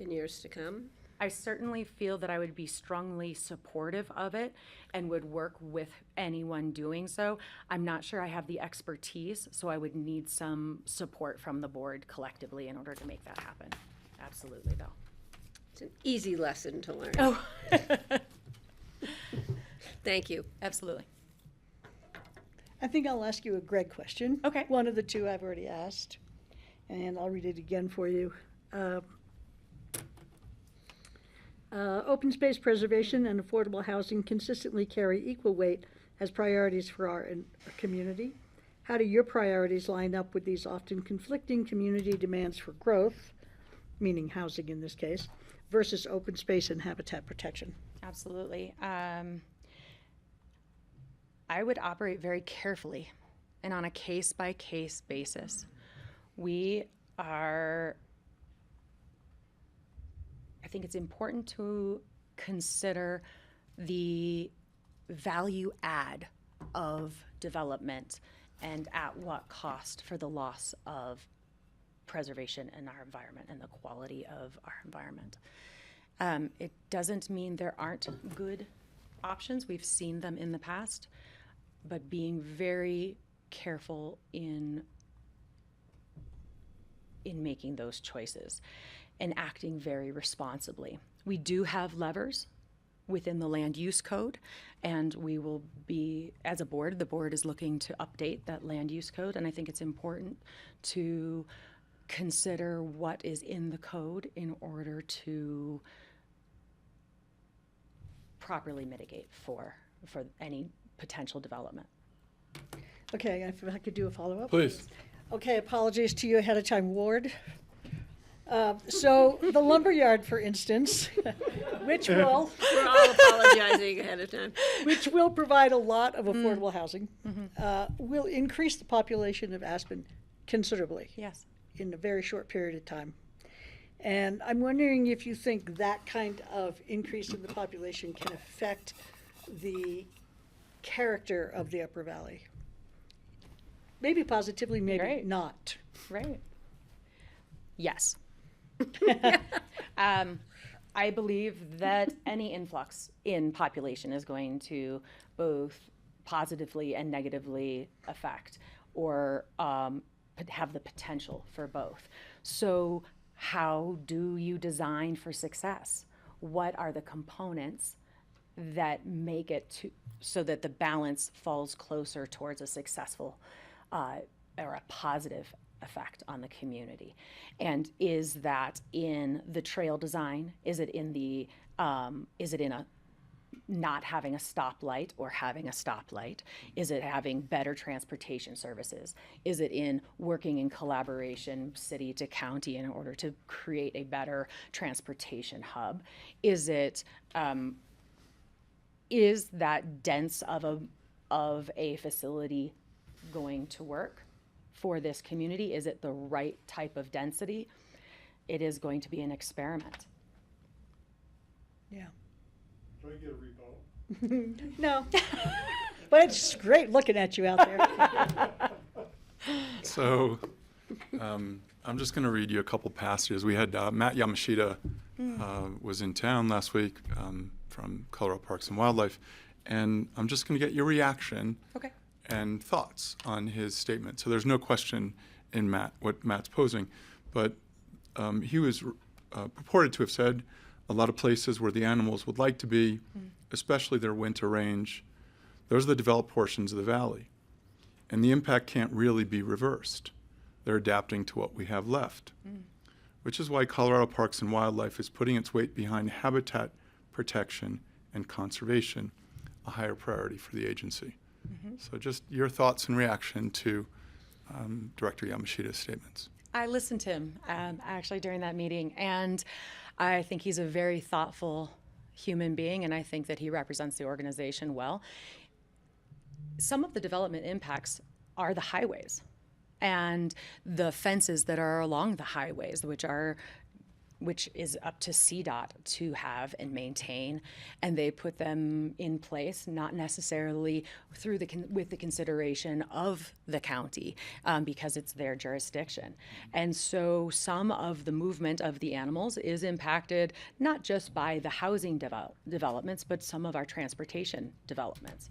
in years to come? I certainly feel that I would be strongly supportive of it and would work with anyone doing so. I'm not sure I have the expertise, so I would need some support from the board collectively in order to make that happen. Absolutely, though. It's an easy lesson to learn. Oh, Thank you. absolutely. I think I'll ask you a Greg question. Okay. One of the two I've already asked, and I'll read it again for you. Open space preservation and affordable housing consistently carry equal weight as priorities for our community. How do your priorities line up with these often conflicting community demands for growth, meaning housing in this case, versus open space and habitat protection? Absolutely. I would operate very carefully and on a case-by-case basis. We are I think it's important to consider the value add of development and at what cost for the loss of preservation in our environment and the quality of our environment. It doesn't mean there aren't good options. We've seen them in the past, but being very careful in making those choices and acting very responsibly. We do have levers within the land use code, and we will be, as a board, the board is looking to update that land use code, and I think it's important to consider what is in the code in order to properly mitigate for any potential development. Okay, if I could do a follow-up? Please. Okay, apologies to you ahead of time, Ward. So the lumberyard, for instance, which will We're all apologizing ahead of time. which will provide a lot of affordable housing, will increase the population of Aspen considerably Yes. in a very short period of time. And I'm wondering if you think that kind of increase in the population can affect the character of the Upper Valley. Maybe positively, maybe Right. not. Right. Yes. I believe that any influx in population is going to both positively and negatively affect or have the potential for both. So how do you design for success? What are the components that make it so that the balance falls closer towards a successful or a positive effect on the community? And is that in the trail design? Is it in a not having a stoplight or having a stoplight? Is it having better transportation services? Is it in working in collaboration city to county in order to create a better transportation hub? Is it is that dense of a facility going to work for this community? Is it the right type of density? It is going to be an experiment. Yeah. Can I get a rebuttal? No. But it's great looking at you out there. So I'm just going to read you a couple passages. We had Matt Yamashita was in town last week from Colorado Parks and Wildlife, and I'm just going to get your reaction Okay. and thoughts on his statement. So there's no question in what Matt's posing, but he was purported to have said a lot of places where the animals would like to be, especially their winter range, those are the developed portions of the valley. And the impact can't really be reversed. They're adapting to what we have left, which is why Colorado Parks and Wildlife is putting its weight behind habitat protection and conservation, a higher priority for the agency. So just your thoughts and reaction to Director Yamashita's statements. I listened to him actually during that meeting, and I think he's a very thoughtful human being, and I think that he represents the organization well. Some of the development impacts are the highways and the fences that are along the highways, which is up to CDOT to have and maintain, and they put them in place not necessarily with the consideration of the county because it's their jurisdiction. And so some of the movement of the animals is impacted not just by the housing developments, but some of our transportation developments.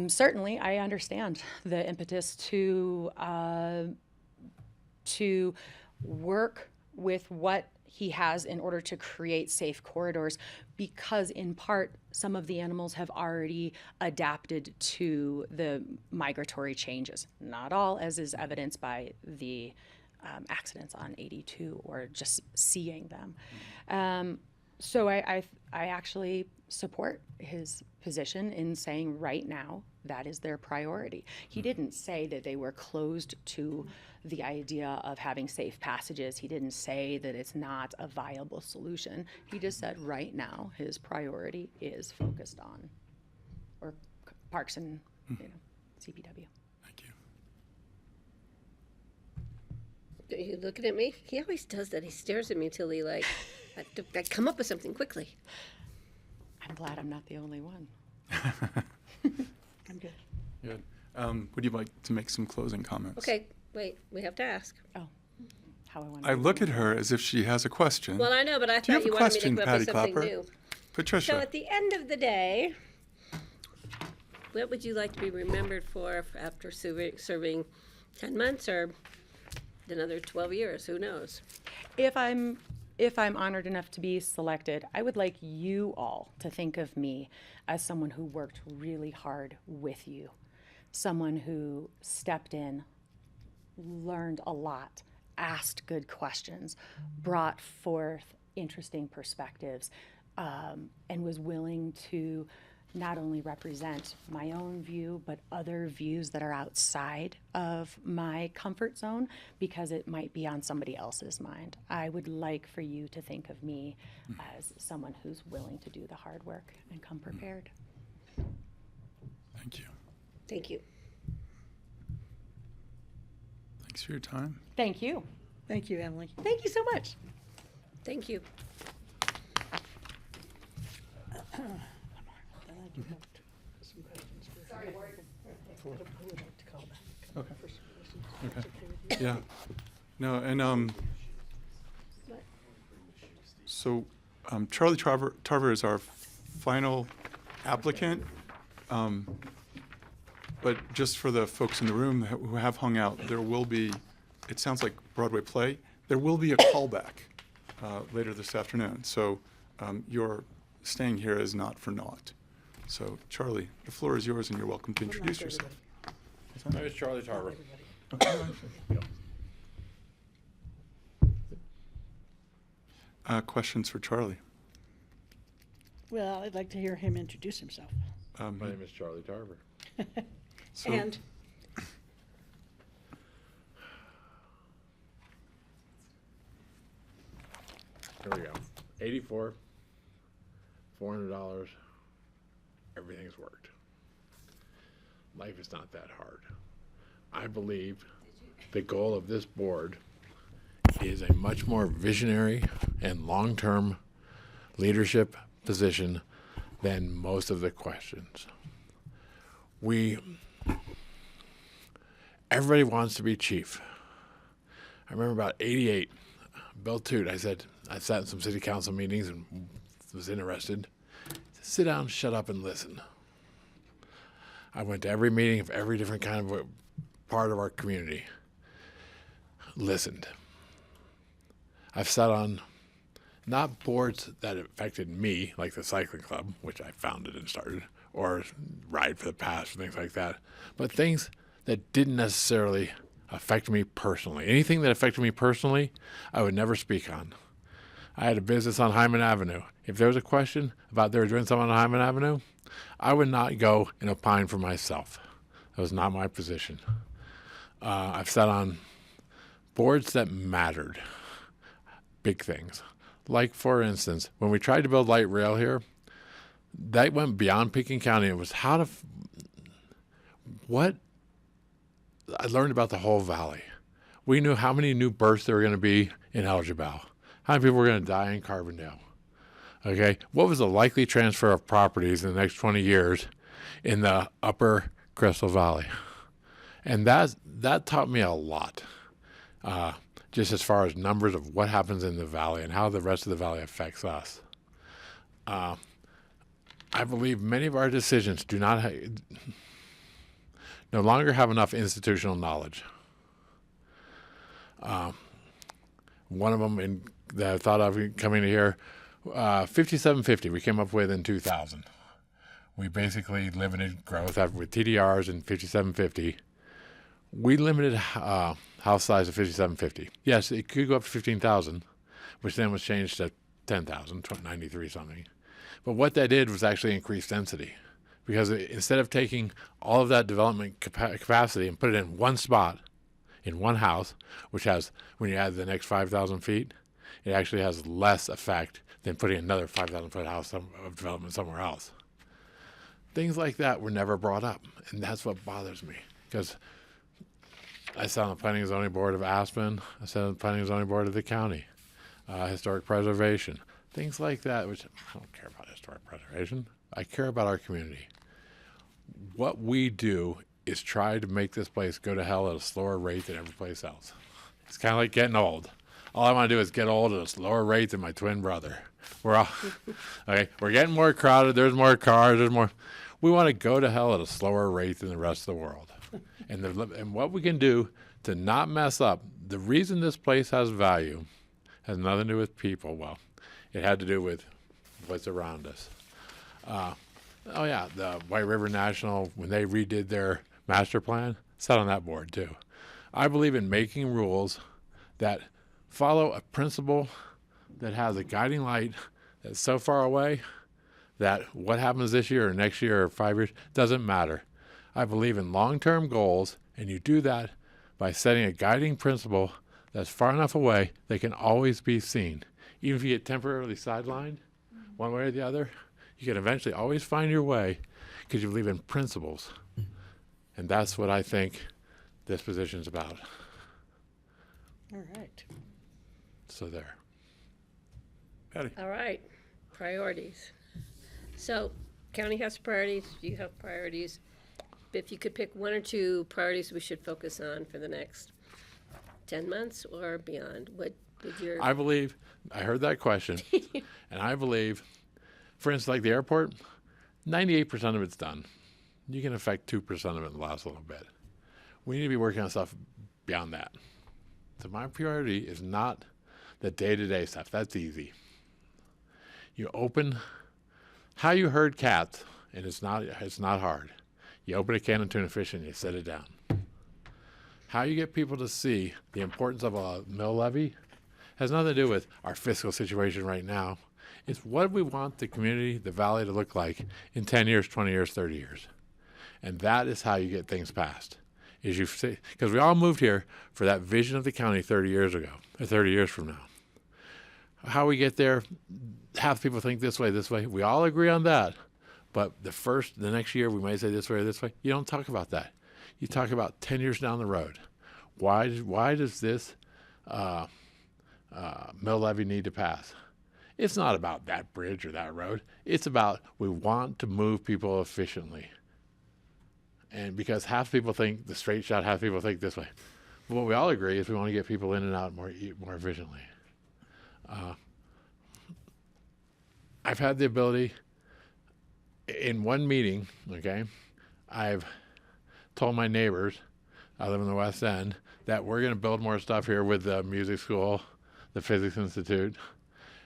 Certainly, I understand the impetus to work with what he has in order to create safe corridors, because in part, some of the animals have already adapted to the migratory changes. Not all, as is evidenced by the accidents on 82 or just seeing them. So I actually support his position in saying right now that is their priority. He didn't say that they were closed to the idea of having safe passages. He didn't say that it's not a viable solution. He just said right now his priority is focused on parks and CPW. Thank you. Are you looking at me? He always does that. He stares at me till he to come up with something quickly. I'm glad I'm not the only one. I'm good. Good. Would you like to make some closing comments? Okay, wait, we have to ask. Oh, how I want I look at her as if she has a question. Well, I know, but I Do you thought have you a wanted me question, to come up Patty with something Clapper? new. Patricia. So at the end of the day, what would you like to be remembered for after serving 10 months or another 12 years? Who knows? If I'm honored enough to be selected, I would like you all to think of me as someone who worked really hard with you, someone who stepped in, learned a lot, asked good questions, brought forth interesting perspectives, and was willing to not only represent my own view, but other views that are outside of my comfort zone because it might be on somebody else's mind. I would like for you to think of me as someone who's willing to do the hard work and come prepared. Thank you. Thank you. Thanks for your time. Thank you. Thank you, Emily. Thank you so much. Thank you. Okay. Yeah. No, and so Charlie Tarver is our final applicant. But just for the folks in the room who have hung out, there will be, it sounds like Broadway play, there will be a callback later this afternoon. So your staying here is not for naught. So Charlie, the floor is yours and you're welcome to introduce yourself. My name is Charlie Tarver. Questions for Charlie? Well, I'd like to hear him introduce himself. My name is Charlie Tarver. So- And Here we go. 84, $400. Everything's worked. Life is not that hard. I believe the goal of this board is a much more visionary and long-term leadership position than most of the questions. Everybody wants to be chief. I remember about 88, Bill Toot, I sat in some city council meetings and was interested. Sit down, shut up, and listen. I went to every meeting of every different kind of part of our community. Listened. I've sat on not boards that affected me, like the cycling club, which I founded and started, or Ride for the Past, things like that, but things that didn't necessarily affect me personally. Anything that affected me personally, I would never speak on. I had a business on Hyman Avenue. If there was a question about they were doing something on Hyman Avenue, I would not go and opine for myself. That was not my position. I've sat on boards that mattered, big things. Like, for instance, when we tried to build light rail here, that went beyond Pekin County. It was what I learned about the whole valley. We knew how many new births there were going to be in Elgibao, how many people were going to die in Carbondale. Okay, what was the likely transfer of properties in the next 20 years in the upper Crystal Valley? And that taught me a lot, just as far as numbers of what happens in the valley and how the rest of the valley affects us. I believe many of our decisions no longer have enough institutional knowledge. One of them that I thought of coming here, 5750 we came up with in 2000. We basically limited growth with TDRs in 5750. We limited house size of 5750. Yes, it could go up to 15,000, which then was changed to 10,000, 93 something. But what that did was actually increase density, because instead of taking all of that development capacity and put it in one spot, in one house, which has, when you add the next 5,000 feet, it actually has less effect than putting another 5,000 foot house of development somewhere else. Things like that were never brought up, and that's what bothers me, because I sat on the Planning and Zoning Board of Aspen, I sat on the Planning and Zoning Board of the county, Historic Preservation. things like that, which I don't care about historic preservation. I care about our community. What we do is try to make this place go to hell at a slower rate than every place else. It's kind of like getting old. All I want to do is get old at a slower rate than my twin brother. We're all okay. We're getting more crowded. There's more cars. There's more. We want to go to hell at a slower rate than the rest of the world. And what we can do to not mess up. The reason this place has value has nothing to do with people. Well, it had to do with what's around us. Oh yeah, the White River National, when they redid their master plan, sat on that board too. I believe in making rules that follow a principle that has a guiding light that's so far away that what happens this year or next year or 5 years doesn't matter. I believe in long-term goals, and you do that by setting a guiding principle that's far enough away they can always be seen. Even if you get temporarily sidelined one way or the other, you can eventually always find your way because you believe in principles. And that's what I think this position's about. All right. So there. Patty. All right, priorities. So, county has priorities, you have priorities. If you could pick one or two priorities we should focus on for the next 10 months or beyond, what would your... I believe, I heard that question, and I believe, for instance, like the airport, 98% of it's done. You can affect 2% of it in the last little bit. We need to be working on stuff beyond that. So my priority is not the day-to-day stuff. That's easy. You open how you herd cats, and it's not hard. You open a can of tuna fish and you set it down. How you get people to see the importance of a mill levy has nothing to do with our fiscal situation right now. It's what we want the community, the valley to look like in 10 years, 20 years, 30 years. And that is how you get things passed. Is you say, because we all moved here for that vision of the county 30 years ago, or 30 years from now. How we get there, half people think this way. We all agree on that. But the next year, we may say this way or this way. You don't talk about that. You talk about 10 years down the road. Why does this mill levy need to pass? It's not about that bridge or that road. It's about we want to move people efficiently. And because half people think the straight shot, half people think this way. But what we all agree is we want to get people in and out more efficiently. I've had the ability, in one meeting, okay, I've told my neighbors, I live in the West End, that we're going to build more stuff here with the music school, the Physics Institute.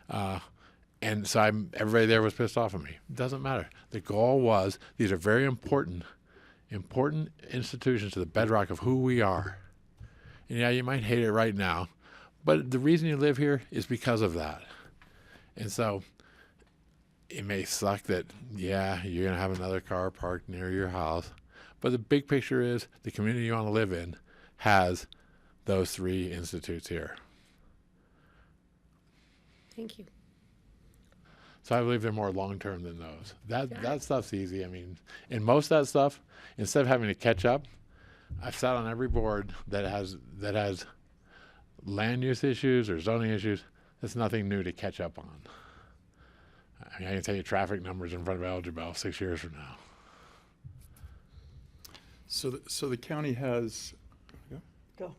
And so everybody there was pissed off at me. It doesn't matter. The goal was, these are very important institutions to the bedrock of who we are. And yeah, you might hate it right now, but the reason you live here is because of that. And so it may suck that, yeah, you're going to have another car parked near your house, but the big picture is the community you want to live in has those three institutes here. Thank you. So I believe they're more long-term than those. That stuff's easy. I mean, and most of that stuff, instead of having to catch up, I've sat on every board that has land use issues or zoning issues. That's nothing new to catch up on. I mean, I can tell you traffic numbers in front of Algebel 6 years from now. So the county has... Go.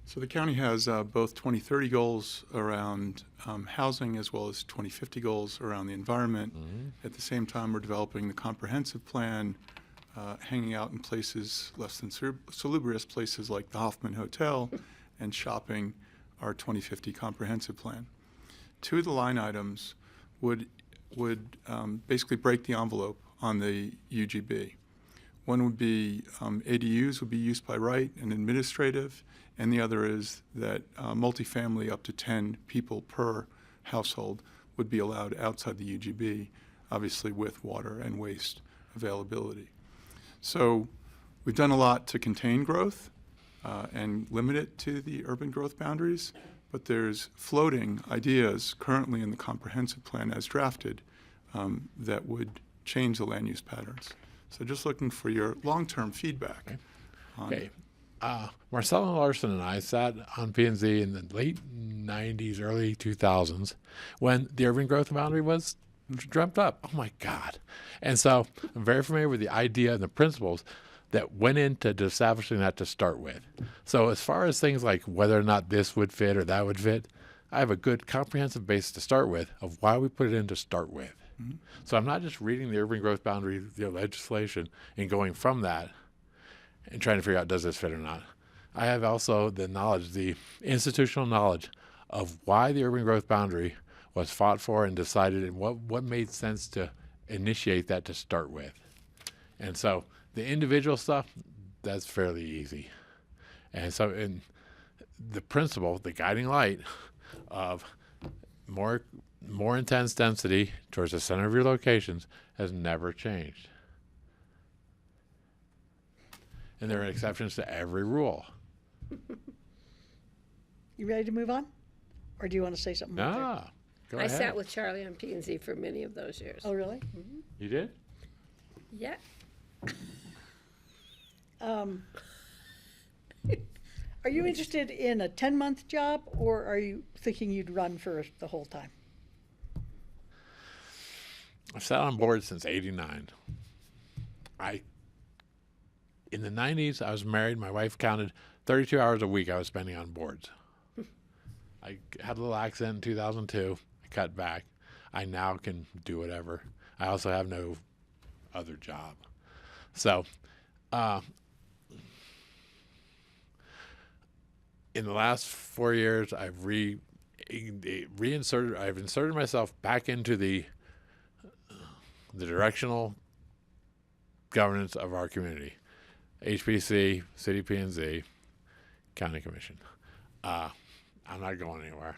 So the county has both 2030 goals around housing as well as 2050 goals around the environment. Mm-hmm. At the same time, we're developing the comprehensive plan, hanging out in places less than salubrious, places like the Hoffman Hotel, and shopping our 2050 comprehensive plan. Two of the line items would basically break the envelope on the UGB. One would be ADUs would be used by right and administrative, and the other is that multifamily up to 10 people per household would be allowed outside the UGB, obviously with water and waste availability. So we've done a lot to contain growth and limit it to the urban growth boundaries, but there's floating ideas currently in the comprehensive plan as drafted that would change the land use patterns. So just looking for your long-term feedback on Okay. Marcella Larson and I sat on P&Z in the late 90s, early 2000s when the urban growth boundary was dreamt up. Oh my God. And so I'm very familiar with the idea and the principles that went into establishing that to start with. So as far as things like whether or not this would fit or that would fit, I have a good comprehensive basis to start with of why we put it in to start with. So I'm not just reading the urban growth boundary legislation and going from that and trying to figure out does this fit or not. I have also the knowledge, the institutional knowledge of why the urban growth boundary was fought for and decided and what made sense to initiate that to start with. And so the individual stuff, that's fairly easy. And so in the principle, the guiding light of more intense density towards the center of your locations has never changed. And there are exceptions to every rule. You ready to move on? Or do you want to say something? more there? No, go I ahead. sat with Charlie on P&Z for many of those years. Oh, really? You did? Yeah. Are you interested in a 10-month job, or are you thinking you'd run for the whole time? I've sat on board since '89. In the 90s, I was married. My wife counted 32 hours a week I was spending on boards. I had a little accident in 2002. I cut back. I now can do whatever. I also have no other job. So, in the last 4 years, I've inserted myself back into the directional governance of our community. HPC, City P&Z, County Commission. I'm not going anywhere.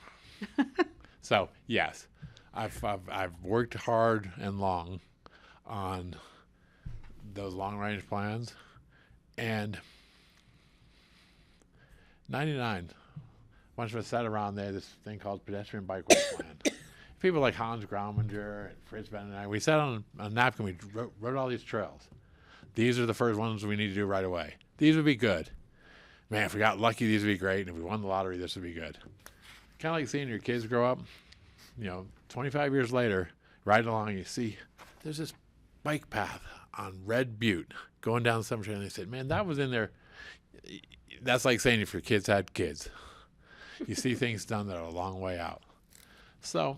So yes, I've worked hard and long on those long range plans, and 99, bunch of us sat around there. This thing called pedestrian bikeway plan. People like Hans Grauminger and Fritz Ben and I, we sat on a napkin. We wrote all these trails. These are the first ones we need to do right away. These would be good. Man, if we got lucky, these would be great. And if we won the lottery, this would be good. Kind of like seeing your kids grow up. 25 years later, ride along, you see there's this bike path on Red Butte going down the cemetery, and they said, man, that was in there. That's like saying if your kids had kids. You see things done that are a long way out. So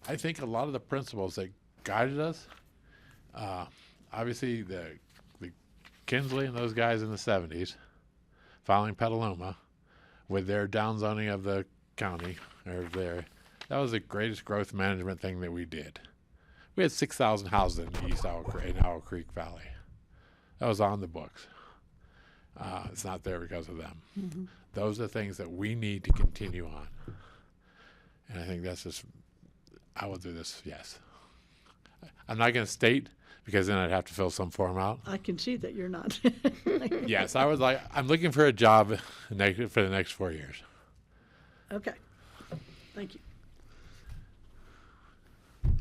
I think a lot of the principles that guided us, obviously the Kinsley and those guys in the 70s, following Petaluma, with their downzoning of the county, that was the greatest growth management thing that we did. We had 6,000 houses in Owl Creek Valley. That was on the books. It's not there because of them. Mm-hmm. Those are things that we need to continue on. And I think that's just, I will do this, yes. I'm not going to state, because then I'd have to fill some form out. I can see that you're not. Yes, I'm looking for a job for the next 4 years. Okay. Thank you.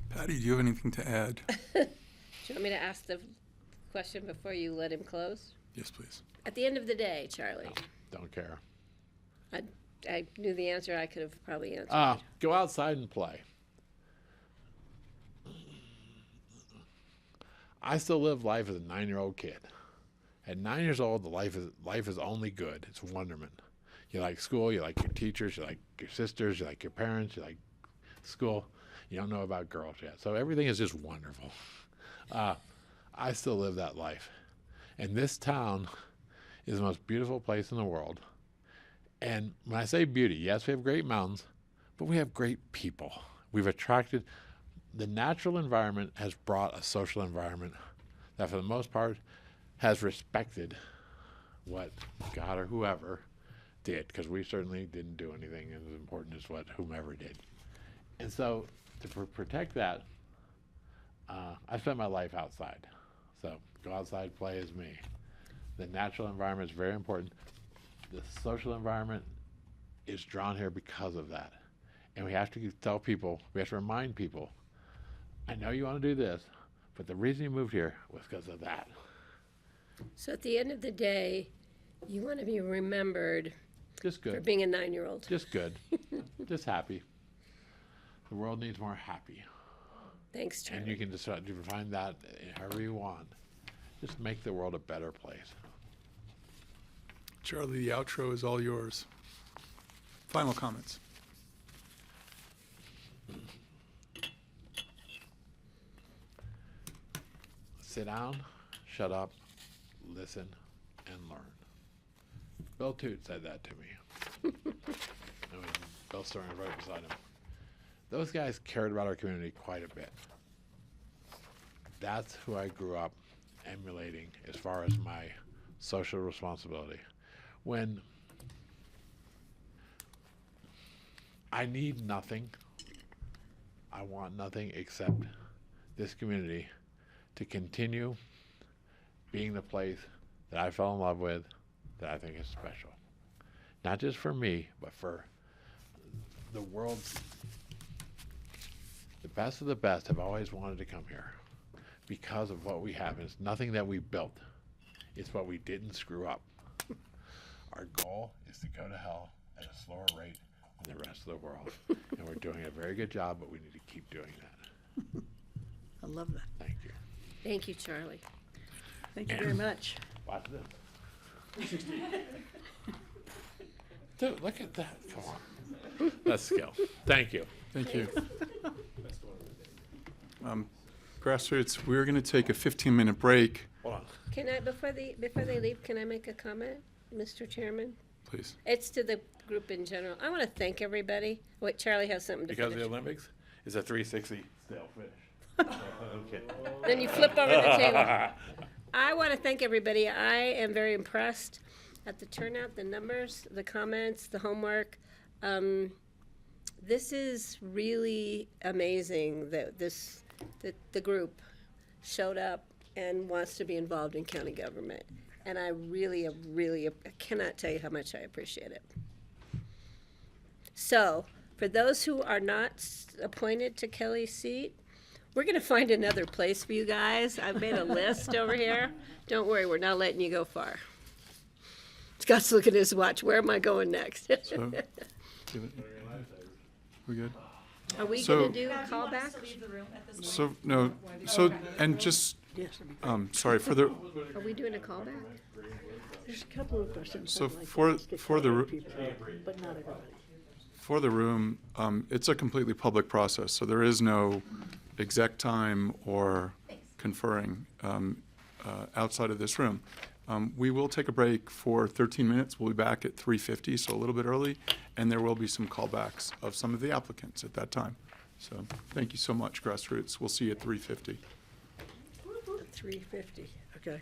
Patty, do you have anything to add? Do you want me to ask the question before you let him close? Yes, please. At the end of the day, Charlie, Don't care. I knew the answer. I could have probably answered. Go outside and play. I still live life as a 9-year-old kid. At 9 years old, life is only good. It's wonderment. You like school, you like your teachers, you like your sisters, you like your parents, you like school. You don't know about girls yet. So everything is just wonderful. I still live that life. And this town is the most beautiful place in the world. And when I say beauty, yes, we have great mountains, but we have great people. We've attracted, the natural environment has brought a social environment that for the most part has respected what God or whoever did, because we certainly didn't do anything as important as what whomever did. And so to protect that, I spent my life outside. So go outside, play is me. The natural environment is very important. The social environment is drawn here because of that. And we have to tell people, we have to remind people, I know you want to do this, but the reason you moved here was because of that. So at the end of the day, you want to be remembered Just for good. being a 9-year-old. Just good. Just happy. The world needs more happy. Thanks, And Charlie. you can decide to find that however you want. Just make the world a better place. Charlie, the outro is all yours. Final comments. Sit down, shut up, listen, and learn. Bill Toot said that to me. And Bill Stirling was right beside him. Those guys cared about our community quite a bit. That's who I grew up emulating as far as my social responsibility. When I need nothing, I want nothing except this community to continue being the place that I fell in love with, that I think is special. Not just for me, but for the world's, the best of the best have always wanted to come here because of what we have. And it's nothing that we built. It's what we didn't screw up. Our goal is to go to hell at a slower rate than the rest of the world. And we're doing a very good job, but we need to keep doing that. I love that. Thank you. Thank you, Charlie. Thank you very much. Watch this. Dude, look at that. Come on. That's skill. Thank you. Thank you. Grassroots, we're going to take a 15-minute break, Hold on. Can I, before they leave, can I make a comment, Mr. Chairman? please. It's to the group in general. I want to thank everybody. Wait, Charlie has something to Because of the finish. Olympics is a 360 still finish. Okay. Then you flip over the table. I want to thank everybody. I am very impressed at the turnout, the numbers, the comments, the homework. This is really amazing that the group showed up and wants to be involved in county government. And I really I cannot tell you how much I appreciate it. So, for those who are not appointed to Kelly's seat, we're going to find another place for you guys. I've made a list over here. Don't worry, we're not letting you go far. Scott's looking at his watch. Where am I going next? So, we good? Are we So- going to do a callback? So, no, so, and just, sorry, for the, Are we doing a callback? There's a couple of questions. So I'd like to for- ask a for couple the of people, but not everybody. for the room, it's a completely public process, so there is no exec time or conferring outside of this room. We will take a break for 13 minutes. We'll be back at 3:50, so a little bit early, and there will be some callbacks of some of the applicants at that time. So thank you so much, Grassroots. We'll see you at 3:50. 3:50, okay.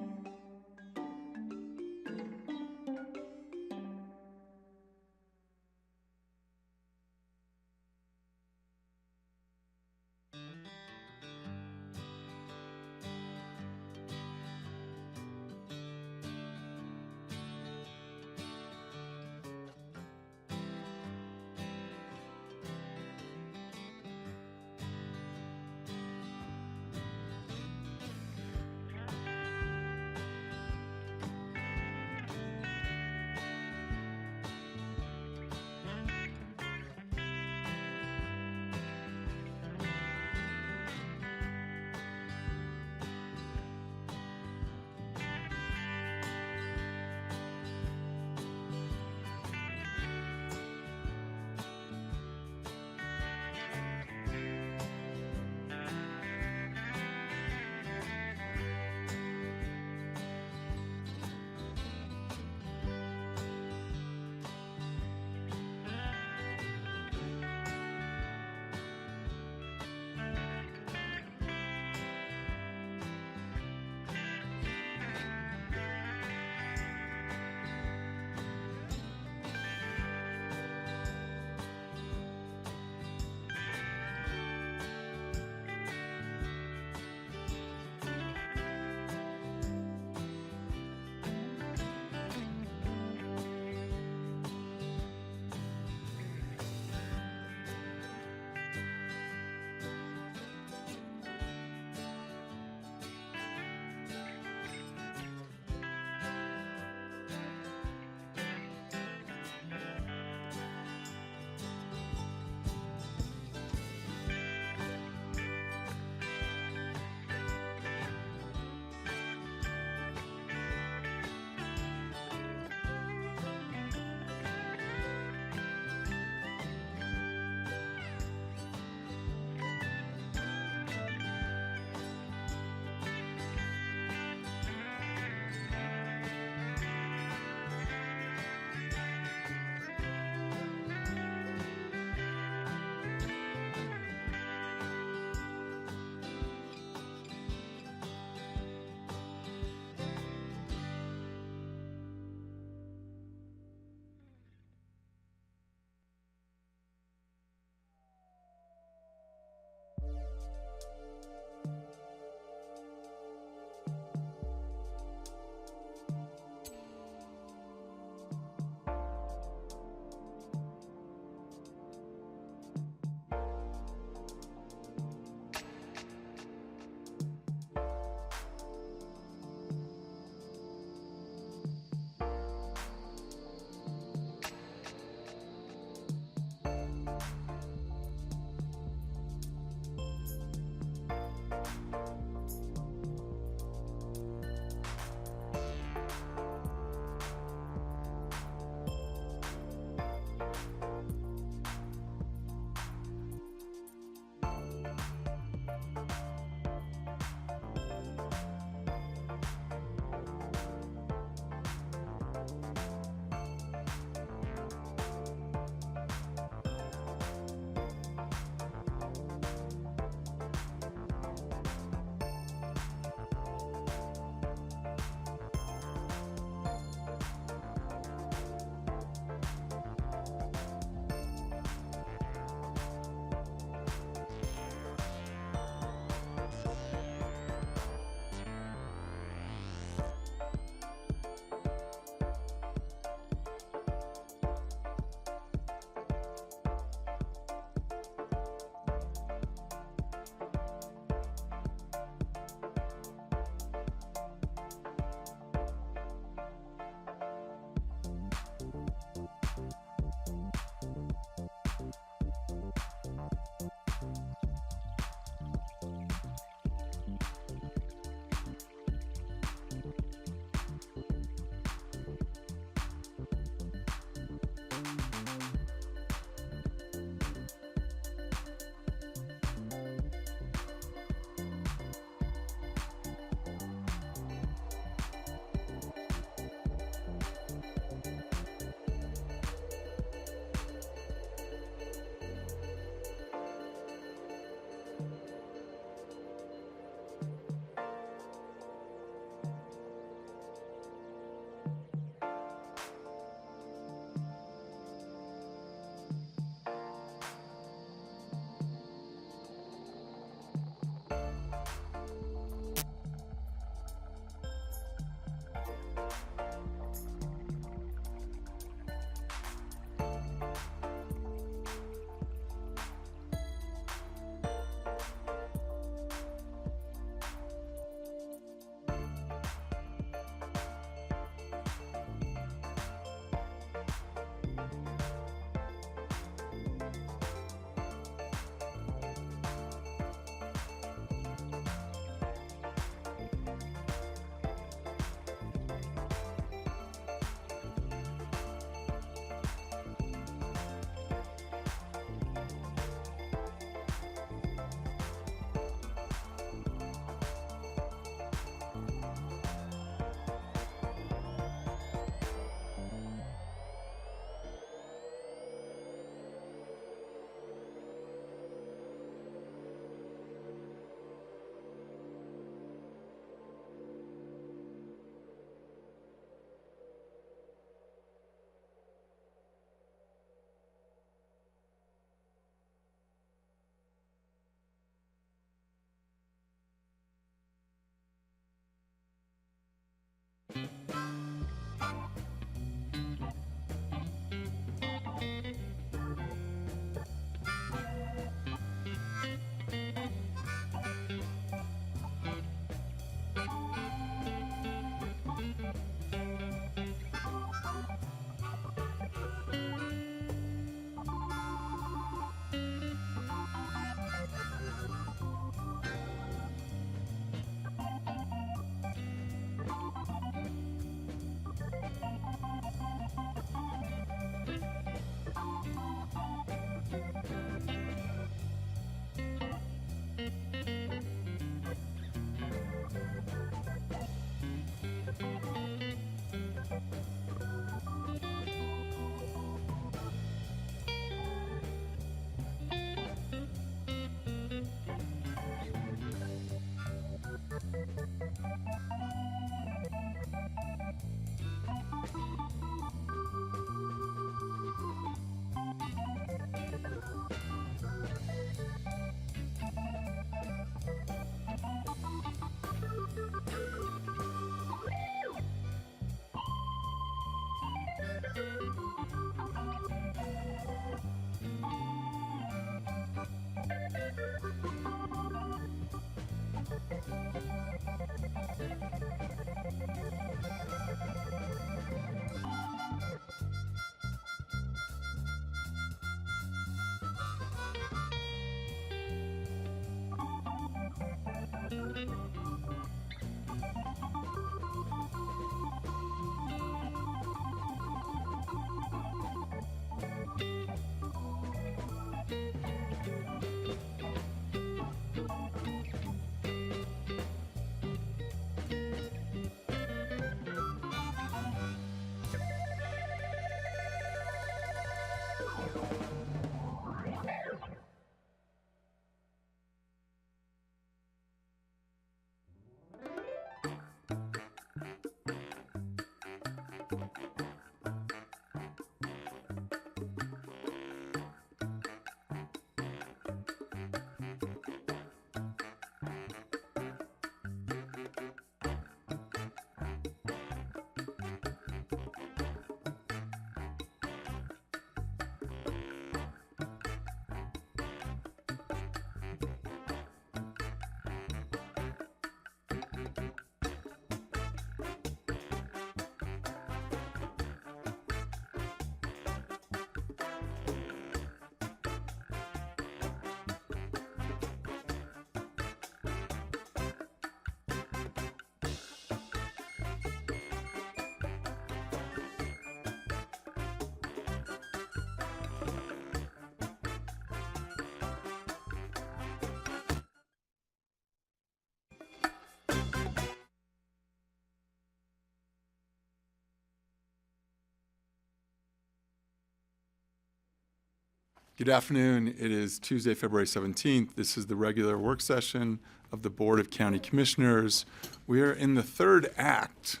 Good afternoon. It is Tuesday, February 17th. This is the regular work session of the Board of County Commissioners. We are in the third act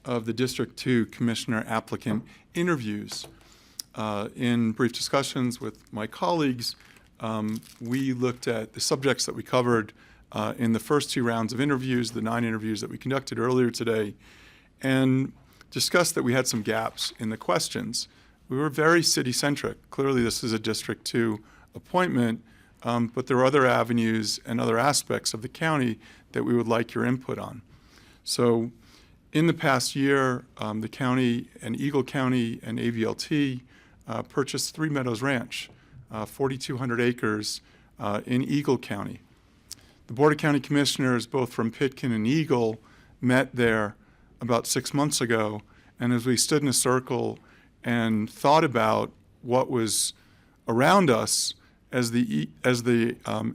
of the District 2 Commissioner applicant interviews. In brief discussions with my colleagues, we looked at the subjects that we covered in the first 2 rounds of interviews, the 9 interviews that we conducted earlier today, and discussed that we had some gaps in the questions. We were very city-centric. Clearly, this is a District 2 appointment, but there are other avenues and other aspects of the county that we would like your input on. So in the past year, the county and Eagle County and AVLT purchased Three Meadows Ranch, 4,200 acres in Eagle County. The Board of County Commissioners, both from Pitkin and Eagle, met there about 6 months ago, and as we stood in a circle and thought about what was around us as the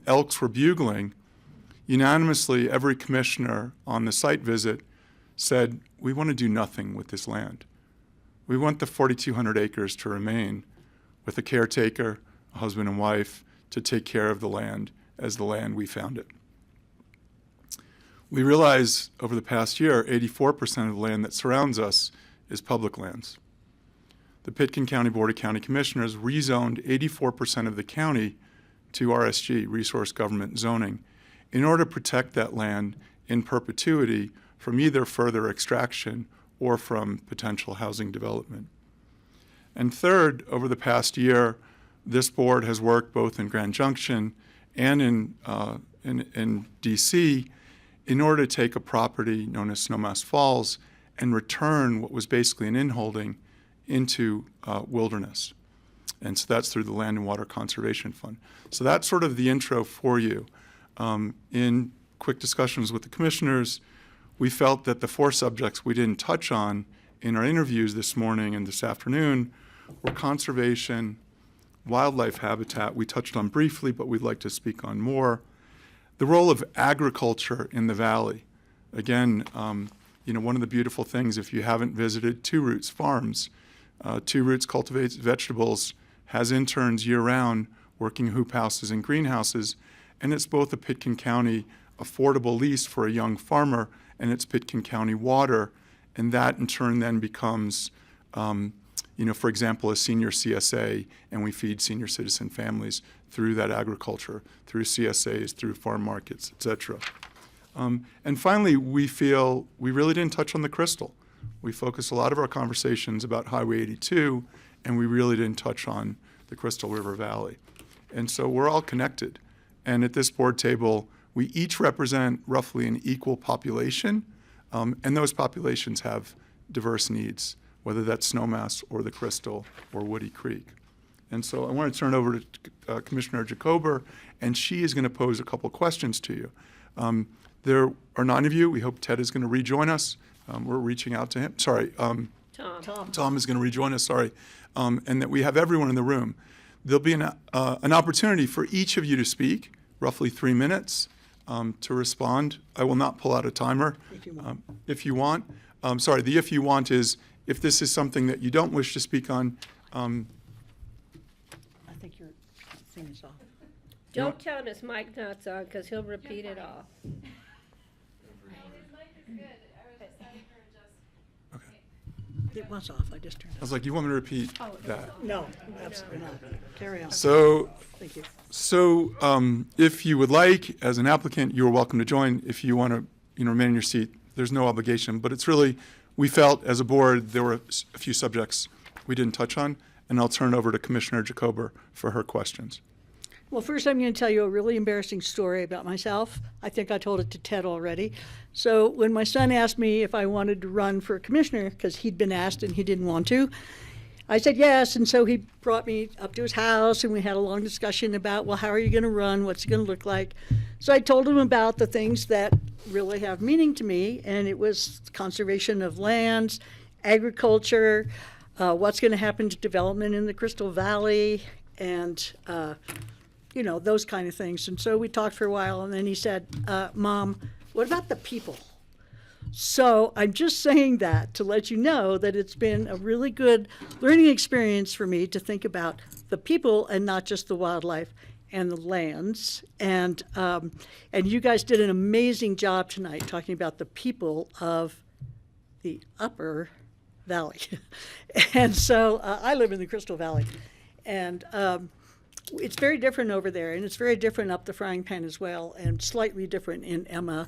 elks were bugling, unanimously every commissioner on the site visit said, we want to do nothing with this land. We want the 4,200 acres to remain with a caretaker, a husband and wife, to take care of the land as the land we found it. We realize over the past year, 84% of the land that surrounds us is public lands. The Pitkin County Board of County Commissioners rezoned 84% of the county to RSG, Resource Government Zoning, in order to protect that land in perpetuity from either further extraction or from potential housing development. And third, over the past year, this board has worked both in Grand Junction and in DC in order to take a property known as Snowmass Falls and return what was basically an inholding into wilderness. And so that's through the Land and Water Conservation Fund. So that's sort of the intro for you. In quick discussions with the commissioners, we felt that the 4 subjects we didn't touch on in our interviews this morning and this afternoon were conservation, wildlife habitat, we touched on briefly, but we'd like to speak on more. The role of agriculture in the valley. Again, one of the beautiful things, if you haven't visited Two Roots Farms, Two Roots cultivates vegetables, has interns year-round working hoop houses and greenhouses, and it's both a Pitkin County affordable lease for a young farmer, and it's Pitkin County water, and that in turn then becomes, for example, a senior CSA, and we feed senior citizen families through that agriculture, through CSAs, through farm markets, et cetera. And finally, we feel we really didn't touch on the crystal. We focused a lot of our conversations about Highway 82, and we really didn't touch on the Crystal River Valley. And so we're all connected. And at this board table, we each represent roughly an equal population, and those populations have diverse needs, whether that's Snowmass or the Crystal or Woody Creek. And so I want to turn it over to Commissioner Jacober, and she is going to pose a couple questions to you. There are 9 of you. We hope Ted is going to rejoin us. We're reaching out to him. Sorry. Tom is going to rejoin us, sorry. And that we have everyone in the room. There'll be an opportunity for each of you to speak, roughly 3 minutes, to respond. I will not pull out a timer. If you want. Sorry, the if you want is if this is something that you don't wish to speak on. I think your thing is off. Don't tell him his mic not's on, because he'll repeat it all. It was off, I just turned it I was like, you want me to repeat that? off. No, absolutely not. Carry on. So, Thank you. If you would like, as an applicant, you are welcome to join. If you want to, remain in your seat, there's no obligation. But it's really, we felt as a board there were a few subjects we didn't touch on, and I'll turn it over to Commissioner Jacober for her questions. Well, first I'm going to tell you a really embarrassing story about myself. I think I told it to Ted already. So when my son asked me if I wanted to run for commissioner, because he'd been asked and he didn't want to, I said yes. And so he brought me up to his house and we had a long discussion about, well, how are you going to run? What's it going to look like? So I told him about the things that really have meaning to me. And it was conservation of lands, agriculture, what's going to happen to development in the Crystal Valley, and those kind of things. And so we talked for a while, and then he said, Mom, what about the people? So I'm just saying that to let you know that it's been a really good learning experience for me to think about the people and not just the wildlife and the lands. And you guys did an amazing job tonight talking about the people of the Upper Valley. And so I live in the Crystal Valley, and it's very different over there, and it's very different up the Frying Pan as well, and slightly different in Emma.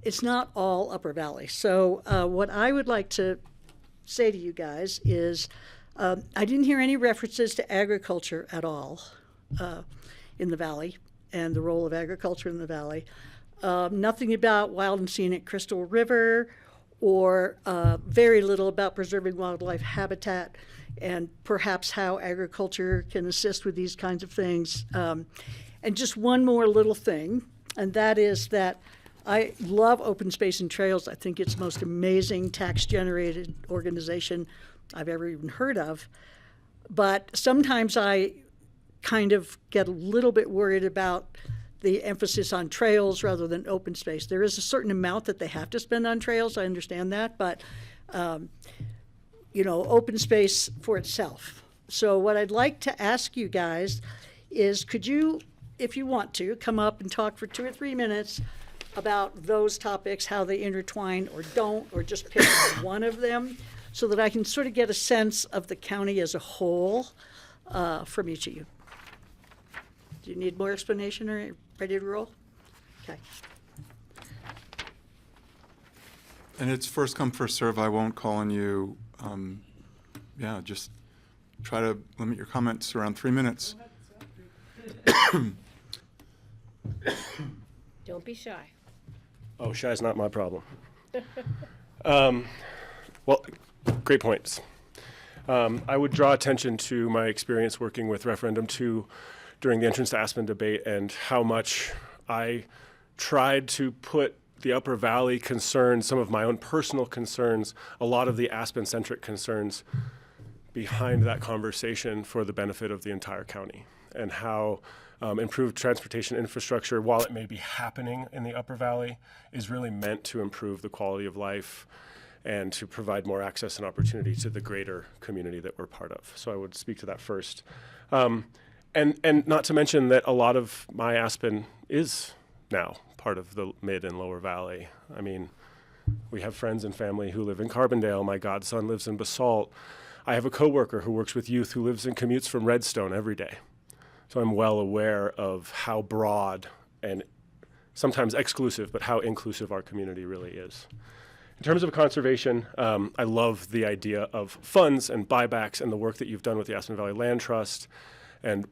It's not all Upper Valley. So what I would like to say to you guys is I didn't hear any references to agriculture at all in the valley and the role of agriculture in the valley. Nothing about wild and scenic Crystal River, or very little about preserving wildlife habitat and perhaps how agriculture can assist with these kinds of things. And just one more little thing, and that is that I love Open Space and Trails. I think it's the most amazing tax-generated organization I've ever even heard of. But sometimes I kind of get a little bit worried about the emphasis on trails rather than open space. There is a certain amount that they have to spend on trails, I understand that, but open space for itself. So what I'd like to ask you guys is, could you, if you want to, come up and talk for 2 or 3 minutes about those topics, how they intertwine or don't, or just pick one of them, so that I can sort of get a sense of the county as a whole from each of you. Do you need more explanation, or are you ready to roll? Okay. And it's first come, first serve. I won't call on you. Just try to limit your comments around 3 minutes. Don't be shy. Oh, shy is not my problem. Well, great points. I would draw attention to my experience working with Referendum 2 during the entrance to Aspen debate, and how much I tried to put the Upper Valley concerns, some of my own personal concerns, a lot of the Aspen-centric concerns behind that conversation for the benefit of the entire county, and how improved transportation infrastructure, while it may be happening in the Upper Valley, is really meant to improve the quality of life and to provide more access and opportunity to the greater community that we're part of. So I would speak to that first. And not to mention that a lot of my Aspen is now part of the Mid and Lower Valley. I mean, we have friends and family who live in Carbondale. My godson lives in Basalt. I have a coworker who works with youth who lives and commutes from Redstone every day. So I'm well aware of how broad and sometimes exclusive, but how inclusive our community really is. In terms of conservation, I love the idea of funds and buybacks and the work that you've done with the Aspen Valley Land Trust and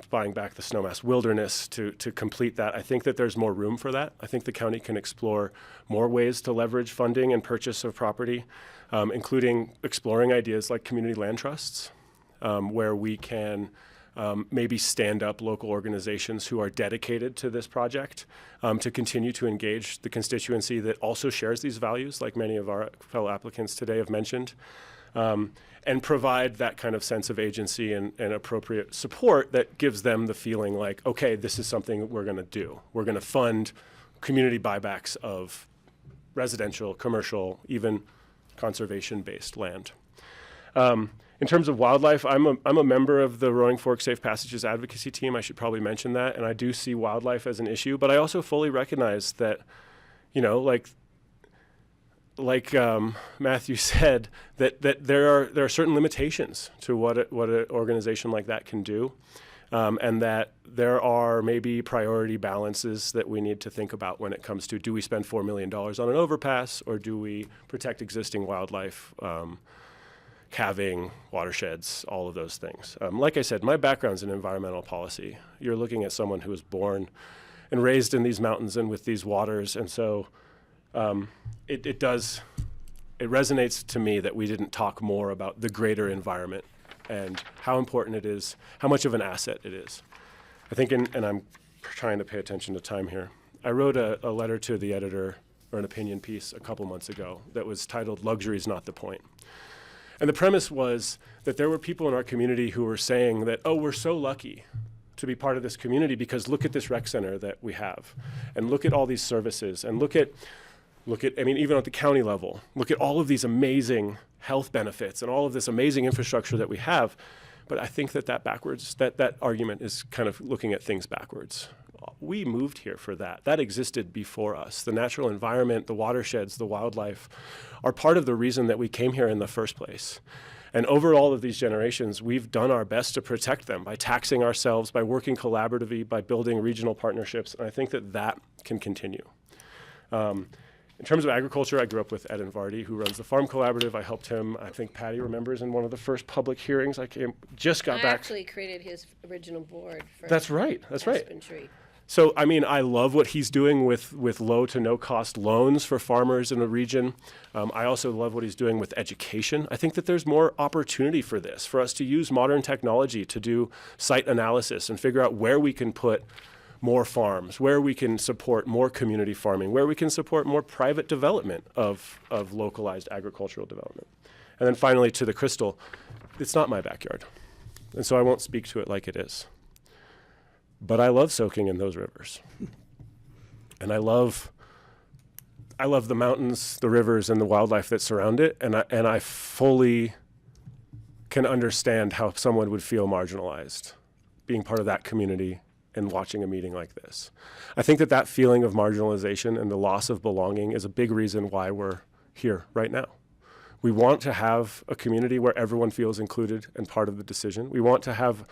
buying back the Snowmass Wilderness to complete that. I think that there's more room for that. I think the county can explore more ways to leverage funding and purchase of property, including exploring ideas like community land trusts, where we can maybe stand up local organizations who are dedicated to this project to continue to engage the constituency that also shares these values, like many of our fellow applicants today have mentioned, and provide that kind of sense of agency and appropriate support that gives them the feeling like, okay, this is something we're going to do. We're going to fund community buybacks of residential, commercial, even conservation-based land. In terms of wildlife, I'm a member of the Roaring Fork Safe Passages advocacy team. I should probably mention that, and I do see wildlife as an issue, but I also fully recognize that, like Matthew said, that there are certain limitations to what an organization like that can do, and that there are maybe priority balances that we need to think about when it comes to, do we spend $4 million on an overpass, or do we protect existing wildlife, calving, watersheds, all of those things. Like I said, my background's in environmental policy. You're looking at someone who was born and raised in these mountains and with these waters, and so it resonates to me that we didn't talk more about the greater environment and how important it is, how much of an asset it is. I think, and I'm trying to pay attention to time here, I wrote a letter to the editor, or an opinion piece, a couple months ago that was titled "Luxury's Not the Point." And the premise was that there were people in our community who were saying that, oh, we're so lucky to be part of this community because look at this rec center that we have, and look at all these services, and look at, I mean, even at the county level, look at all of these amazing health benefits and all of this amazing infrastructure that we have. But I think that argument is kind of looking at things backwards. We moved here for that. That existed before us. The natural environment, the watersheds, the wildlife are part of the reason that we came here in the first place. And over all of these generations, we've done our best to protect them by taxing ourselves, by working collaboratively, by building regional partnerships. And I think that can continue. In terms of agriculture, I grew up with Ed and Vardy, who runs the Farm Collaborative. I helped him. I think Patty remembers in one of the first public hearings I got I back. actually created his original board for That's right. Aspen Tree. So, I mean, I love what he's doing with low to no cost loans for farmers in the region. I also love what he's doing with education. I think that there's more opportunity for this, for us to use modern technology to do site analysis and figure out where we can put more farms, where we can support more community farming, where we can support more private development of localized agricultural development. And then finally, to the Crystal, it's not my backyard. And so I won't speak to it like it is. But I love soaking in those rivers. And I love the mountains, the rivers, and the wildlife that surround it. And I fully can understand how someone would feel marginalized being part of that community and watching a meeting like this. I think that feeling of marginalization and the loss of belonging is a big reason why we're here right now. We want to have a community where everyone feels included and part of the decision. We want to have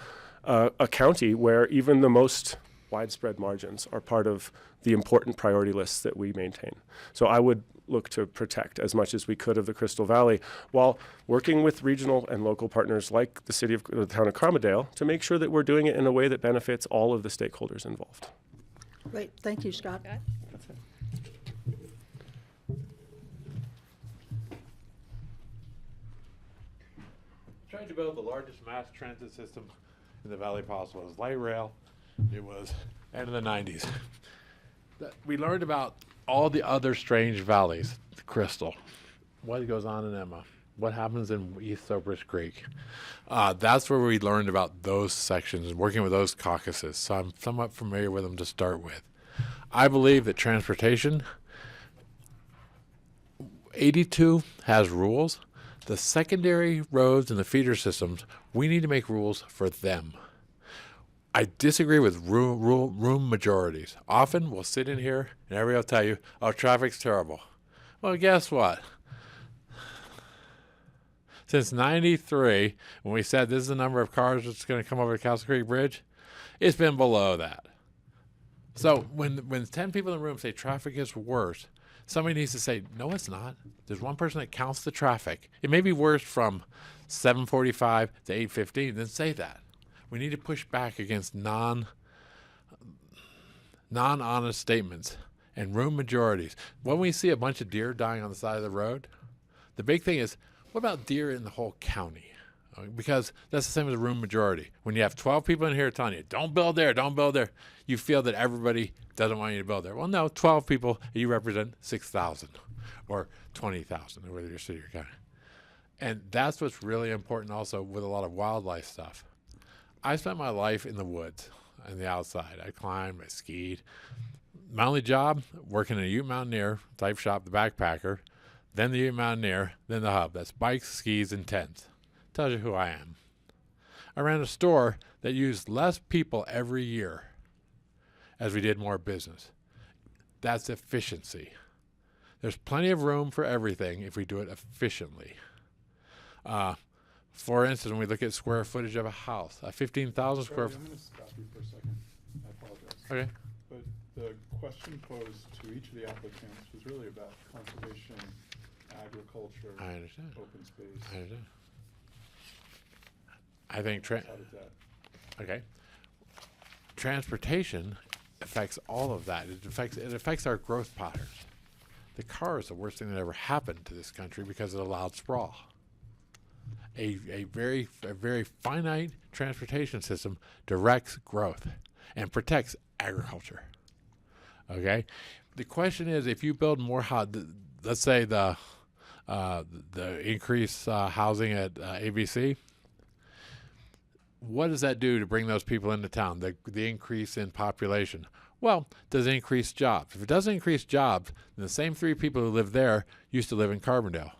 a county where even the most widespread margins are part of the important priority lists that we maintain. So I would look to protect as much as we could of the Crystal Valley while working with regional and local partners like the town of Cromedale to make sure that we're doing it in a way that benefits all of the stakeholders involved. Great, thank you, Scott. Tried to build the largest mass transit system in the valley possible. It was light rail. It was end of the 90s. We learned about all the other strange valleys, the Crystal, what goes on in Emma, what happens in East Cypress Creek. That's where we learned about those sections and working with those caucuses. So I'm somewhat familiar with them to start with. I believe that transportation, 82 has rules. The secondary roads and the feeder systems, we need to make rules for them. I disagree with room majorities. Often we'll sit in here and everybody will tell you, oh, traffic's terrible. Well, guess what? Since 93, when we said this is the number of cars that's going to come over the Castle Creek Bridge, it's been below that. So when 10 people in the room say traffic is worse, somebody needs to say, no, it's not. There's one person that counts the traffic. It may be worse from 7:45 to 8:15. Then say that. We need to push back against non-honest statements and room majorities. When we see a bunch of deer dying on the side of the road, the big thing is, what about deer in the whole county? Because that's the same as a room majority. When you have 12 people in here telling you, don't build there, don't build there, you feel that everybody doesn't want you to build there. Well, no, 12 people, you represent 6,000 or 20,000, or whether you're city or county. And that's what's really important also with a lot of wildlife stuff. I spent my life in the woods, on the outside. I climbed, I skied. My only job, working in a Ute Mountaineer type shop, the backpacker, then the Ute Mountaineer, then the hub. That's bikes, skis, and tents. Tells you who I am. I ran a store that used less people every year as we did more business. That's efficiency. There's plenty of room for everything if we do it efficiently. For instance, when we look at square footage of a house, a 15,000 square foot. I'm going to stop you for a second. I apologize. Okay. But the question posed to each of the applicants was really about conservation, agriculture, I understand. open space. I understand. I think How did that? okay. Transportation affects all of that. It affects our growth patterns. The car is the worst thing that ever happened to this country because it allowed sprawl. A very finite transportation system directs growth and protects agriculture. Okay, the question is, if you build more let's say the increased housing at ABC, what does that do to bring those people into town? The increase in population. Well, does it increase jobs? If it doesn't increase jobs, then the same 3 people who live there used to live in Carbondale.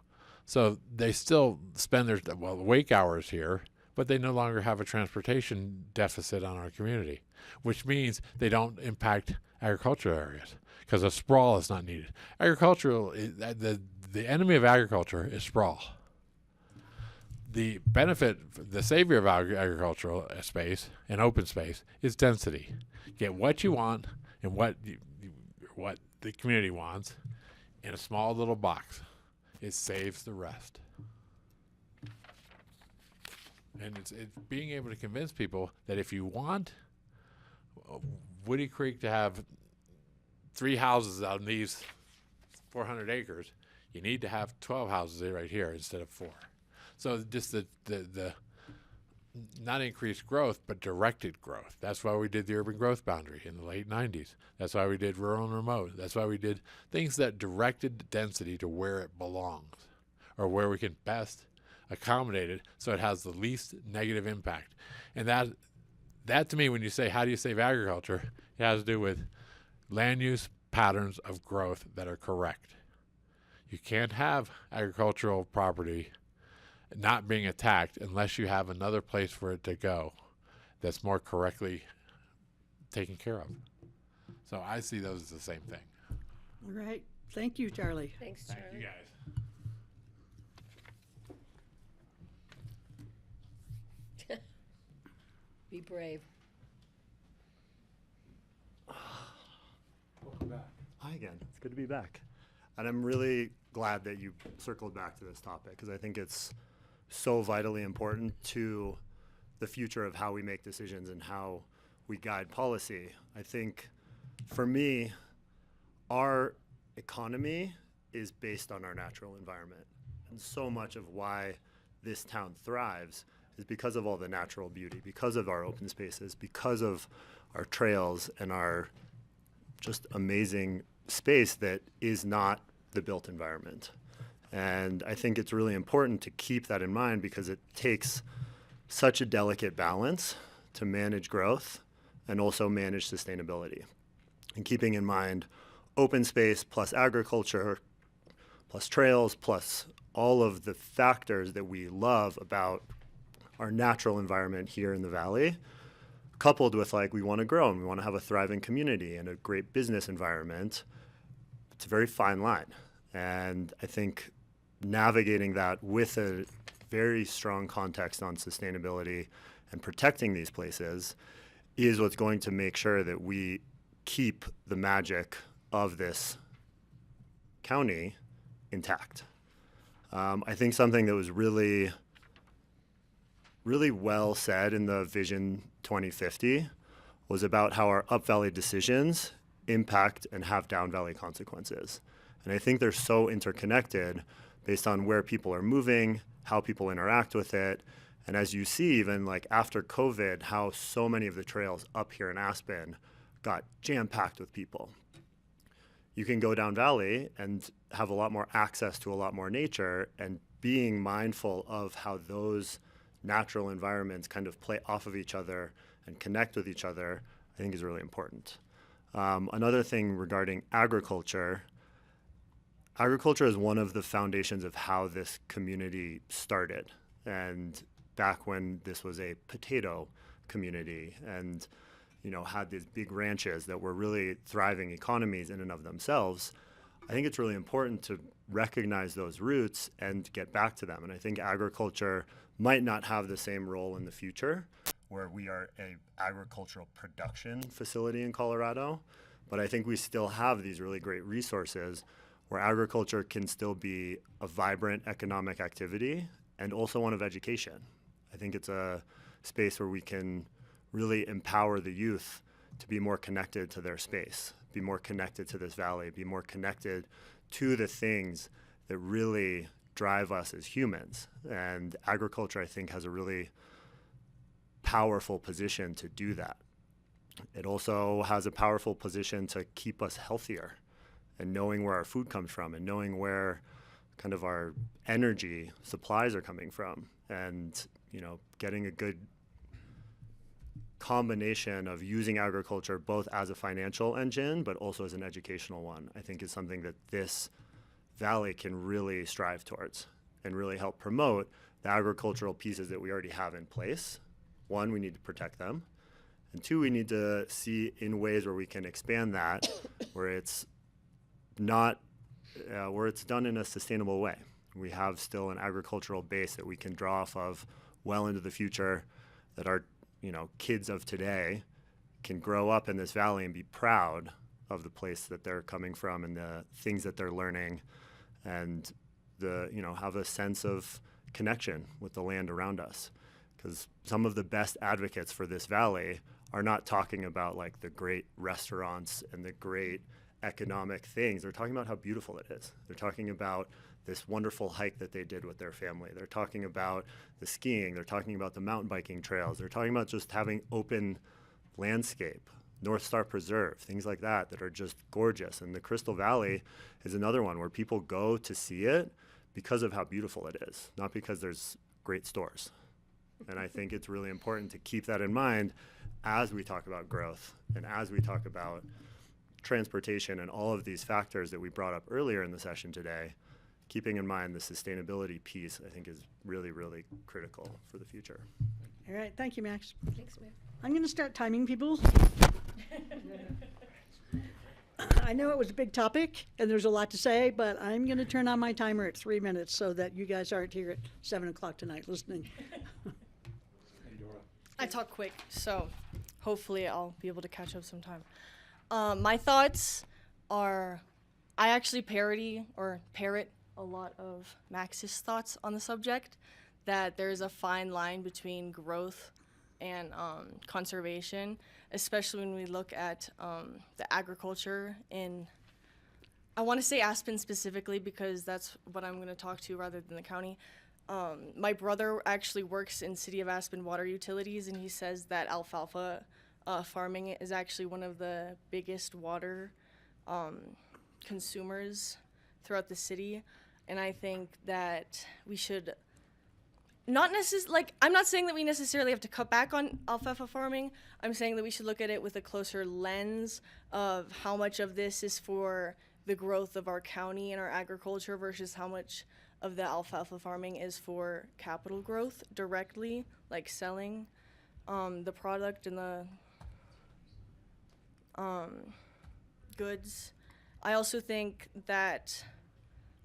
So they still spend their wake hours here, but they no longer have a transportation deficit on our community, which means they don't impact agricultural areas because a sprawl is not needed. The enemy of agriculture is sprawl. The benefit, the savior of agricultural space and open space is density. Get what you want and what the community wants in a small little box. It saves the rest. And it's being able to convince people that if you want Woody Creek to have 3 houses on these 400 acres, you need to have 12 houses right here instead of 4. So just the not increased growth, but directed growth. That's why we did the urban growth boundary in the late 90s. That's why we did rural and remote. That's why we did things that directed density to where it belongs or where we can best accommodate it so it has the least negative impact. And that to me, when you say, how do you save agriculture, it has to do with land use patterns of growth that are correct. You can't have agricultural property not being attacked unless you have another place for it to go that's more correctly taken care of. So I see those as the same thing. All right. Thank you, Charlie. Thanks, Charlie. Thank you guys. Be brave. Welcome back. Hi again. It's good to be back. And I'm really glad that you circled back to this topic because I think it's so vitally important to the future of how we make decisions and how we guide policy. I think for me, our economy is based on our natural environment. And so much of why this town thrives is because of all the natural beauty, because of our open spaces, because of our trails and our just amazing space that is not the built environment. And I think it's really important to keep that in mind because it takes such a delicate balance to manage growth and also manage sustainability. And keeping in mind open space plus agriculture plus trails plus all of the factors that we love about our natural environment here in the valley, coupled with like we want to grow and we want to have a thriving community and a great business environment. It's a very fine line. And I think navigating that with a very strong context on sustainability and protecting these places is what's going to make sure that we keep the magic of this county intact. I think something that was really well said in the Vision 2050 was about how our up valley decisions impact and have down valley consequences. And I think they're so interconnected based on where people are moving, how people interact with it. And as you see, even like after COVID, how so many of the trails up here in Aspen got jam-packed with people. You can go down valley and have a lot more access to a lot more nature, and being mindful of how those natural environments kind of play off of each other and connect with each other, I think is really important. Another thing regarding agriculture is one of the foundations of how this community started. And back when this was a potato community and, you know, had these big ranches that were really thriving economies in and of themselves, I think it's really important to recognize those roots and get back to them. And I think agriculture might not have the same role in the future, where we are a agricultural production facility in Colorado, but I think we still have these really great resources where agriculture can still be a vibrant economic activity and also one of education. I think it's a space where we can really empower the youth to be more connected to their space, be more connected to this valley, be more connected to the things that really drive us as humans. And agriculture, I think, has a really powerful position to do that. It also has a powerful position to keep us healthier and knowing where our food comes from and knowing where kind of our energy supplies are coming from, and, you know, getting a good combination of using agriculture both as a financial engine but also as an educational one, I think is something that this valley can really strive towards and really help promote, the agricultural pieces that we already have in place. One, we need to protect them. And two, we need to see in ways where we can expand that, where it's not, where it's done in a sustainable way. We have still an agricultural base that we can draw off of well into the future, that our, kids of today can grow up in this valley and be proud of the place that they're coming from and the things that they're learning, and have a sense of connection with the land around us. Because some of the best advocates for this valley are not talking about like the great restaurants and the great economic things. They're talking about how beautiful it is. They're talking about this wonderful hike that they did with their family. They're talking about the skiing. They're talking about the mountain biking trails. They're talking about just having open landscape, North Star Preserve, things like that are just gorgeous. And the Crystal Valley is another one where people go to see it because of how beautiful it is, not because there's great stores. And I think it's really important to keep that in mind as we talk about growth and as we talk about transportation and all of these factors that we brought up earlier in the session today. Keeping in mind the sustainability piece, I think, is really, really critical for the future. All right, thank you, Max. Thanks, Mayor. I'm going to start timing people. I know it was a big topic and there's a lot to say, but I'm going to turn on my timer at 3 minutes so that you guys aren't here at 7 o'clock tonight listening. I talk quick, so hopefully I'll be able to catch up sometime. My thoughts are, I actually parrot a lot of Max's thoughts on the subject, that there's a fine line between growth and conservation, especially when we look at the agriculture in, I want to say Aspen specifically because that's what I'm going to talk to rather than the county. My brother actually works in City of Aspen Water Utilities, and he says that alfalfa farming is actually one of the biggest water consumers throughout the city. And I think that we should not necessarily, like, I'm not saying that we necessarily have to cut back on alfalfa farming. I'm saying that we should look at it with a closer lens of how much of this is for the growth of our county and our agriculture versus how much of the alfalfa farming is for capital growth directly, like selling the product and the goods. I also think that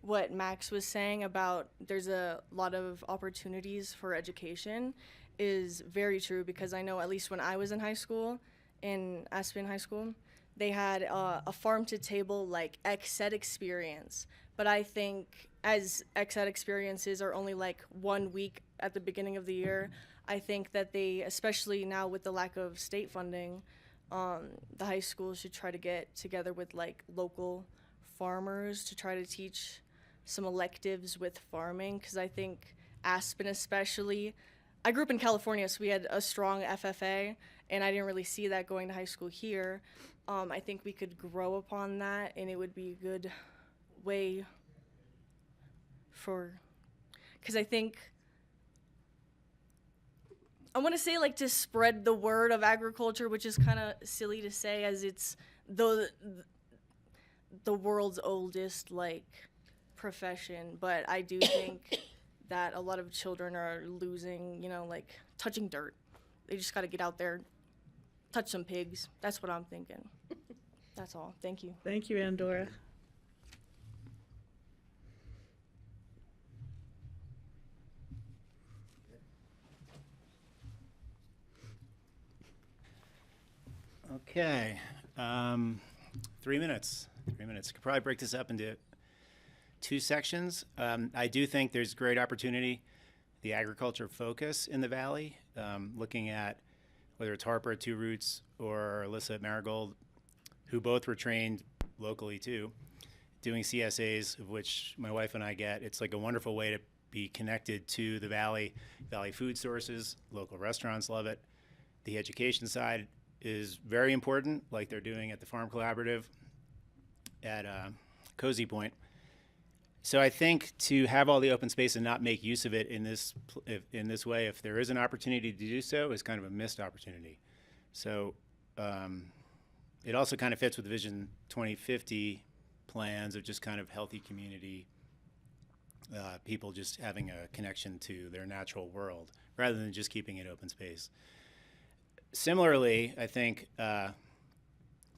what Max was saying about there's a lot of opportunities for education is very true, because I know at least when I was in high school, in Aspen High School, they had a farm to table like ex-ed experience. But I think as ex-ed experiences are only like 1 week at the beginning of the year, I think that they, especially now with the lack of state funding, the high schools should try to get together with like local farmers to try to teach some electives with farming, because I think Aspen especially, I grew up in California, so we had a strong FFA, and I didn't really see that going to high school here. I think we could grow upon that, and it would be a good way for, because I think, I want to say like to spread the word of agriculture, which is kind of silly to say as it's the world's oldest like profession, but I do think that a lot of children are losing, like touching dirt. They just got to get out there, touch some pigs. That's what I'm thinking. That's all. Thank you. Thank you, Andorra. Okay, 3 minutes. 3 minutes. Could probably break this up into 2 sections. I do think there's great opportunity, the agriculture focus in the valley, looking at whether it's Harper at Two Roots or Alyssa at Marigold, who both were trained locally too, doing CSAs, of which my wife and I get. It's like a wonderful way to be connected to the valley food sources. Local restaurants love it. The education side is very important, like they're doing at the Farm Collaborative at Cozy Point. So I think to have all the open space and not make use of it in this way, if there is an opportunity to do so, is kind of a missed opportunity. So it also kind of fits with the Vision 2050 plans of just kind of healthy community people just having a connection to their natural world rather than just keeping it open space. Similarly, I think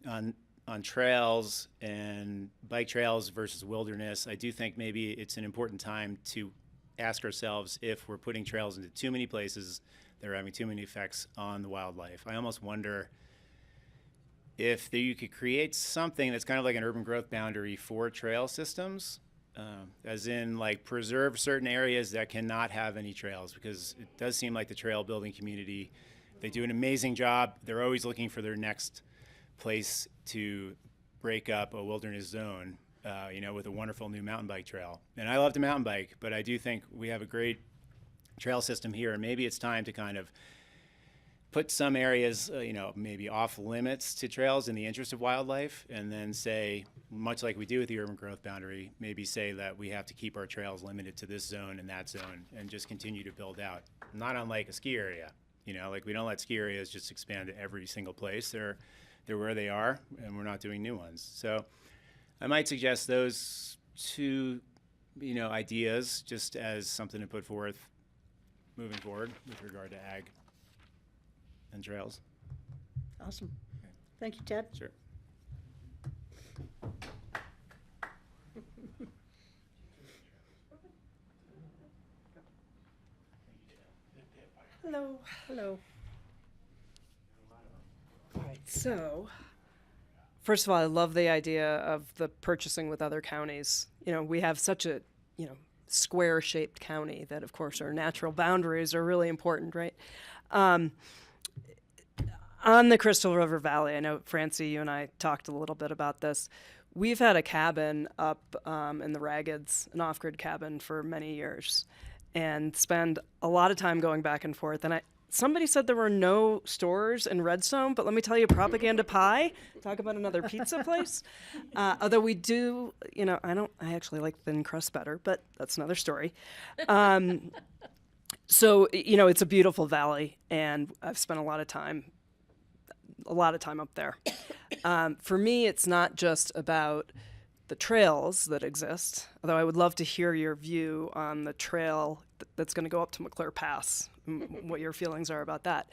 on trails and bike trails versus wilderness, I do think maybe it's an important time to ask ourselves if we're putting trails into too many places that are having too many effects on the wildlife. I almost wonder if you could create something that's kind of like an urban growth boundary for trail systems, as in like preserve certain areas that cannot have any trails, because it does seem like the trail building community, they do an amazing job. They're always looking for their next place to break up a wilderness zone, with a wonderful new mountain bike trail. And I love to mountain bike, but I do think we have a great trail system here, and maybe it's time to kind of put some areas, maybe off limits to trails in the interest of wildlife, and then say, much like we do with the urban growth boundary, maybe say that we have to keep our trails limited to this zone and that zone and just continue to build out. Not unlike a ski area, like we don't let ski areas just expand to every single place. They're where they are, and we're not doing new ones. So I might suggest those two, ideas just as something to put forth moving forward with regard to ag and trails. Awesome. Thank you, Ted. Sure. Hello. Hello. All right, so first of all, I love the idea of the purchasing with other counties. We have such a, square-shaped county that, of course, our natural boundaries are really important, right? On the Crystal River Valley, I know, Francie, you and I talked a little bit about this. We've had a cabin up in the Raggeds, an off-grid cabin, for many years, and spend a lot of time going back and forth. And somebody said there were no stores in Redstone, but let me tell you, Propaganda Pie, talk about another pizza place. Although we do, I actually like thin crust better, but that's another story. So, it's a beautiful valley, and I've spent a lot of time up there. For me, it's not just about the trails that exist, although I would love to hear your view on the trail that's going to go up to McClure Pass, what your feelings are about that.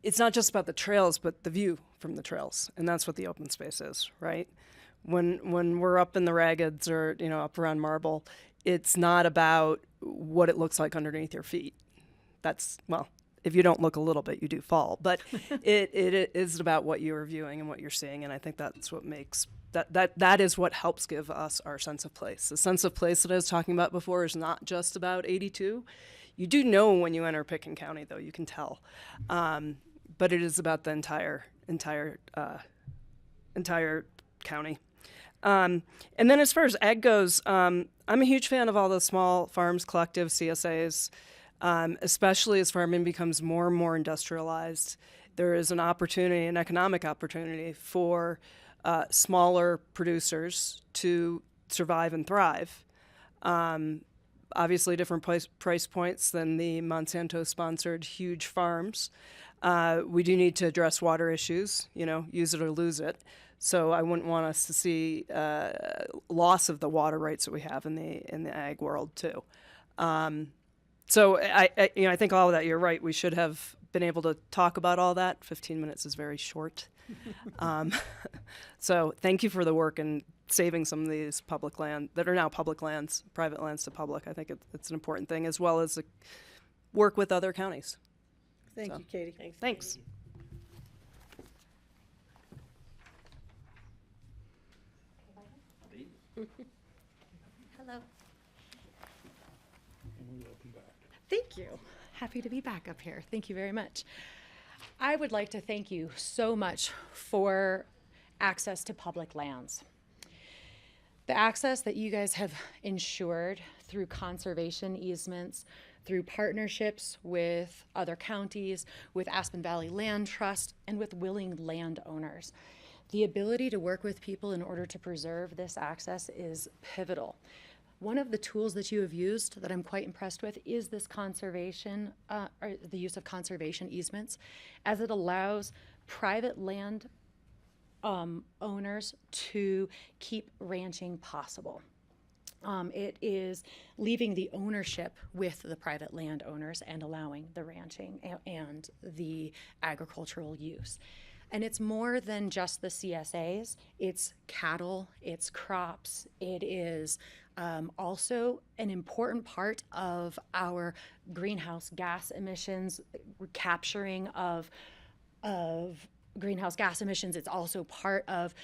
It's not just about the trails, but the view from the trails, and that's what the open space is, right? When we're up in the Raggeds or, up around Marble, it's not about what it looks like underneath your feet. If you don't look a little bit, you do fall. But it is about what you're viewing and what you're seeing, and I think that's what makes that is what helps give us our sense of place. The sense of place that I was talking about before is not just about 82. You do know when you enter Pickens County, though, you can tell. But it is about the entire county. And then as far as ag goes, I'm a huge fan of all the small farms, collectives, CSAs. Especially as farming becomes more and more industrialized, there is an economic opportunity for smaller producers to survive and thrive. Obviously, different price points than the Monsanto-sponsored huge farms. We do need to address water issues, use it or lose it. So I wouldn't want us to see loss of the water rights that we have in the ag world too. So I think all of that, you're right. We should have been able to talk about all that. 15 minutes is very short. So thank you for the work in saving some of these public land that are now public lands, private lands to public. I think it's an important thing, as well as work with other counties. Thank you, Katie. Thanks. Hello. Thank you. Happy to be back up here. Thank you very much. I would like to thank you so much for access to public lands. The access that you guys have ensured through conservation easements, through partnerships with other counties, with Aspen Valley Land Trust, and with willing landowners. The ability to work with people in order to preserve this access is pivotal. One of the tools that you have used that I'm quite impressed with is this conservation, or the use of conservation easements, as it allows private land owners to keep ranching possible. It is leaving the ownership with the private landowners and allowing the ranching and the agricultural use. And it's more than just the CSAs. It's cattle, it's crops, it is also an important part of our greenhouse gas emissions, capturing of greenhouse gas emissions. It's also part of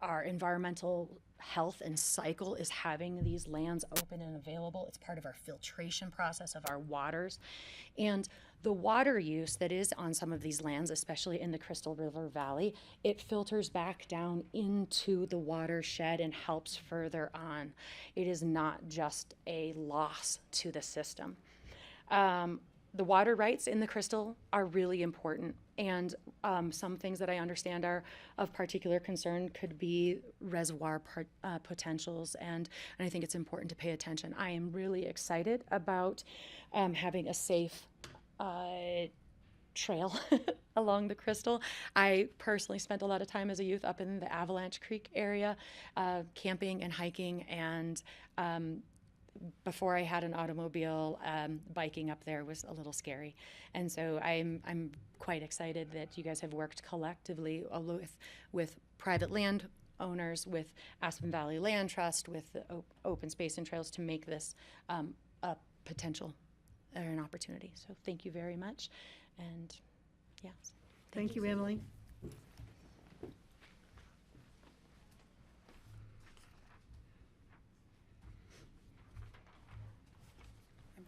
our environmental health and cycle is having these lands open and available. It's part of our filtration process of our waters. And the water use that is on some of these lands, especially in the Crystal River Valley, it filters back down into the watershed and helps further on. It is not just a loss to the system. The water rights in the Crystal are really important, and some things that I understand are of particular concern could be reservoir potentials, and I think it's important to pay attention. I am really excited about having a safe trail along the Crystal. I personally spent a lot of time as a youth up in the Avalanche Creek area, camping and hiking, and before I had an automobile, biking up there was a little scary. And so I'm quite excited that you guys have worked collectively with private land owners, with Aspen Valley Land Trust, with the Open Space and Trails to make this a potential or an opportunity. So thank you very much. And yeah. Thank you, Emily.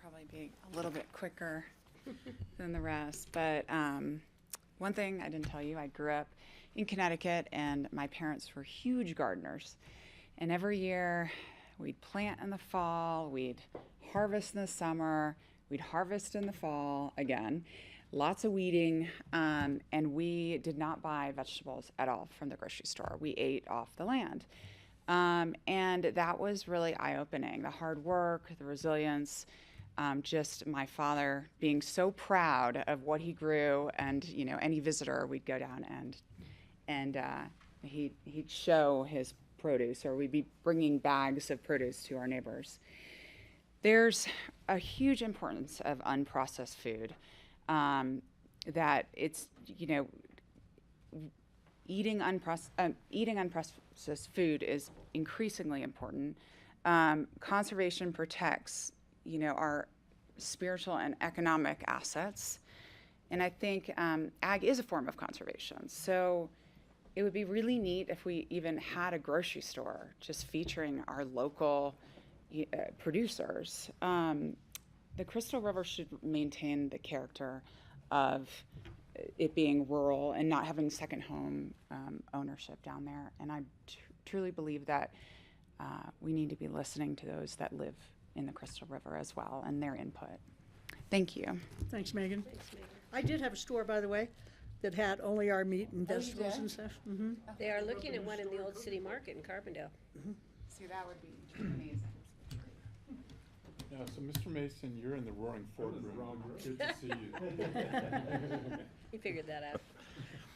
Probably be a little bit quicker than the rest, but one thing I didn't tell you, I grew up in Connecticut and my parents were huge gardeners, and every year we'd plant in the fall, we'd harvest in the summer, we'd harvest in the fall again, lots of weeding, and we did not buy vegetables at all from the grocery store. We ate off the land. And that was really eye-opening, the hard work, the resilience, just my father being so proud of what he grew, and any visitor, we'd go down and he'd show his produce, or we'd be bringing bags of produce to our neighbors. There's a huge importance of unprocessed food, that it's eating unprocessed food is increasingly important. Conservation protects our spiritual and economic assets. And I think ag is a form of conservation. So it would be really neat if we even had a grocery store just featuring our local producers. The Crystal River should maintain the character of it being rural and not having second home ownership down there. And I truly believe that we need to be listening to those that live in the Crystal River as well, and their input. Thank you. Thanks, Megan. I did have a store, by the way, that had only our meat and vegetables and stuff. Mm-hmm. They are looking at one in the Old City Market in Carbondale. Mm-hmm. See, that would be amazing. Yeah, so Mr. Mason, you're in the Roaring Fork room. Good to see you. You figured that out.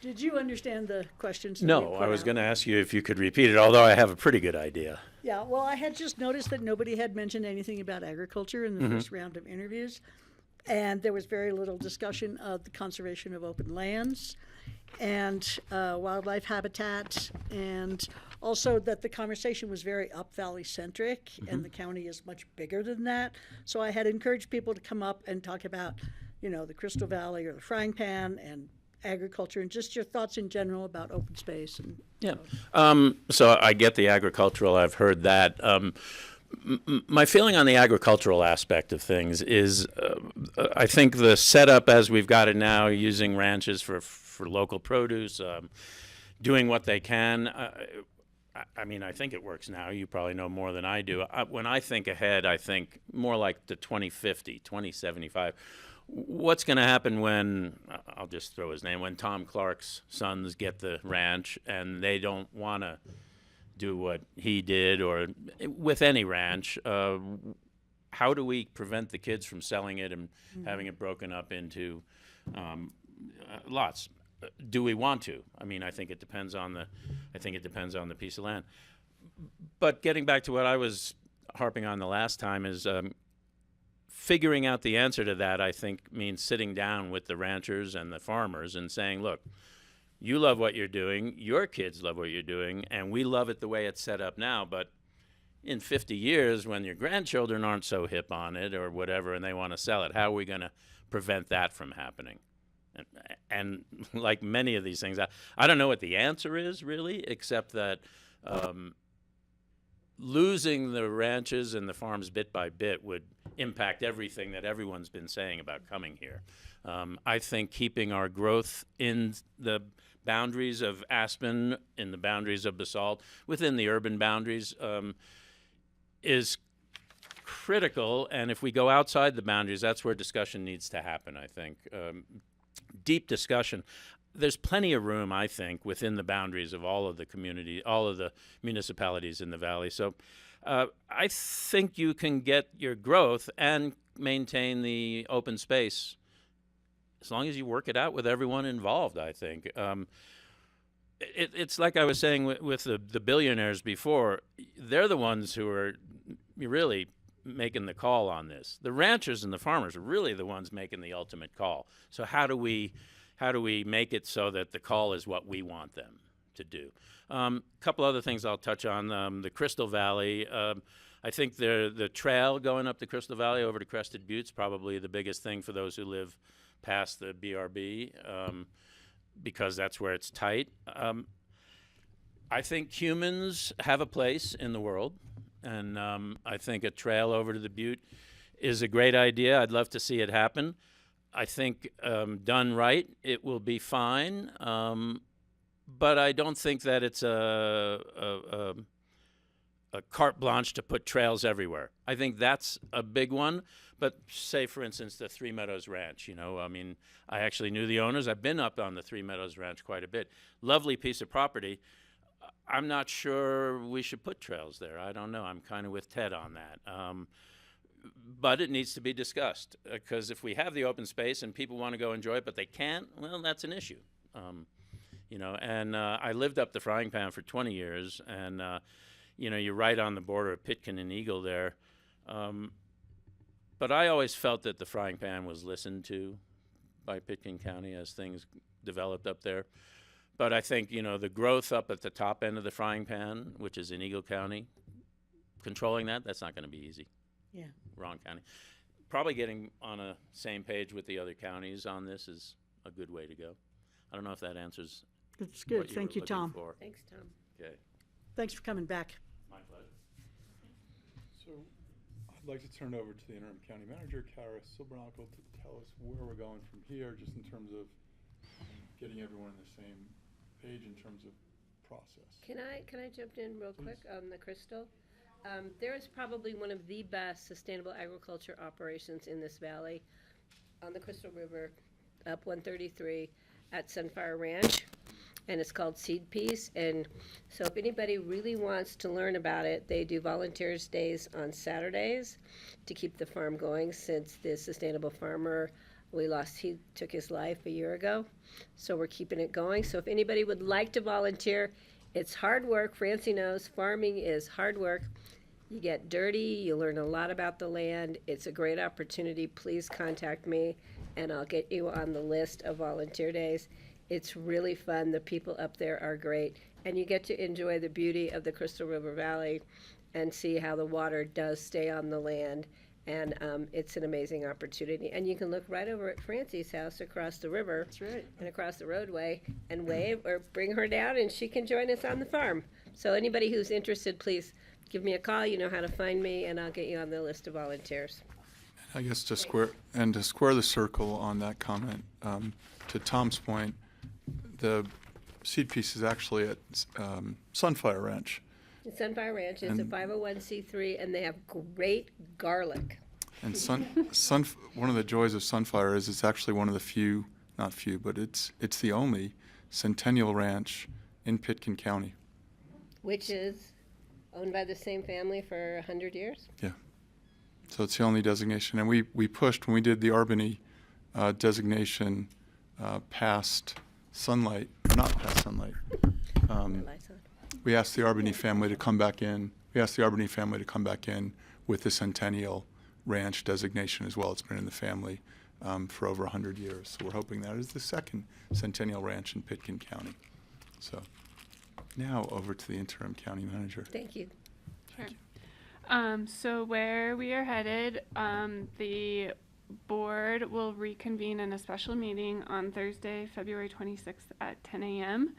Did you understand the questions? that we No, put I was out? going to ask you if you could repeat it, although I have a pretty good idea. Yeah, well, I had just noticed that nobody had mentioned anything about agriculture in the first round of interviews. And there was very little discussion of the conservation of open lands and wildlife habitat, and also that the conversation was very Up Valley centric, and the county is much bigger than that. So I had encouraged people to come up and talk about, the Crystal Valley or the frying pan and agriculture, and just your thoughts in general about open space. And Yeah. So I get the agricultural. I've heard that. My feeling on the agricultural aspect of things is I think the setup as we've got it now, using ranches for local produce, doing what they can. I mean, I think it works now. You probably know more than I do. When I think ahead, I think more like the 2050, 2075. What's going to happen when, I'll just throw his name, when Tom Clark's sons get the ranch and they don't want to do what he did, or with any ranch, how do we prevent the kids from selling it and having it broken up into lots? Do we want to? I mean, I think it depends on the piece of land. But getting back to what I was harping on the last time is figuring out the answer to that, I think, means sitting down with the ranchers and the farmers and saying, look, you love what you're doing, your kids love what you're doing, and we love it the way it's set up now, but in 50 years, when your grandchildren aren't so hip on it or whatever and they want to sell it, how are we going to prevent that from happening? And like many of these things, I don't know what the answer is really, except that losing the ranches and the farms bit by bit would impact everything that everyone's been saying about coming here. I think keeping our growth in the boundaries of Aspen, in the boundaries of Basalt, within the urban boundaries, is critical. And if we go outside the boundaries, that's where discussion needs to happen, I think. Deep discussion. There's plenty of room, I think, within the boundaries of all of the community, all of the municipalities in the valley. So I think you can get your growth and maintain the open space as long as you work it out with everyone involved, I think. It's like I was saying with the billionaires before. They're the ones who are really making the call on this. The ranchers and the farmers are really the ones making the ultimate call. So how do we make it so that the call is what we want them to do? A couple other things I'll touch on. The Crystal Valley. I think the trail going up the Crystal Valley over to Crested Buttes probably the biggest thing for those who live past the BRB, because that's where it's tight. I think humans have a place in the world, and I think a trail over to the Butte is a great idea. I'd love to see it happen. I think done right, it will be fine, but I don't think that it's a carte blanche to put trails everywhere. I think that's a big one. But say, for instance, the Three Meadows Ranch, I mean, I actually knew the owners. I've been up on the Three Meadows Ranch quite a bit. Lovely piece of property. I'm not sure we should put trails there. I don't know. I'm kind of with Ted on that. But it needs to be discussed, because if we have the open space and people want to go enjoy it, but they can't, well, that's an issue. And I lived up the Frying Pan for 20 years, and, you're right on the border of Pitkin and Eagle there. But I always felt that the Frying Pan was listened to by Pitkin County as things developed up there. But I think, the growth up at the top end of the Frying Pan, which is in Eagle County, controlling that's not going to be easy. Yeah. Wrong county. Probably getting on a same page with the other counties on this is a good way to go. I don't know if that answers. That's good. What you Thank were you, Tom. looking for. Thanks, Tom. Okay. Thanks for coming back. My pleasure. So I'd like to turn it over to the interim county manager, Kara Silbernacle, to tell us where we're going from here, just in terms of getting everyone on the same page in terms of process. Can I jump in real quick Please. on the Crystal? There is probably one of the best sustainable agriculture operations in this valley on the Crystal River, up 133 at Sunfire Ranch, and it's called Seed Peace. And so if anybody really wants to learn about it, they do volunteers days on Saturdays to keep the farm going, since the sustainable farmer he took his life a year ago. So we're keeping it going. So if anybody would like to volunteer, it's hard work. Francie knows farming is hard work. You get dirty, you learn a lot about the land. It's a great opportunity. Please contact me and I'll get you on the list of volunteer days. It's really fun. The people up there are great. And you get to enjoy the beauty of the Crystal River Valley and see how the water does stay on the land. And it's an amazing opportunity. And you can look right over at Francie's house across the river. That's right. And across the roadway and wave or bring her down and she can join us on the farm. So anybody who's interested, please give me a call. You know how to find me, and I'll get you on the list of volunteers. I guess to square the circle on that comment, to Tom's point, the seed piece is actually at Sunfire Ranch. Sunfire Ranch is a And- 501c3, and they have great garlic. And one of the joys of Sunfire is it's actually one of the few, not few, but it's the only centennial ranch in Pitkin County. Which is owned by the same family for 100 years. Yeah. So it's the only designation. And we pushed, when we did the Albany designation, past Sunlight, or not past Sunlight, Lights on. we asked the Arbany family to come back in. We asked the Arbany family to come back in with the Centennial Ranch designation as well. It's been in the family for over 100 years. So we're hoping that is the second Centennial Ranch in Pitkin County. So now over to the interim county manager. Thank you. Sure. So where we are headed, the board will reconvene in a special meeting on Thursday, February 26th at 10 a.m.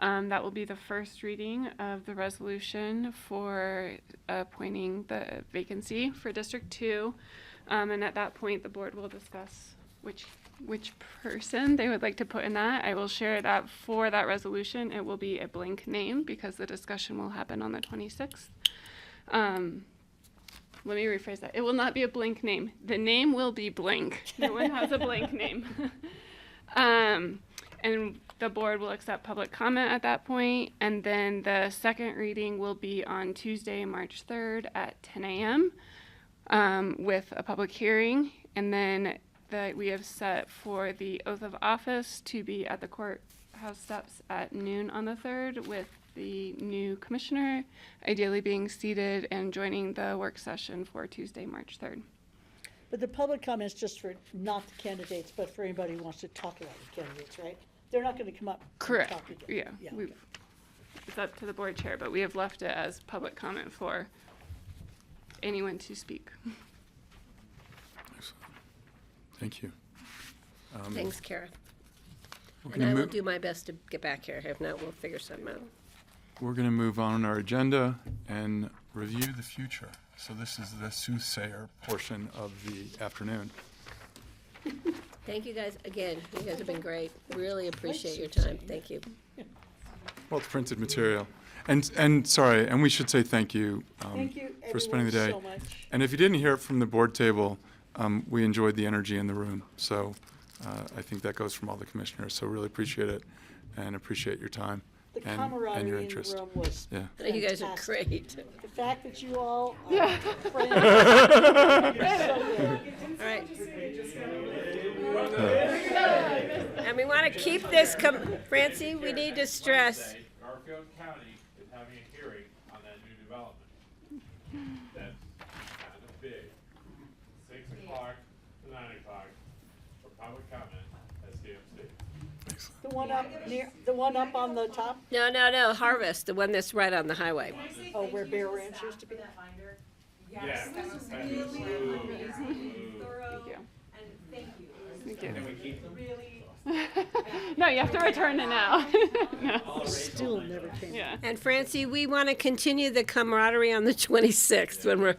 That will be the first reading of the resolution for appointing the vacancy for District 2. And at that point, the board will discuss which person they would like to put in that. I will share that for that resolution. It will be a blank name because the discussion will happen on the 26th. Let me rephrase that. It will not be a blank name. The name will be blank. No one has a blank name. And the board will accept public comment at that point. And then the second reading will be on Tuesday, March 3rd at 10 a.m. With a public hearing. And then we have set for the oath of office to be at the courthouse steps at noon on the 3rd with the new commissioner ideally being seated and joining the work session for Tuesday, March 3rd. But the public comment is just for not the candidates, but for anybody who wants to talk about the candidates, right? They're not going to come up and Correct. talk again. Yeah. Okay. It's up to the board chair, but we have left it as public comment for anyone to speak. Excellent. Thank you. Thanks, Kara. We're And gonna I will move- do my best to get back here. If not, we'll figure something out. We're going to move on our agenda and review the future. So this is the soothsayer portion of the afternoon. Thank you guys again. You guys have been great. Really appreciate your time. Thank you. Well, it's printed material. And sorry, and we should say thank you, Thank you, for spending the everyone, day. so much. And if you didn't hear it from the board table, we enjoyed the energy in the room. So I think that goes from all the commissioners. So really appreciate it and appreciate your time The and your camaraderie in the interest. room was Yeah. You guys are fantastic. great. The fact that you all are friends. All right. And we want to keep this, Francie, we need to stress. Garfield County is having a hearing on that new development. That's kind of big. 6 o'clock to 9 o'clock for public comment at CMC. The one up on the top, No, Harvest, the one that's right on the highway. oh, where Bear Ranch used to be. Yeah. Thank you. Thank you. No, you have to return it now. No. Still never came. Yeah. And Francie, we want to continue the camaraderie on the 26th when we're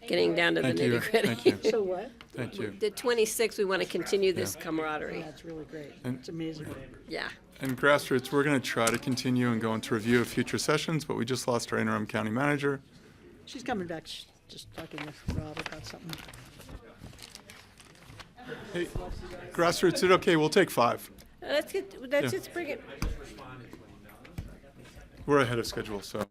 getting down to the Thank you. nitty gritty. Thank you. So what? Thank you. The 26th, we want to continue this camaraderie. That's really great. And- It's amazing. Yeah. And grassroots, we're going to try to continue and go into review of future sessions, but we just lost our interim county manager. She's coming back, she's just talking with Rob about something. Hey, grassroots, is it okay? We'll take 5. Let's Yeah. just bring it. We're ahead of schedule, so.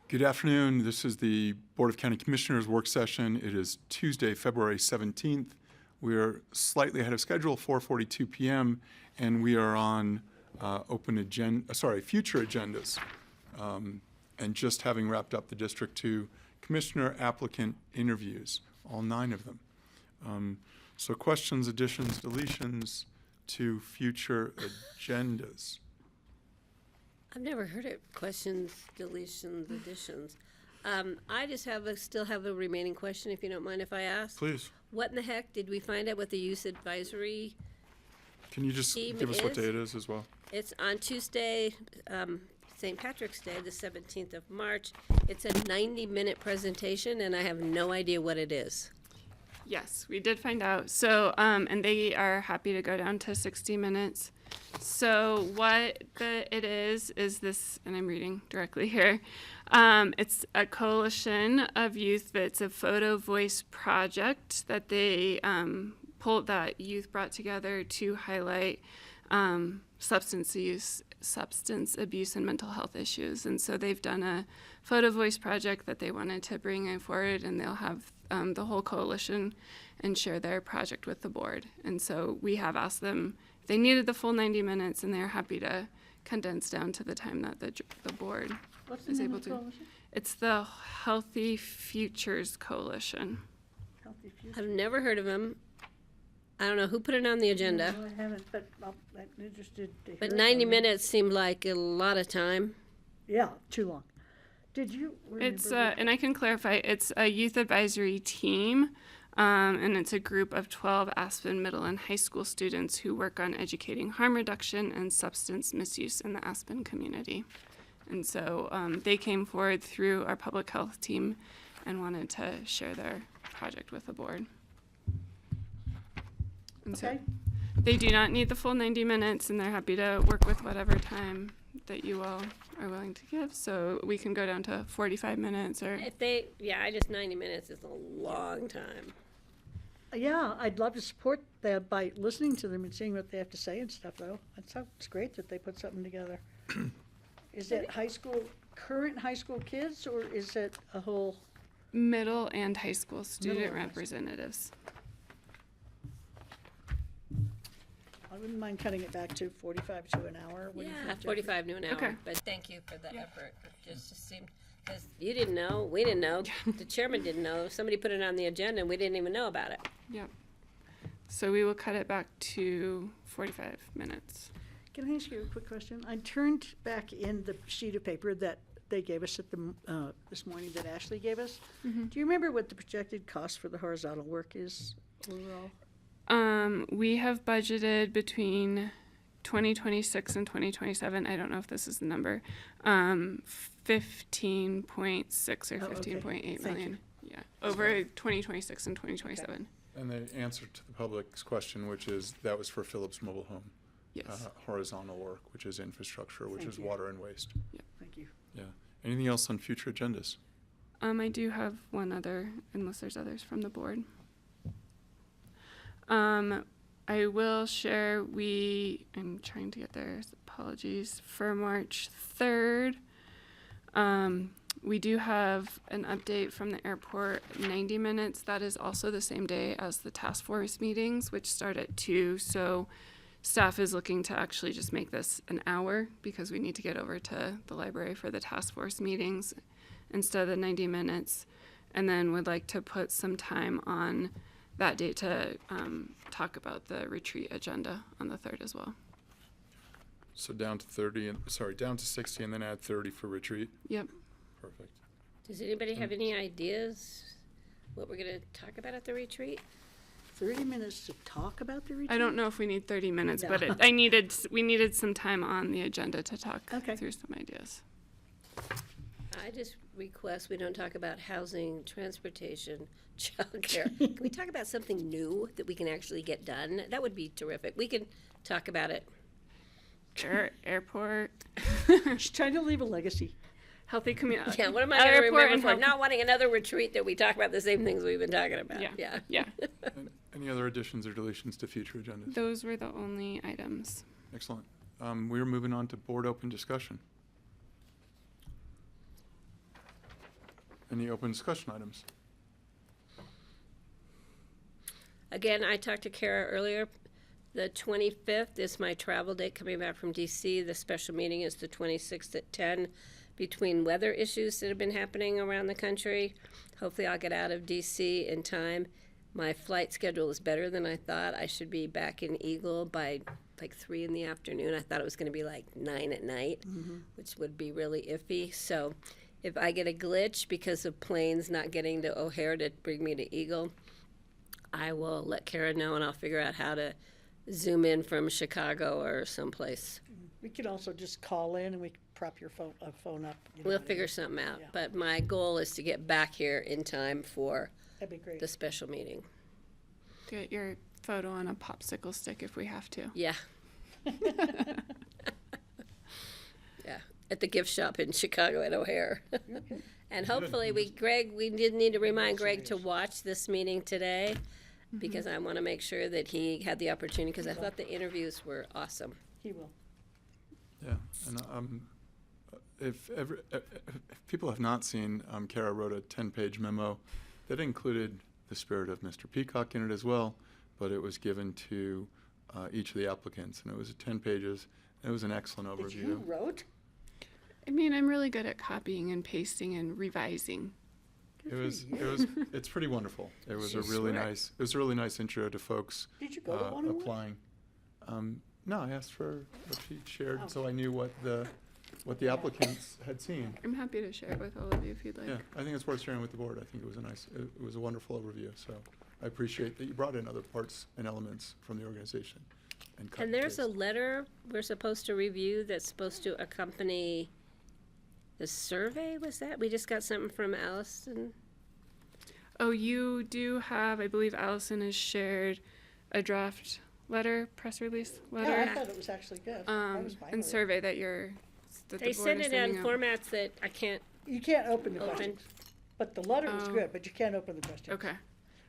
Good afternoon. This is the Board of County Commissioners work session. It is Tuesday, February 17th. We are slightly ahead of schedule, 4:42 p.m., and we are on future agendas. And just having wrapped up the District 2 Commissioner applicant interviews, all 9 of them. So questions, additions, deletions to future agendas. I've never heard it. Questions, deletions, additions. I just still have a remaining question, if you don't mind if I ask. Please. What in the heck did we find out what the youth advisory? Can you just Team give us what is- day it is as well? It's on Tuesday, St. Patrick's Day, the 17th of March. It's a 90-minute presentation, and I have no idea what it is. Yes, we did find out. So, and they are happy to go down to 60 minutes. So what it is this, and I'm reading directly here. It's a coalition of youth that's a photo voice project that they that youth brought together to highlight substance abuse and mental health issues. And so they've done a photo voice project that they wanted to bring forward, and they'll have the whole coalition and share their project with the board. And so we have asked them if they needed the full 90 minutes, and they're happy to condense down to the time that the board is able to. It's the Healthy Futures Coalition. I've never heard of them. I don't know who put it on the agenda, No, I haven't, but I'm interested to hear. but it 90 from them. minutes seemed like a lot of time. Yeah, too long. Did you It's remember what- and I can clarify. It's a youth advisory team, and it's a group of 12 Aspen middle and high school students who work on educating harm reduction and substance misuse in the Aspen community. And so they came forward through our public health team and wanted to share their project with the board. And Okay. so they do not need the full 90 minutes, and they're happy to work with whatever time that you all are willing to give. So we can go down to 45 minutes or. I just 90 minutes is a long time. Yeah, I'd love to support that by listening to them and seeing what they have to say and stuff, though. It sounds great that they put something together. Is it current high school kids, or is it a whole? Middle and high school student and high school. representatives. I wouldn't mind cutting it back to 45 to an hour. What do you Yeah, think, Jeffrey? 45 to an hour. Okay. But thank you for the effort. It just seemed, because you didn't know, we didn't know, the chairman didn't know. Somebody put it on the agenda and we didn't even know about it. Yep. So we will cut it back to 45 minutes. Can I ask you a quick question? I turned back in the sheet of paper that they gave us at this morning, that Ashley gave us. Mm-hmm. Do you remember what the projected cost for the horizontal work is overall? We have budgeted between 2026 and 2027. I don't know if this is the number. 15.6 or Oh, okay. 15.8 Thank million. Yeah, over 2026 and 2027. And the answer to the public's question, which is, that was for Phillips Mobile Home. Yes. Horizontal work, which is infrastructure, which Thank is you. water and waste. Thank you. Yeah. Anything else on future agendas? I do have one other, unless there's others from the board. I will share, I'm trying to get there, apologies, for March 3rd. We do have an update from the airport, 90 minutes. That is also the same day as the task force meetings, which start at 2. So staff is looking to actually just make this an hour because we need to get over to the library for the task force meetings instead of the 90 minutes. And then would like to put some time on that date to talk about the retreat agenda on the 3rd as well. So down to 60 and then add 30 for retreat? Yep. Perfect. Does anybody have any ideas what we're going to talk about at the retreat? 30 minutes to talk about the retreat? I don't know if we need 30 minutes, No. but we needed some time on the agenda to talk through some ideas. I just request we don't talk about housing, transportation, childcare. Can we talk about something new that we can actually get done? That would be terrific. We can talk about it. Airport. She's trying to leave a legacy. Healthy community. Yeah, what am I going to remember and for? health- Not wanting another retreat that we talk about the same things we've been talking about. Yeah. And any other additions or deletions to future agendas? Those were the only items. Excellent. We're moving on to board open discussion. Any open discussion items? Again, I talked to Kara earlier. The 25th is my travel date coming back from DC. The special meeting is the 26th at 10. Between weather issues that have been happening around the country, hopefully I'll get out of DC in time. My flight schedule is better than I thought. I should be back in Eagle by like 3 in the afternoon. I thought it was going to be like 9 at night, which would be really iffy. So if I get a glitch because of planes not getting to O'Hare to bring me to Eagle, I will let Kara know, and I'll figure out how to zoom in from Chicago or someplace. We could also just call in and we could prop your phone up. We'll figure something out. Yeah. But my goal is to get back here in time for That'd be great. the special meeting. Get your photo on a popsicle stick if we have to. Yeah. Yeah, at the gift shop in Chicago at O'Hare. And hopefully we did need to remind Greg to watch this meeting today because I want to make sure that he had the opportunity, because I thought the interviews were awesome. He will. Yeah, and if people have not seen, Kara wrote a 10-page memo that included the spirit of Mr. Peacock in it as well, but it was given to each of the applicants, and it was 10 pages. It was an excellent overview. That you wrote? I mean, I'm really good at copying and pasting and revising. It's pretty wonderful. It was a really nice intro to folks Did you go to one? applying. No, I asked for what she shared, so I knew what the applicants had seen. I'm happy to share it with all of you if you'd like. Yeah, I think it's worth sharing with the board. I think it was a wonderful overview. So I appreciate that you brought in other parts and elements from the organization. And there's a letter we're supposed to review that's supposed to accompany the survey, was that? We just got something from Allison. Oh, you do have, I believe Allison has shared a draft letter, press release letter, Yeah, I thought it was actually good. I was fine and with it. survey that the They board sent is it in sending out. formats that I can't You can't open the open. questions. But the letter was Oh. good, but you can't open the questions. Okay,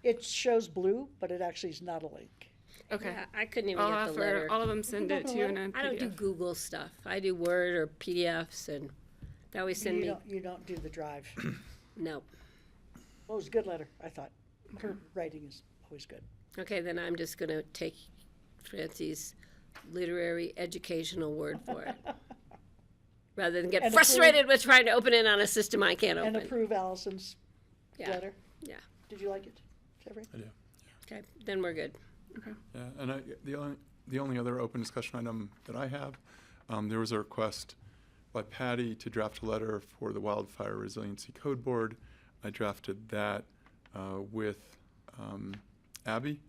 It shows blue, but it actually is not a link. okay. Yeah, I couldn't even I'll get have the letter. all of them send can it to open you a in a I don't do PDF. Google stuff. I do Word or PDFs, and they always send me. You don't do the drive. No. Well, it was a good letter, I thought. Her writing is always good. Okay, then I'm just gonna take Francie's literary educational word for it. Rather than get And frustrated with trying to open it on a system I can't And open. approve Allison's Yeah, letter. yeah. Did you like it, Jeffrey? I do. Okay, then we're good. Yeah, and the only other open discussion item that I have, there was a request by Patty to draft a letter for the Wildfire Resiliency Code Board. I drafted that with Abby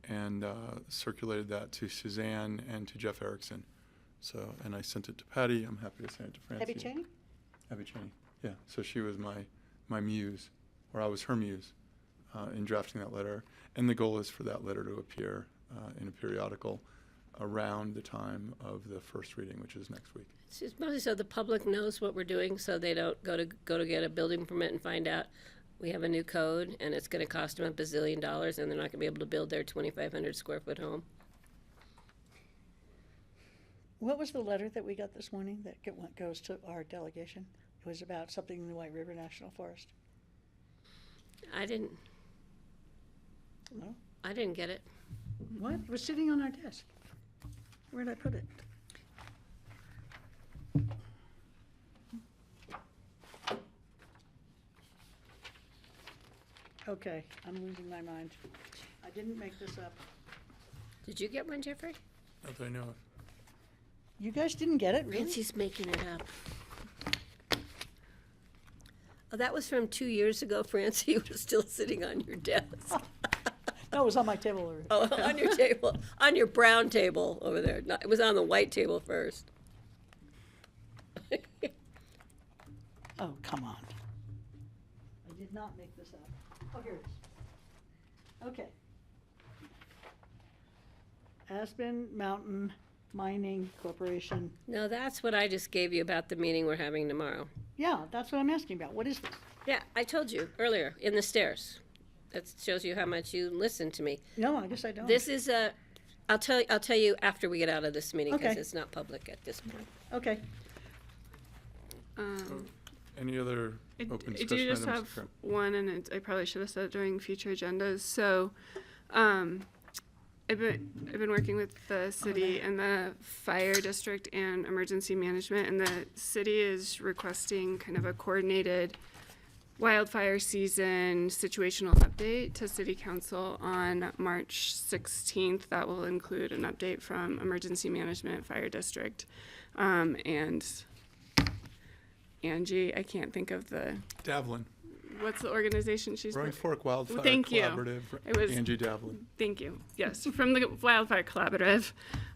and circulated that to Suzanne and to Jeff Erickson. So, and I sent it to Patty. I'm happy to send it to Francie. Abby Cheney? Abby Cheney, yeah. So she was my muse, or I was her muse in drafting that letter. And the goal is for that letter to appear in a periodical around the time of the first reading, which is next week. It's just mostly so the public knows what we're doing, so they don't go to get a building permit and find out we have a new code and it's gonna cost them $1 bazillion and they're not gonna be able to build their 2,500 square foot home. What was the letter that we got this morning that goes to our delegation? It was about something in the White River National Forest. I didn't No? get it. What? It was sitting on our desk. Where'd I put it? Okay, I'm losing my mind. I didn't make this up. Did you get one, Jeffrey? Not that I know of. You guys didn't get it, really? Francie's making it up. Oh, that was from 2 years ago, Francie. It was still sitting on your desk. No, it was on my table already. Oh, on your table, on your brown table over there. It was on the white table first. Oh, come on. I did not make this up. Oh, here it is. Okay. Aspen Mountain Mining Corporation. No, that's what I just gave you about the meeting we're having tomorrow. Yeah, that's what I'm asking about. What is this? Yeah, I told you earlier in the stairs. That shows you how much you listen to me. No, I guess I don't. This is I'll tell you after we get out of this meeting because Okay. it's not public at this point. Okay. Any other I open I discussion do just items? have Okay. one, and I probably should have said it during future agendas. So, I've been working with the city and the fire district and emergency management, and the city is requesting kind of a coordinated wildfire season situational update to city council on March 16th. That will include an update from emergency management, fire district, and Angie, I can't think of Davlin, what's the organization she's Roaring with? Fork Wildfire Thank you. Collaborative, It was- Angie Davlin. Thank you. Yes, from the Wildfire Collaborative,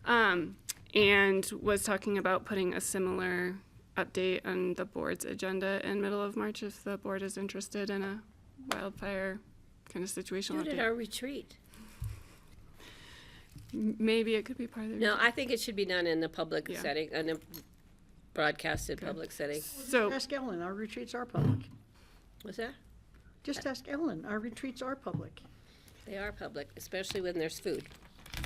and was talking about putting a similar update on the board's agenda in middle of March if the board is interested in a wildfire kind of situational Do it at update. our retreat. Maybe it could be part of the. No, I think it should be done in the public Yeah. setting, in a broadcasted public setting. So, Ask Ellen, our retreats are public. What's that? Just ask Ellen, our retreats are public. They are public, especially when there's food.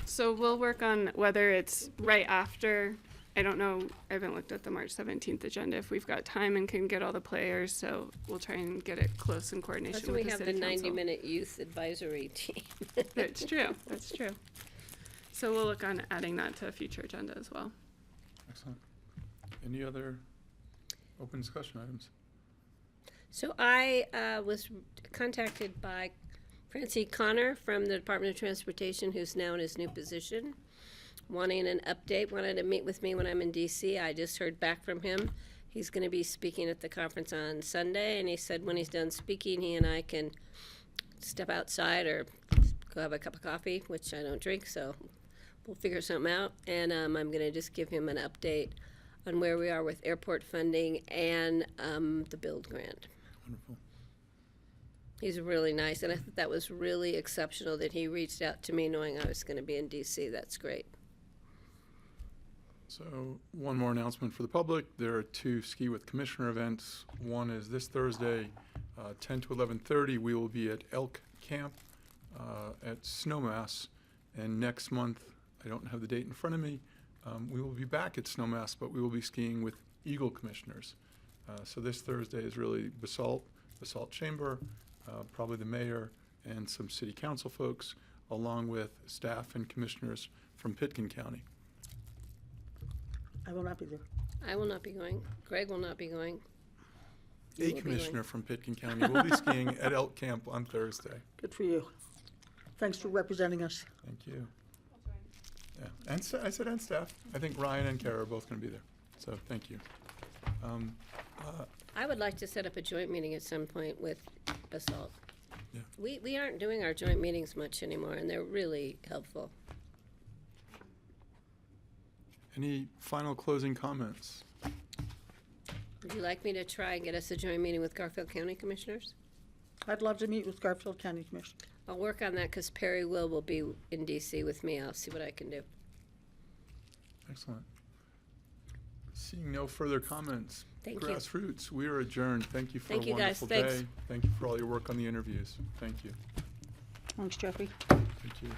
so we'll work on whether it's right after. I don't know. I haven't looked at the March 17th agenda if we've got time and can get all the players. So we'll try and get it close in coordination That's when with we the have the city council. 90-minute youth advisory team. That's true. That's true. So we'll look on adding that to a future agenda as well. Excellent. Any other open discussion items? So I was contacted by Francie Connor from the Department of Transportation, who's now in his new position, wanting an update, wanted to meet with me when I'm in DC. I just heard back from him. He's going to be speaking at the conference on Sunday, and he said when he's done speaking, he and I can step outside or go have a cup of coffee, which I don't drink, so we'll figure something out. And I'm going to just give him an update on where we are with airport funding and the build grant. Wonderful. He's really nice, and I thought that was really exceptional that he reached out to me knowing I was going to be in DC. That's great. So one more announcement for the public. There are 2 Ski with Commissioner events. One is this Thursday, 10 to 11:30. We will be at Elk Camp at Snowmass. And next month, I don't have the date in front of me, we will be back at Snowmass, but we will be skiing with Eagle Commissioners. So this Thursday is really Basalt Chamber, probably the mayor, and some city council folks, along with staff and commissioners from Pitkin County. I will not be there. I will not be going. Greg will not be going. You A will be going. commissioner from Pitkin County will be skiing at Elk Camp on Thursday. Good for you. Thanks for representing us. Thank you. Yeah, and I said and staff. I think Ryan and Kara are both going to be there. So thank you. I would like to set up a joint meeting at some point with Basalt. Yeah. We aren't doing our joint meetings much anymore, and they're really helpful. Any final closing comments? Would you like me to try and get us a joint meeting with Garfield County Commissioners? I'd love to meet with Garfield County Commission. I'll work on that because Perry will be in DC with me. I'll see what I can do. Excellent. Seeing no further comments. Thank you. Grassroots, we are adjourned. Thank you for Thank a you, guys. wonderful Thanks. day. Thank you for all your work on the interviews. Thank you. Thanks, Jeffrey. Thank you.